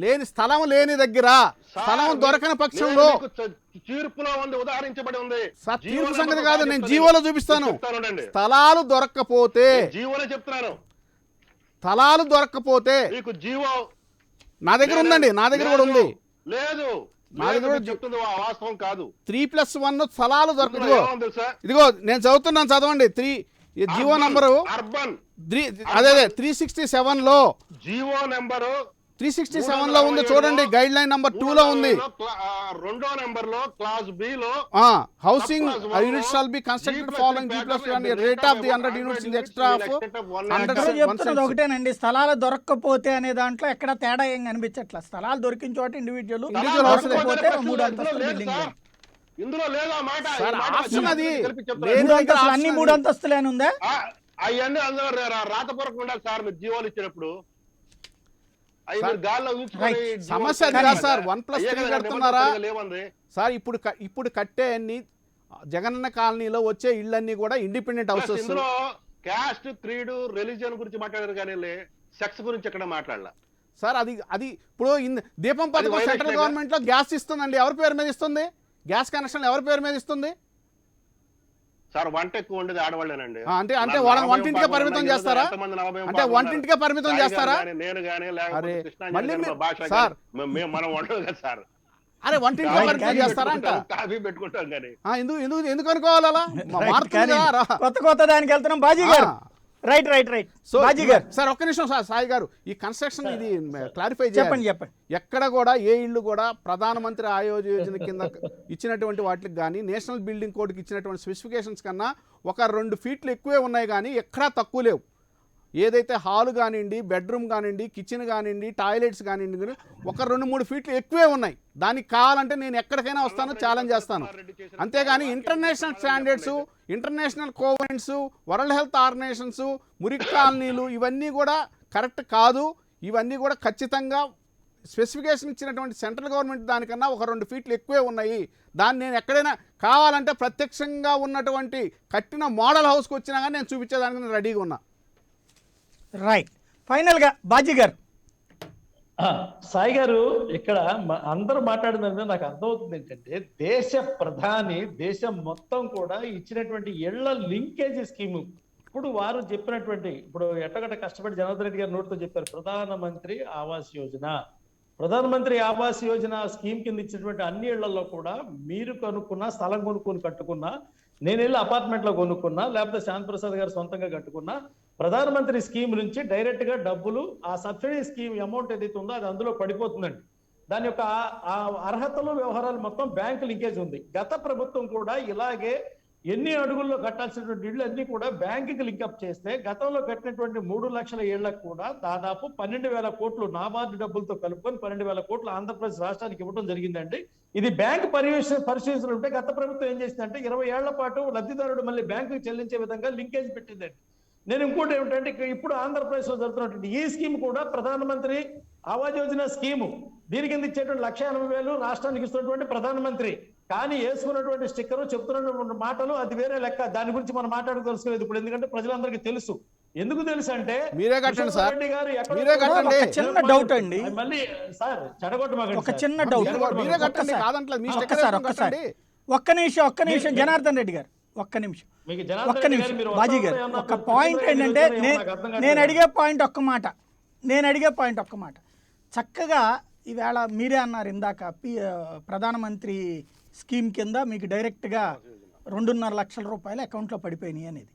లేని స్థలం లేని దగ్గర, స్థలం దొరకని పక్షంలో తీర్పులో ఉంది, ఉదాహరించబడి ఉంది. సార్ తీర్పు సంగతి కాదు, నేను జీవోలో చూపిస్తాను. స్థలాలు దొరక్కపోతే, జీవోలో చెప్తున్నాను, స్థలాలు దొరక్కపోతే మీకు జీవో నా దగ్గర ఉందండి, నా దగ్గర కూడా ఉంది. లేదు, నా దగ్గర చెప్తుంది వాస్తవం కాదు. 3+1 స్థలాలు దొరకదు. తెలుసా? ఇదిగో నేను చదువుతున్నాను, చదవండి. జీవో నంబరు అర్బన్ అదే 367లో, జీవో నెంబరు 367లో ఉంది చూడండి. గైడ్ లైన్ నంబర్ 2లో ఉంది. రెండో నెంబర్ లో క్లాస్ బి లో housing unit shall be constructed following G+1 rate of the 100 units in extra of అందరూ చెప్తున్నది ఒకటేనండి, స్థలాలు దొరక్కపోతే అనే దాంట్లో ఎక్కడ తేడా ఏం కనిపించట్లా. స్థలాలు దొరికిన చోట ఇండివిజువల్ దొరకకపోతే 3 అంతస్తుల బిల్డింగ్. ఇందులో లేదా మాట అన్ని 3 అంతస్తులే ఉందా? అవన్నీ అందరూ రాతపూర్వకం ఉండాలి సార్. మీరు జీవోలు ఇచ్చినప్పుడు సమస్య అది కాదు సార్. 1+3 కడుతున్నారా సార్? ఇప్పుడు కట్టే అన్ని జగనన్న కాలనీలో వచ్చే ఇళ్ళన్నీ కూడా ఇండిపెండెంట్ హౌసెస్. ఇందులో క్యాస్ట్, క్రీడ్, రిలీజియన్ గురించి మాట్లాడారు కానీ సెక్స్ గురించి ఎక్కడ మాట్లాడాల సార్. అది ఇప్పుడు దీపం పథకం సెంట్రల్ గవర్నమెంట్ లో గ్యాస్ ఇస్తుందండి. ఎవరి పేరు మీద ఇస్తుంది? గ్యాస్ కనెక్షన్ ఎవరి పేరు మీద ఇస్తుంది సార్? వంట ఎక్కువ ఉండేది ఆడవాళ్ళేనండి. అంటే వాళ్ళని వంటింటికే పరిమితం చేస్తారా? అంటే వంటింటికే పరిమితం చేస్తారా? నేను గానీ సార్ మనం వండదు కదా సార్. అరే వంటింటికే పరిమితం చేస్తారా? అంట కాఫీ పెట్టుకుంటాం కానీ ఎందుకు అనుకోవాలి అలా? కొత్త దానికి వెళ్తున్నాం బాజీ గారు. రైట్ సో సార్ ఒక్క నిమిషం సార్, సాయి గారు ఈ కన్స్ట్రక్షన్ ఇది క్లారిఫై చెప్పండి. ఎక్కడ కూడా ఏ ఇల్లు కూడా ప్రధానమంత్రి ఆవాస్ యోజన కింద ఇచ్చినటువంటి వాటికి కానీ నేషనల్ బిల్డింగ్ కోడ్కి ఇచ్చినటువంటి స్పెసిఫికేషన్స్ కన్నా 1-2 ఫీట్లు ఎక్కువే ఉన్నాయి కానీ ఎక్కడా తక్కువ లేవు. ఏదైతే హాల్ కానివ్వండి, బెడ్రూమ్ కానివ్వండి, కిచెన్ కానివ్వండి, టాయిలెట్స్ కానివ్వండి, ఒక 2-3 ఫీట్లు ఎక్కువే ఉన్నాయి. దానికి కావాలంటే నేను ఎక్కడికైనా వస్తాను, ఛాలెంజ్ చేస్తాను. అంతేగాని international standards, international covenants, world health organisations, మురికి కాలనీలు ఇవన్నీ కూడా కరెక్ట్ కాదు. ఇవన్నీ కూడా ఖచ్చితంగా స్పెసిఫికేషన్ ఇచ్చినటువంటి సెంట్రల్ గవర్నమెంట్ దానికన్నా ఒక 2 ఫీట్లు ఎక్కువే ఉన్నాయి. దాన్ని నేను ఎక్కడైనా కావాలంటే ప్రత్యక్షంగా ఉన్నటువంటి కట్టిన మోడల్ హౌస్కి వచ్చినా కానీ నేను చూపించేదానికి నేను రెడీగా ఉన్నా. రైట్. ఫైనల్గా బాజీ గారు. సాయి గారు, ఇక్కడ అందరూ మాట్లాడిన నాకు అర్థమవుతుంది ఏంటంటే, దేశ ప్రధాని దేశం మొత్తం కూడా ఇచ్చినటువంటి ఇళ్ల లింకేజ్ స్కీము, ఇప్పుడు వారు చెప్పినటువంటి, ఇప్పుడు ఎట్టగట్ట కష్టపడి జనార్దన్ రెడ్డి గారు నోటితో చెప్పారు, ప్రధానమంత్రి ఆవాస్ యోజన. ప్రధానమంత్రి ఆవాస్ యోజన స్కీమ్ కింద ఇచ్చినటువంటి అన్ని ఇళ్లలో కూడా మీరు కొనుక్కున్న స్థలం కొనుక్కొని కట్టుకున్నా, నేను వెళ్ళి అపార్ట్మెంట్లో కొనుక్కున్నా, లేకపోతే శాంతిప్రసాద్ గారు సొంతంగా కట్టుకున్నా, ప్రధానమంత్రి స్కీమ్ నుంచి డైరెక్ట్ గా డబ్బులు ఆ సబ్సిడీ స్కీమ్ అమౌంట్ ఏదైతే ఉందో అది అందులో పడిపోతుందండి. దాని యొక్క ఆ అర్హతలు వ్యవహారాలు మొత్తం బ్యాంకు లింకేజ్ ఉంది. గత ప్రభుత్వం కూడా ఇలాగే ఎన్ని అడుగుల్లో కట్టాల్సినటువంటి ఇళ్ళు అన్ని కూడా బ్యాంకుకి లింకప్ చేస్తే గతంలో కట్టినటువంటి 3 లక్షల ఇళ్లకు కూడా దాదాపు 12,000 కోట్లు నాబార్డు డబ్బులతో కలుపుకొని 12,000 కోట్లు ఆంధ్రప్రదేశ్ రాష్ట్రానికి ఇవ్వడం జరిగిందండి. ఇది బ్యాంకు పరిశీలన ఉంటే గత ప్రభుత్వం ఏం చేసిందంటే 20 ఏళ్ల పాటు లబ్ధిదారుడు మళ్ళీ బ్యాంకుకి చెల్లించే విధంగా లింకేజ్ పెట్టిందండి. నేను ఇంకోటి ఏమిటంటే, ఇప్పుడు ఆంధ్రప్రదేశ్ లో జరుగుతున్నటువంటి ఈ స్కీమ్ కూడా ప్రధానమంత్రి ఆవాస్ యోజన స్కీము, దీని కింద ఇచ్చేటువంటి 1,80,000 రాష్ట్రానికి ఇస్తున్నటువంటి ప్రధానమంత్రి, కానీ వేసుకున్నటువంటి స్టిక్కర్ చెప్తున్నటువంటి మాటలు అది వేరే లెక్క. దాని గురించి మనం మాట్లాడుకోవాల్సింది ఇప్పుడు, ఎందుకంటే ప్రజలందరికీ తెలుసు. ఎందుకు తెలుసు అంటే, మీరే కట్టండి సార్, రెడ్డి గారు మీరే కట్టండి. ఒక చిన్న డౌట్ అండి, మళ్ళీ సార్ చెడగొట్టమాగండి. ఒక చిన్న డౌట్. మీరే కట్టండి, కాదంటలేదు. మీ స్టిక్కర్ ఒక్కసారి ఒక్క నిమిషం జనార్దన్ రెడ్డి గారు, ఒక్క నిమిషం బాజీ గారు. ఒక పాయింట్ ఏంటంటే, నేను అడిగే పాయింట్ ఒక్క మాట. చక్కగా ఈవేళ మీరే అన్నారు ఇందాక, ప్రధానమంత్రి స్కీమ్ కింద మీకు డైరెక్ట్గా 2.5 లక్షల రూపాయలు అకౌంట్లో పడిపోయినాయి అనేది.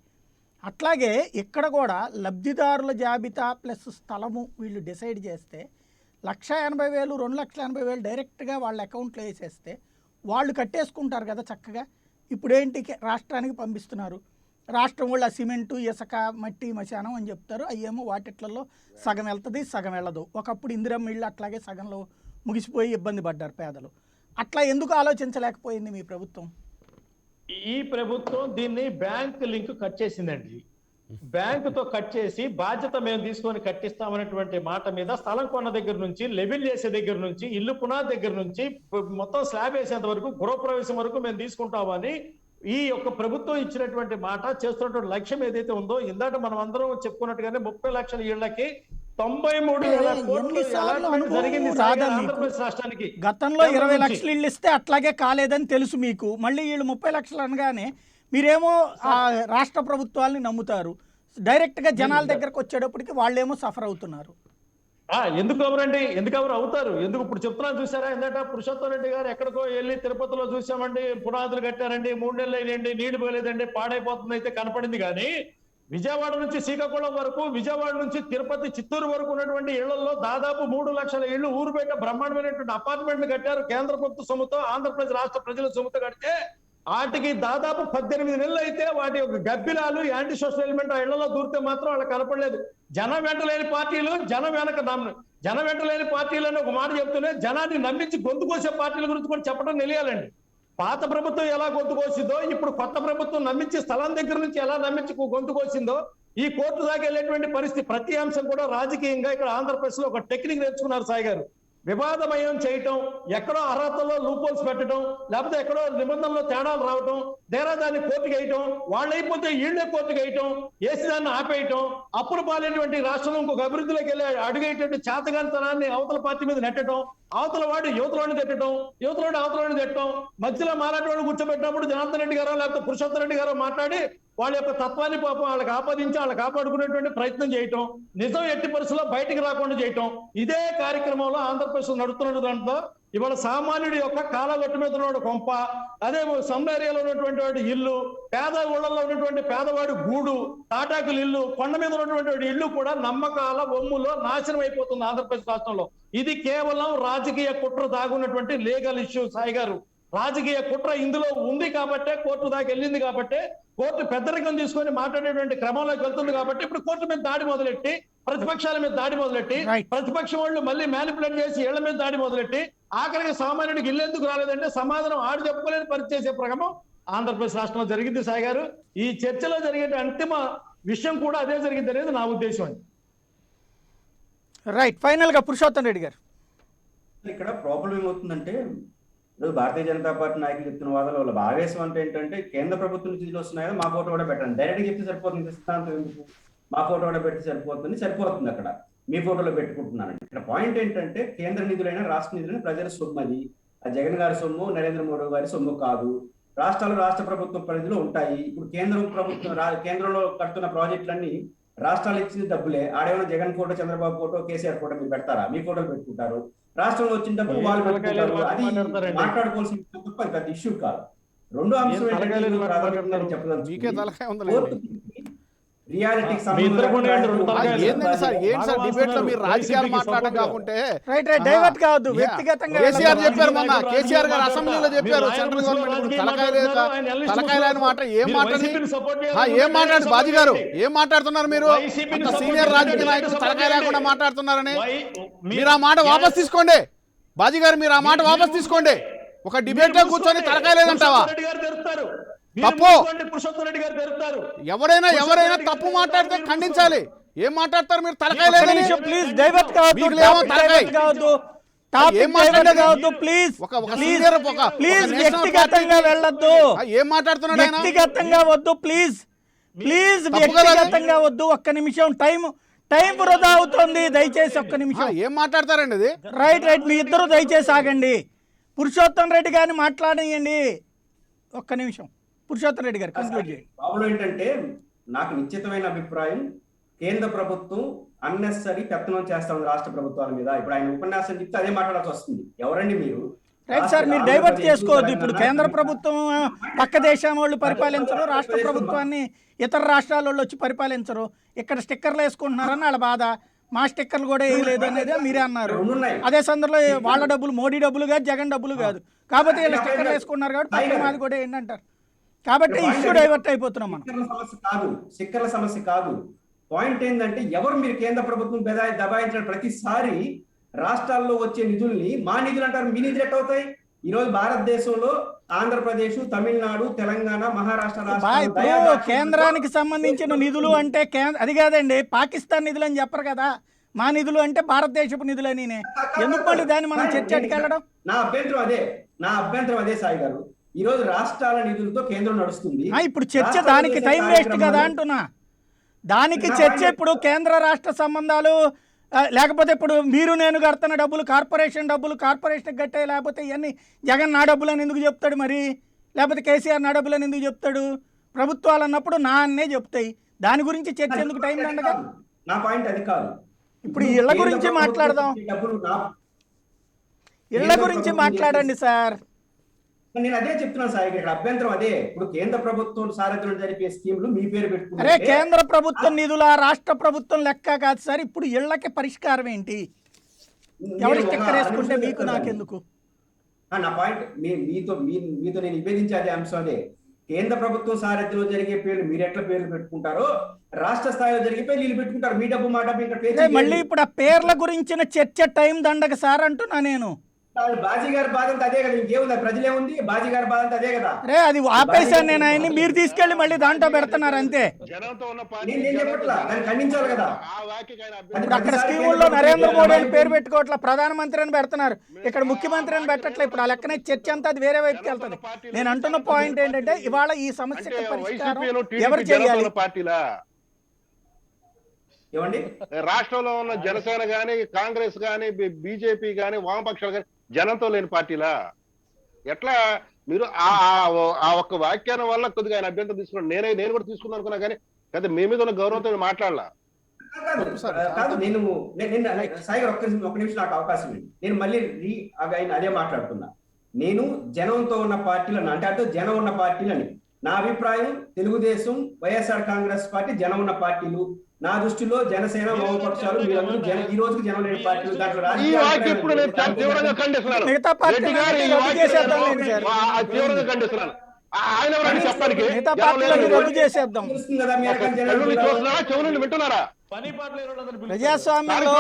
అట్లాగే ఇక్కడ కూడా లబ్ధిదారుల జాబితా ప్లస్ స్థలము వీళ్ళు డిసైడ్ చేస్తే 1,80,000 2,80,000 డైరెక్ట్గా వాళ్ళ అకౌంట్లో వేసేస్తే వాళ్ళు కట్టేసుకుంటారు కదా చక్కగా. ఇప్పుడేంటి రాష్ట్రానికి పంపిస్తున్నారు, రాష్ట్రం వాళ్ళు ఆ సిమెంటు, ఇసుక, మట్టి, మశానం అని చెప్తారు. అయ్యేమో వాటిట్లలో సగం వెళ్తుంది, సగం వెళ్ళదు. ఒకప్పుడు ఇందిరమ్మ ఇళ్ళు అట్లాగే సగంలో ముగిసిపోయి ఇబ్బంది పడ్డారు పేదలు. అట్లా ఎందుకు ఆలోచించలేకపోయింది మీ ప్రభుత్వం? ఈ ప్రభుత్వం దీన్ని బ్యాంక్ లింక్ కట్ చేసిందండి. బ్యాంకుతో కట్ చేసి బాధ్యత మేము తీసుకొని కట్టిస్తామనేటువంటి మాట మీద స్థలం కొన్న దగ్గర నుంచి, లెవెల్ చేసే దగ్గర నుంచి, ఇల్లు పునాది దగ్గర నుంచి మొత్తం స్లాబ్ వేసేంత వరకు, గృహప్రవేశం వరకు మేము తీసుకుంటామని ఈ యొక్క ప్రభుత్వం ఇచ్చినటువంటి మాట, చేస్తున్నటువంటి లక్ష్యం ఏదైతే ఉందో, ఇందాక మనం అందరం చెప్పుకున్నట్టుగానే 30 లక్షల ఇళ్లకి 93,000 కోట్లు జరిగింది ఆంధ్రప్రదేశ్ రాష్ట్రానికి. గతంలో 20 లక్షలు ఇళ్ళు ఇస్తే అట్లాగే కాలేదని తెలుసు మీకు. మళ్ళీ వీళ్ళు 30 లక్షలు అనగానే మీరేమో ఆ రాష్ట్ర ప్రభుత్వాలని నమ్ముతారు. డైరెక్ట్గా జనాల దగ్గరకు వచ్చేటప్పటికి వాళ్ళేమో సఫర్ అవుతున్నారు. ఎందుకు ఎవరండి, ఎందుకు ఎవరు అవుతారు? ఎందుకు ఇప్పుడు చెప్తున్నాను చూసారా, ఏంటంటే పురుషోత్తం రెడ్డి గారు ఎక్కడికో వెళ్ళి తిరుపతిలో చూసామండి, పునాదులు కట్టారండి, 3 నెలలు అయ్యండి, నీళ్లు పోలేదండి, పాడైపోతుంది అయితే కనపడింది. కానీ విజయవాడ నుంచి శ్రీకాకుళం వరకు, విజయవాడ నుంచి తిరుపతి, చిత్తూరు వరకు ఉన్నటువంటి ఇళ్లలో దాదాపు 3 లక్షల ఇళ్లు ఊరు బయట బ్రహ్మాండమైనటువంటి అపార్ట్మెంట్లు కట్టారు. కేంద్ర ప్రభుత్వ సొమ్ముతో, ఆంధ్రప్రదేశ్ రాష్ట్ర ప్రజల సొమ్ముతో కడితే వాటికి దాదాపు 18 నెలలు అయితే వాటి యొక్క గబ్బిలాలు, యాంటీ సోషల్ ఎలిమెంట్ ఆ ఇళ్లలో దూరితే మాత్రం వాళ్ళకి కనపడలేదు. జనం వెంటలేని పార్టీలు, జనం వెంటలేని పార్టీలు అని ఒక మాట చెప్తూనే జనాన్ని నమ్మించి గొంతు కోసే పార్టీల గురించి కూడా చెప్పడం తెలియాలండి. పాత ప్రభుత్వం ఎలా గొంతు కోసిందో, ఇప్పుడు కొత్త ప్రభుత్వం నమ్మించి స్థలం దగ్గర నుంచి ఎలా నమ్మించి గొంతు కోసిందో, ఈ కోర్టు దాకా వెళ్ళేటువంటి పరిస్థితి, ప్రతి అంశం కూడా రాజకీయంగా ఇక్కడ ఆంధ్రప్రదేశ్ లో ఒక టెక్నిక్ నేర్చుకున్నారు సాయి గారు. వివాదమయం చేయటం, ఎక్కడో అర్హతలో లూపోల్స్ పెట్టడం, లేకపోతే ఎక్కడో నిబంధనలో తేడాలు రావటం, దేరా దాన్ని కోర్టుకు వేయటం, వాళ్ళు అయిపోతే వీళ్ళే కోర్టుకు వేయటం, వేసి దాన్ని ఆపేయటం, అప్పులు పాలేటువంటి రాష్ట్రంలో ఇంకొక అభివృద్ధిలోకి వెళ్ళి అడుగేటువంటి చేతగానితనాన్ని అవతల పార్టీ మీద నెట్టడం, అవతల వాడు యువతలోని తిట్టడం, యువతలోని అవతలోని తిట్టడం, మధ్యలో మాలాటోడు కూర్చోబెట్టినప్పుడు జనార్దన్ రెడ్డి గారో లేకపోతే పురుషోత్తం రెడ్డి గారో మాట్లాడి వాళ్ళ యొక్క తత్వాన్ని పాపం వాళ్ళకి ఆపాదించి వాళ్ళకి కాపాడుకునేటువంటి ప్రయత్నం చేయటం, నిజం ఎట్టి పరిస్థితుల్లో బయటికి రాకుండా చేయటం, ఇదే కార్యక్రమంలో ఆంధ్రప్రదేశ్ నడుస్తున్న దాంట్లో ఇవాళ సామాన్యుడి యొక్క కాలగట్టు మీద ఉన్నవాడు కొంప, అదే సమ్ ఏరియాలో ఉన్నటువంటి వాడి ఇల్లు, పేద ఊళ్ళల్లో ఉన్నటువంటి పేదవాడి గూడు, తాటాకుల ఇల్లు, కొండ మీద ఉన్నటువంటి ఇల్లు కూడా నమ్మకాల ఒమ్ములో నాశనం అయిపోతుంది ఆంధ్రప్రదేశ్ రాష్ట్రంలో. ఇది కేవలం రాజకీయ కుట్ర దాగున్నటువంటి లీగల్ ఇష్యూ సాయి గారు. రాజకీయ కుట్ర ఇందులో ఉంది కాబట్టే కోర్టు దాకా వెళ్ళింది కాబట్టే కోర్టు పెద్దరికం తీసుకొని మాట్లాడేటువంటి క్రమంలోకి వెళ్తుంది కాబట్టి ఇప్పుడు కోర్టు మీద దాడి మొదలెట్టి ప్రతిపక్షాల మీద దాడి మొదలెట్టి Right. ప్రతిపక్షం వాళ్ళు మళ్ళీ మ్యానిపులేట్ చేసి ఇళ్ల మీద దాడి మొదలెట్టి ఆఖరికి సామాన్యుడికి ఇల్లు ఎందుకు రాలేదంటే సమాధానం ఆడు చెప్పుకోలేని పరిస్థితి చేసే ప్రగమం ఆంధ్రప్రదేశ్ రాష్ట్రంలో జరిగింది సాయి గారు. ఈ చర్చలో జరిగే అంతిమ విషయం కూడా అదే జరిగింది అనేది నా ఉద్దేశం అండి. రైట్, ఫైనల్ గా పురుషోత్తం రెడ్డి గారు. ఇక్కడ ప్రాబ్లం ఏమవుతుందంటే ఈరోజు భారతీయ జనతా పార్టీ నాయకులు చెప్తున్న వాదాలు వాళ్ళ ఆవేశం అంటే ఏంటంటే కేంద్ర ప్రభుత్వం నుంచి వస్తున్నాయో మా ఫోటో కూడా పెట్టండి, డైరెక్ట్ చెప్తే సరిపోతుంది, సిద్ధాంతం ఎందుకు మా ఫోటో కూడా పెడితే సరిపోతుంది అక్కడ మీ ఫోటోలో పెట్టుకుంటున్నానండి. ఇక్కడ పాయింట్ ఏంటంటే కేంద్ర నిధులైనా రాష్ట్ర నిధులైనా ప్రజల సొమ్ము, అది ఆ జగన్ గారి సొమ్ము నరేంద్ర మోడీ గారి సొమ్ము కాదు. రాష్ట్రాలు రాష్ట్ర ప్రభుత్వం పరిధిలో ఉంటాయి. ఇప్పుడు కేంద్రంలో కడుతున్న ప్రాజెక్టులన్నీ రాష్ట్రాలు ఇచ్చిన డబ్బులే. ఆడేమైనా Jagan photo, Chandrababu photo, KCR photo మీరు పెడతారా? మీ ఫోటోలు పెట్టుకుంటారు. రాష్ట్రంలో వచ్చిన డబ్బులు వాళ్ళు పెట్టుకుంటారు. అది మాట్లాడుకోవాల్సిన తప్ప పెద్ద ఇష్యూ కాదు. రెండో అంశం మీకే తలకాయ ఉందలేండి. రియాలిటీకి ఏంటండి సార్, ఏంటి సార్ డిబేట్ లో మీరు రాజకీయాలు మాట్లాడడం కాకుంటే రైట్ రైట్, డైవర్ట్ కావద్దు, వ్యక్తిగతంగా కేసీఆర్ చెప్పారు మొన్న, కేసీఆర్ గారు అసెంబ్లీలో చెప్పారు సెంట్రల్ గవర్నమెంట్ తలకాయ మాట ఏం మాట్లాడు బాజీ గారు, ఏం మాట్లాడుతున్నారు మీరు? అంత సీనియర్ రాజకీయ నాయకులు తలకాయ లేకుండా మాట్లాడుతున్నారని మీరు ఆ మాట వాపస్ తీసుకోండి. బాజీ గారు మీరు ఆ మాట వాపస్ తీసుకోండి. ఒక డిబేట్ లో కూర్చొని తలకాయ లేదంటావా? తప్పు. ఎవరైనా తప్పు మాట్లాడితే ఖండించాలి. ఏం మాట్లాడతారు మీరు? తలకాయ లేదని. ప్లీజ్ డైవర్ట్ కావద్దు, ప్లీజ్ వ్యక్తిగతంగా వెళ్ళొద్దు, ఏం మాట్లాడుతున్నాడు ఆయన? వ్యక్తిగతంగా వద్దు, ప్లీజ్ వ్యక్తిగతంగా వద్దు. ఒక్క నిమిషం, టైం వృధా అవుతుంది, దయచేసి ఒక్క నిమిషం. ఏం మాట్లాడతారండి అది? రైట్, మీ ఇద్దరు దయచేసి ఆగండి. పురుషోత్తం రెడ్డి గారిని మాట్లాడేయండి. ఒక్క నిమిషం, పురుషోత్తం రెడ్డి గారు కంక్లూడ్ చేయండి. ప్రాబ్లం ఏంటంటే నాకు నిశ్చితమైన అభిప్రాయం, కేంద్ర ప్రభుత్వం అన్నెసరీ పెత్తనం చేస్తా ఉంది రాష్ట్ర ప్రభుత్వాల మీద. ఇప్పుడు ఆయన ఉపన్యాసం చెప్తే అదే మాట్లాడాల్సి వస్తుంది. ఎవరండి మీరు? రైట్ సార్, మీరు డైవర్ట్ చేసుకోవద్దు. ఇప్పుడు కేంద్ర ప్రభుత్వం పక్క దేశం వాళ్ళు పరిపాలించరు, రాష్ట్ర ప్రభుత్వాన్ని ఇతర రాష్ట్రాల వాళ్ళు వచ్చి పరిపాలించరు. ఇక్కడ స్టిక్కర్లు వేసుకుంటున్నారని వాళ్ళ బాధ. మా స్టిక్కర్లు కూడా వేయలేదు అనేది మీరే అన్నారు. అదే సందర్భంలో వాళ్ళ డబ్బులు మోడీ డబ్బులు కాదు, జగన్ డబ్బులు కాదు, కాబట్టి వీళ్ళు స్టిక్కర్లు వేసుకున్నారు కాబట్టి పక్కన మాది కూడా ఏంటంటారు. కాబట్టి ఇష్యూ డైవర్ట్ అయిపోతున్నాం మనం. స్టిక్కర్ల సమస్య కాదు. పాయింట్ ఏంటంటే ఎవరు మీరు కేంద్ర ప్రభుత్వం దబాయించిన ప్రతిసారి రాష్ట్రాల్లో వచ్చే నిధుల్ని మా నిధులు అంటారు. మీ నిధులు ఎట్ట అవుతాయి? ఈ రోజు భారతదేశంలో ఆంధ్రప్రదేశ్, తమిళనాడు, తెలంగాణ, మహారాష్ట్ర ఇప్పుడు కేంద్రానికి సంబంధించిన నిధులు అంటే అది కాదండి, పాకిస్తాన్ నిధులు అని చెప్పరు కదా. మా నిధులు అంటే భారతదేశపు నిధులని. ఎందుకు మళ్ళీ దాన్ని మనం చర్చకి వెళ్ళడం? నా అభ్యంతరం అదే సాయి గారు. ఈ రోజు రాష్ట్రాల నిధులతో కేంద్రం నడుస్తుంది. ఇప్పుడు చర్చ దానికి టైం వేస్ట్ కదా అంటున్నా. దానికి చర్చ ఇప్పుడు కేంద్ర రాష్ట్ర సంబంధాలు, లేకపోతే ఇప్పుడు మీరు నేను కడుతున్న డబ్బులు కార్పొరేషన్ కట్టే, లేకపోతే ఇవన్నీ జగన్ నా డబ్బులు అని ఎందుకు చెప్తాడు మరి? లేకపోతే కేసీఆర్ నా డబ్బులు అని ఎందుకు చెప్తాడు? ప్రభుత్వాలు అన్నప్పుడు నా అన్నే చెప్తాయి. దాని గురించి చర్చ ఎందుకు టైం ఉండగా? నా పాయింట్ అది కాదు. ఇప్పుడు ఇళ్ల గురించి మాట్లాడదాం. ఇళ్ల గురించి మాట్లాడండి సార్. నేను అదే చెప్తున్నాను సార్, ఇక్కడ అభ్యంతరం అదే. ఇప్పుడు కేంద్ర ప్రభుత్వం సారథ్యం జరిపే స్కీములు మీ పేరు పెట్టుకుంటే, అరే కేంద్ర ప్రభుత్వం నిధుల రాష్ట్ర ప్రభుత్వం లెక్క కాదు సార్. ఇప్పుడు ఇళ్లకి పరిష్కారం ఏంటి? ఎవరి స్టిక్కర్ వేసుకుంటే మీకు నాకెందుకు? నా పాయింట్ మీతో నేను నివేదించే అదే అంశం అదే. కేంద్ర ప్రభుత్వం సారథ్యంలో జరిగే పేర్లు మీరు ఎట్లా పేర్లు పెట్టుకుంటారో, రాష్ట్ర స్థాయిలో జరిగే పేర్లు వీళ్ళు పెట్టుకుంటారు. మీ డబ్బు మా డబ్బు ఇంకా పేరు. మళ్ళీ ఇప్పుడు ఆ పేర్ల గురించిన చర్చ టైం దండగ సార్ అంటున్నా నేను. బాజీ గారి బాధ అంతా అదే కదా, ఇంకేముంది? ప్రజలేముంది? బాజీ గారి బాధ అంతా అదే కదా. అరే అది ఆపేశాను నేను ఆయన్ని, మీరు తీసుకెళ్లి మళ్ళీ దాంట్లో పెడుతున్నారు అంతే. నేను చెప్పట్లా, దాన్ని ఖండించాలి కదా. ఇప్పుడు అక్కడ స్కీముల్లో నరేంద్ర మోడీ అని పేరు పెట్టుకోవట్లా, ప్రధానమంత్రి అని పెడుతున్నారు. ఇక్కడ ముఖ్యమంత్రి అని పెట్టట్లే. ఇప్పుడు ఆ లెక్కనే చర్చ అంతా అది వేరే వైపుకి వెళ్తుంది. నేను అంటున్న పాయింట్ ఏంటంటే ఇవాళ ఈ సమస్యకి పరిష్కారం ఎవరు చేయాలి? ఏమండి, రాష్ట్రంలో ఉన్న జనసేన గాని, కాంగ్రెస్ గాని, బీజేపీ గాని, వామపక్షాలు గాని జనంతో లేని పార్టీలా? ఎట్లా మీరు ఆ ఒక్క వ్యాఖ్యానం వల్ల కొద్దిగా ఆయన అభ్యంతరం తీసుకున్నాను. నేను కూడా తీసుకున్నాను అనుకున్నా కానీ కదా మీ మీద ఉన్న గౌరవంతో మాట్లాడలా. కాదు, నేను సాయి గారు ఒక్క నిమిషం నాకు అవకాశం ఇవ్వండి. నేను మళ్ళీ అదే మాట్లాడుతున్నా. నేను జనంతో ఉన్న పార్టీలను అంటే జనం ఉన్న పార్టీలని నా అభిప్రాయం తెలుగుదేశం, వైఎస్ఆర్ కాంగ్రెస్ పార్టీ జనం ఉన్న పార్టీలు. నా దృష్టిలో జనసేన, వామపక్షాలు మీరందరూ ఈ రోజుకి జనం లేని పార్టీలు. దాంట్లో ఈ రాజకీయ వాక్యం ఇప్పుడు నేను చాలా తీవ్రంగా ఖండిస్తున్నాను. మిగతా పార్టీలు రెడ్డి గారు ఈ రద్దు వాక్యం చేసేద్దాంలేండి సార్. తీవ్రంగా ఖండిస్తున్నాను. ఆయన ఎవరండి చెప్పడానికి? మిగతా పార్టీలన్నీ రద్దు చేసేద్దాం. తెలుస్తుంది కదా మీ రకం జనం కళ్ళు కూడా. చూస్తున్నారా, చెవులు వింటున్నారా? పని పాటలు లేని వాళ్ళందరినీ పిలుచుకోండి. ప్రజాస్వామ్యంలో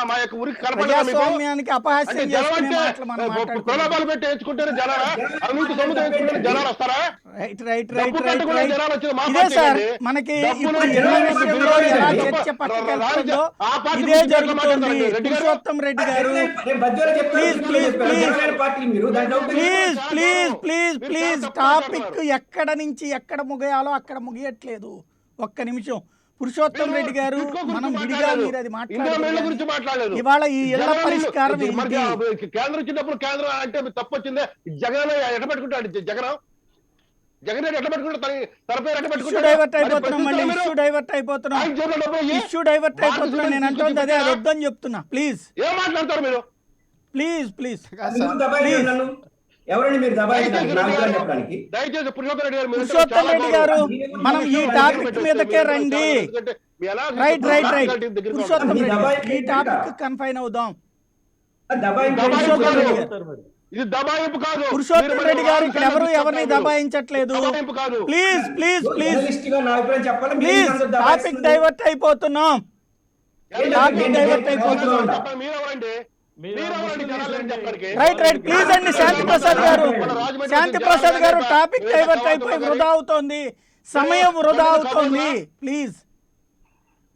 మా యొక్క ఊరికి కనపడదా మీకు? ప్రజాస్వామ్యానికి అంటే అపహాస్యం జనం చేసుకునే అంటే మాటలు మనం మాట్లాడుకుంటాం. ప్రలోభాలు పెట్టి ఎంచుకుంటేనే జనాలా? అవినీతి సొమ్ము తెచ్చుకుంటే జనాలు వస్తారా? రైట్ రైట్ డబ్బు రైట్ రైట్ పెట్టుకునే రైట్ జనాలు వచ్చేది మా ఇదే పార్టీ సార్ అండి. మనకి డబ్బులు ఇప్పుడు జనాలు ఇళ్ల వచ్చి విషయంలో జనాలు ఎలా వచ్చి చర్చ పట్టుకెళ్తుందో ఆ పార్టీ ఇదే గురించి జరుగుతోంది. మాట్లాడతారు రెడ్డి గారు. పురుషోత్తం రెడ్డి గారు నేను బద్వేలో చెప్తాను, Please, please, చెప్పాను. please. జనసేన పార్టీ మీరు దాంట్లో ప్లీజ్ చాలా ప్లీజ్ గౌరవం. ప్లీజ్ మీరు ప్లీజ్ చాలా తప్పు టాపిక్ మాట్లాడుతున్నారు. ఎక్కడ నుంచి ఎక్కడ ముగియాలో అక్కడ ముగియట్లేదు. ఒక్క నిమిషం. పురుషోత్తం రెడ్డి గారు టిట్కో గురించి మనం విడిగా మాట్లాడలేదు. మీరు అది ఇందిరా మిల్లు మాట్లాడారు. గురించి మాట్లాడలేదు. ఇవాళ ఈ ఇళ్ల జగన్ పరిష్కారం ఇల్లు- మరి ఏంటి? కేంద్రం ఇచ్చినప్పుడు కేంద్రం అంటే తప్పు వచ్చిందే. జగన్ ఎట్ట పెట్టుకుంటాడు? జగన్ ఎట్ట పెట్టుకుంటాడు? తన పేరు ఎట్ట ఇష్యూ పెట్టుకుంటాడు? డైవర్ట్ మరి అయిపోతున్నాం. మళ్ళీ ప్రశ్నిస్తారా మీరు? ఇష్యూ డైవర్ట్ అయిపోతున్నాం. ఆయన జేబులో డబ్బులు ఇయ్యి. ఇష్యూ డైవర్ట్ అయిపోతున్నాం. నేను అంటుంది అదే, అది వద్దని చెప్తున్నా. ప్లీజ్ ఏం మాట్లాడతారు మీరు? ప్లీజ్ ప్లీజ్ మీరు దబాయించారు నన్ను. ఎవరండి మీరు దబాయించారు? నా అభిప్రాయం చెప్పడానికి. దయచేసి పురుషోత్తం రెడ్డి గారు మీరు పురుషోత్తం చాలా రెడ్డి గారు గౌరవం. మనం ఈ టాపిక్ మీదకే రండి. ఎందుకంటే మీ ఎలా రైట్ రైట్ రైట్ దగ్గరికి పురుషోత్తం మీ రెడ్డి గారు, దబాయింపు ఈ టాపిక్ కన్ఫైన్ అవుదాం. దబాయించారు. పురుషోత్తం రెడ్డి గారు, ఇది దబాయింపు కాదు. పురుషోత్తం మీరు రెడ్డి గారు ఇక్కడ ఎవరు వాదించండి. ఎవరిని దబాయించట్లేదు. దబాయింపు కాదు. ప్లీజ్ ప్లీజ్ ప్లీజ్ జర్నలిస్ట్ గా నా అభిప్రాయం చెప్పాలి. మీరు ప్లీజ్ అందరూ టాపిక్ దబాయిస్తున్నారు. డైవర్ట్ అయిపోతున్నాం. టాపిక్ డైవర్ట్ అయిపోతున్నాం. చెప్పండి, మీరెవరండి? మీరెవరండి జనాలని చెప్పడానికి? రైట్ రైట్ ప్లీజ్ అండి. శాంతి ప్రసాద్ గారు, శాంతి ప్రసాద్ గారు, టాపిక్ డైవర్ట్ అయిపోయి వృధా అవుతోంది, సమయం వృధా అవుతోంది. Please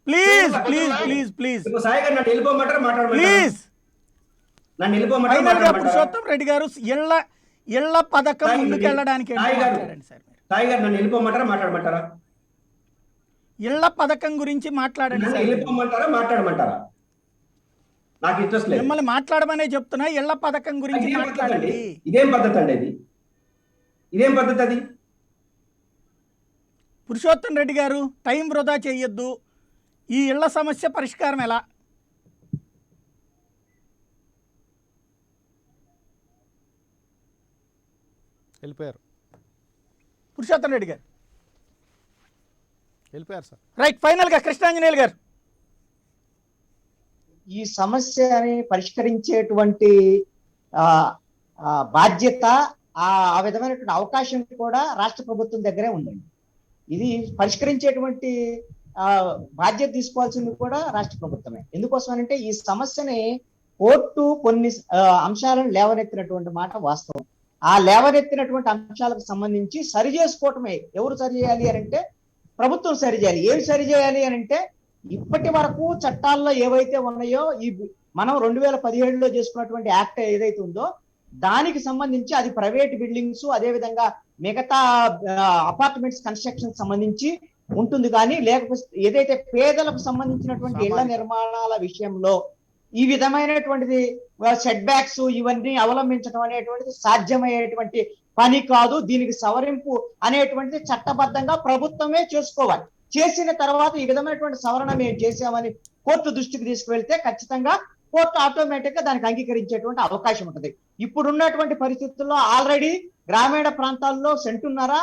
please please please please ఇప్పుడు సాయి గారు నన్ను వెళ్ళిపోమంటారా మాట్లాడమంటారా? ప్లీజ్ నన్ను వెళ్ళిపోమంటారా ఫైనల్ గా మాట్లాడమంటారా? పురుషోత్తం రెడ్డి గారు ఇళ్ల పథకం ముందుకెళ్ళడానికి ఏంటి సాయి గారు, మాట్లాడండి సార్. మీరు సాయి గారు నన్ను వెళ్ళిపోమంటారా మాట్లాడమంటారా? ఇళ్ల పథకం గురించి మాట్లాడండి నన్ను సార్. వెళ్ళిపోమంటారా మాట్లాడమంటారా? నాకు ఇంట్రెస్ట్ లేదు. మిమ్మల్ని మాట్లాడమనే చెప్తున్నా. ఇళ్ల పథకం గురించి ఇదేం పద్ధతి అండి? మాట్లాడండి. ఇదేం పద్ధతి అండి? ఇది ఇదేం పద్ధతి అది? పురుషోత్తం రెడ్డి గారు టైం వృధా చేయొద్దు. ఈ ఇళ్ల సమస్య పరిష్కారం ఎలా? వెళ్ళిపోయారు పురుషోత్తం రెడ్డి గారు వెళ్ళిపోయారు సార్. రైట్ ఫైనల్ గా కృష్ణాంజనేయులు గారు. ఈ సమస్యని పరిష్కరించేటువంటి ఆ ఆ బాధ్యత, ఆ విధమైనటువంటి అవకాశం కూడా రాష్ట్ర ప్రభుత్వం దగ్గరే ఉందండి. ఇది పరిష్కరించేటువంటి బాధ్యత తీసుకోవాల్సింది కూడా రాష్ట్ర ప్రభుత్వమే. ఎందుకోసం అంటే ఈ సమస్యని కోర్టు కొన్ని అంశాలను లేవనెత్తినటువంటి మాట వాస్తవం. ఆ లేవనెత్తినటువంటి అంశాలకు సంబంధించి సరి చేసుకోవటమే. ఎవరు సరి చేయాలి అని అంటే ప్రభుత్వం సరి చేయాలి. ఏమి సరి చేయాలి అని అంటే ఇప్పటి వరకు చట్టాల్లో ఏవైతే ఉన్నాయో, ఈ మనం 2017లో చేసుకున్నటువంటి యాక్ట్ ఏదైతే ఉందో దానికి సంబంధించి అది ప్రైవేట్ బిల్డింగ్స్, అదే విధంగా మిగతా అపార్ట్మెంట్స్ కన్స్ట్రక్షన్ సంబంధించి ఉంటుంది. కానీ లేకపోతే ఏదైతే పేదలకు సంబంధించినటువంటి ఇళ్ల నిర్మాణాల విషయంలో ఈ విధమైనటువంటిది సెట్ బ్యాక్స్ ఇవన్నీ అవలంబించడం అనేటువంటిది సాధ్యమయ్యేటువంటి పని కాదు. దీనికి సవరింపు అనేటువంటిది చట్టబద్ధంగా ప్రభుత్వమే చేసుకోవాలి. చేసిన తర్వాత ఈ విధమైనటువంటి సవరణ మేము చేసామని కోర్టు దృష్టికి తీసుకువెళ్తే ఖచ్చితంగా కోర్టు ఆటోమేటిక్ గా దానికి అంగీకరించేటువంటి అవకాశం ఉంటుంది. ఇప్పుడున్నటువంటి పరిస్థితుల్లో ఆల్రెడీ గ్రామీణ ప్రాంతాల్లో సెంటున్నారా,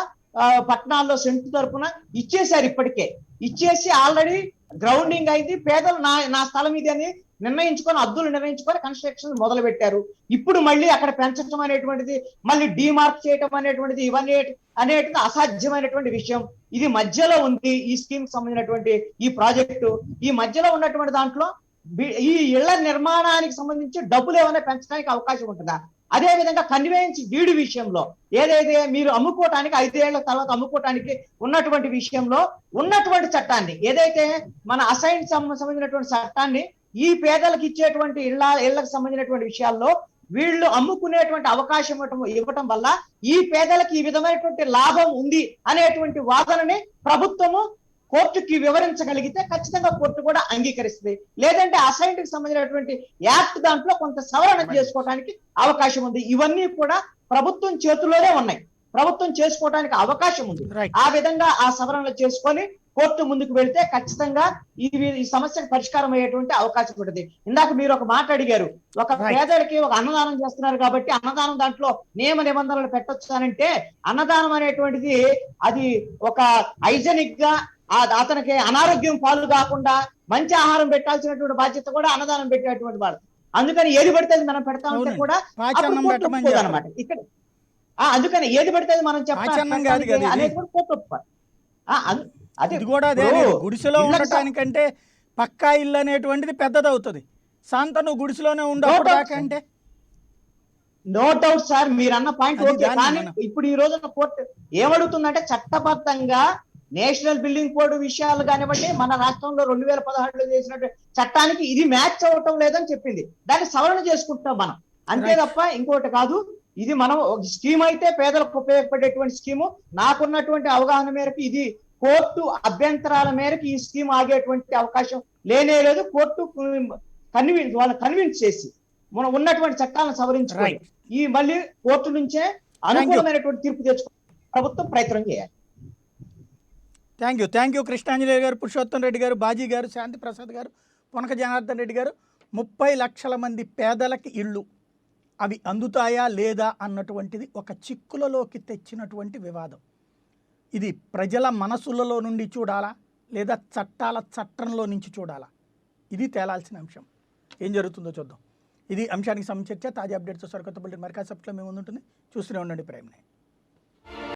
పట్టణాల్లో సెంటు తరపున ఇచ్చేశారు. ఇప్పటికే ఇచ్చేసి ఆల్రెడీ గ్రౌండింగ్ అయింది. పేదలు నా స్థలం ఇది అని నిర్ణయించుకొని, అద్దులు నిర్ణయించుకొని కన్స్ట్రక్షన్ మొదలు పెట్టారు. ఇప్పుడు మళ్ళీ అక్కడ పెంచడం అనేటువంటిది, మళ్ళీ డిమార్క్ చేయడం అనేటువంటిది, ఇవన్నీ అనేటిది అసాధ్యమైనటువంటి విషయం. ఇది మధ్యలో ఉంది. ఈ స్కీమ్ సంబంధించినటువంటి ఈ ప్రాజెక్టు ఈ మధ్యలో ఉన్నటువంటి దాంట్లో ఈ ఇళ్ల నిర్మాణానికి సంబంధించి డబ్బులు ఏమైనా పెంచడానికి అవకాశం ఉంటుందా? అదే విధంగా కన్వేయన్స్ డీడ్ విషయంలో ఏదైతే మీరు అమ్ముకోవటానికి 5 ఏళ్ల తర్వాత అమ్ముకోవటానికి ఉన్నటువంటి విషయంలో ఉన్నటువంటి చట్టాన్ని, ఏదైతే మన అసైన్ సంబంధించినటువంటి చట్టాన్ని ఈ పేదలకు ఇచ్చేటువంటి ఇళ్లకు సంబంధించినటువంటి విషయాల్లో వీళ్ళు అమ్ముకునేటువంటి అవకాశం ఇవ్వటం వల్ల ఈ పేదలకు ఈ విధమైనటువంటి లాభం ఉంది అనేటువంటి వాదనని ప్రభుత్వము కోర్టుకి వివరించగలిగితే ఖచ్చితంగా కోర్టు కూడా అంగీకరిస్తుంది. లేదంటే అసైన్కి సంబంధించినటువంటి యాక్ట్ దాంట్లో కొంత సవరణ చేసుకోవడానికి అవకాశం ఉంది. ఇవన్నీ కూడా ప్రభుత్వం చేతుల్లోనే ఉన్నాయి. ప్రభుత్వం చేసుకోవడానికి అవకాశం ఉంది. ఆ విధంగా ఆ సవరణలు చేసుకొని కోర్టు ముందుకు వెళ్తే ఖచ్చితంగా ఈ సమస్యకు పరిష్కారం అయ్యేటువంటి అవకాశం ఉంటుంది. ఇందాక మీరు ఒక మాట అడిగారు, ఒక పేదలకి ఒక అన్నదానం చేస్తున్నారు కాబట్టి అన్నదానం దాంట్లో నియమ నిబంధనలు పెట్టొచ్చు అనంటే, అన్నదానం అనేటువంటిది అది ఒక హైజెనిక్ గా అతనికి అనారోగ్యం పాలు కాకుండా మంచి ఆహారం పెట్టాల్సినటువంటి బాధ్యత కూడా అన్నదానం పెట్టేటువంటి వాడు. అందుకని ఏది పడితే అది మనం పెడతా ఉంటే కూడా అనమాట ఇక్కడ. అందుకని ఏది పడితే అది మనం చెప్పాలి అనేది కూడా కోర్టు ఒప్పుకోవాలి. అది కూడా అదే, గుడిసెలో ఉండటానికంటే పక్కా ఇల్లు అనేటువంటిది పెద్దది అవుతుంది. శాంత నువ్వు గుడిసెలోనే ఉండవు అంటే నో డౌట్ సార్, మీరు అన్న పాయింట్ ఓకే. కానీ ఇప్పుడు ఈ రోజున కోర్టు ఏమడుగుతుందంటే, చట్టబద్ధంగా నేషనల్ బిల్డింగ్ కోడ్ విషయాలు కానివ్వండి, మన రాష్ట్రంలో 2016లో చేసినట్టు చట్టానికి ఇది మ్యాచ్ అవ్వటం లేదని చెప్పింది. దాన్ని సవరణ చేసుకుంటాం మనం, అంతే తప్ప ఇంకోటి కాదు. ఇది మనం స్కీమ్ అయితే పేదలకు ఉపయోగపడేటువంటి స్కీము. నాకున్నటువంటి అవగాహన మేరకు ఇది కోర్టు అభ్యంతరాల మేరకు ఈ స్కీమ్ ఆగేటువంటి అవకాశం లేనే లేదు. కోర్టు వాళ్ళని కన్విన్స్ చేసి మనం ఉన్నటువంటి చట్టాలను సవరించుకోవాలి. ఈ మళ్ళీ కోర్టు నుంచే అనుకూలమైనటువంటి తీర్పు తెచ్చుకో ప్రభుత్వం ప్రయత్నం చేయాలి. థ్యాంక్ యూ కృష్ణాంజనేయ గారు, పురుషోత్తం రెడ్డి గారు, బాజీ గారు, శాంతి ప్రసాద్ గారు, పొనక జనార్దన్ రెడ్డి గారు. 30 లక్షల మంది పేదలకి ఇళ్ళు అవి అందుతాయా లేదా అన్నటువంటిది ఒక చిక్కులలోకి తెచ్చినటువంటి వివాదం. ఇది ప్రజల మనసులలో నుండి చూడాలా లేదా చట్టంలో నుంచి చూడాలా, ఇది తేలాల్సిన అంశం. ఏం జరుగుతుందో చూద్దాం. ఇది అంశానికి సంబంధించి చర్చ. తాజా అప్డేట్స్ సరికొత్త బులెటిన్ మరికాసేపట్లో మేము ముందుంటుంది. చూస్తూనే ఉండండి ప్రైమ్ నైన్.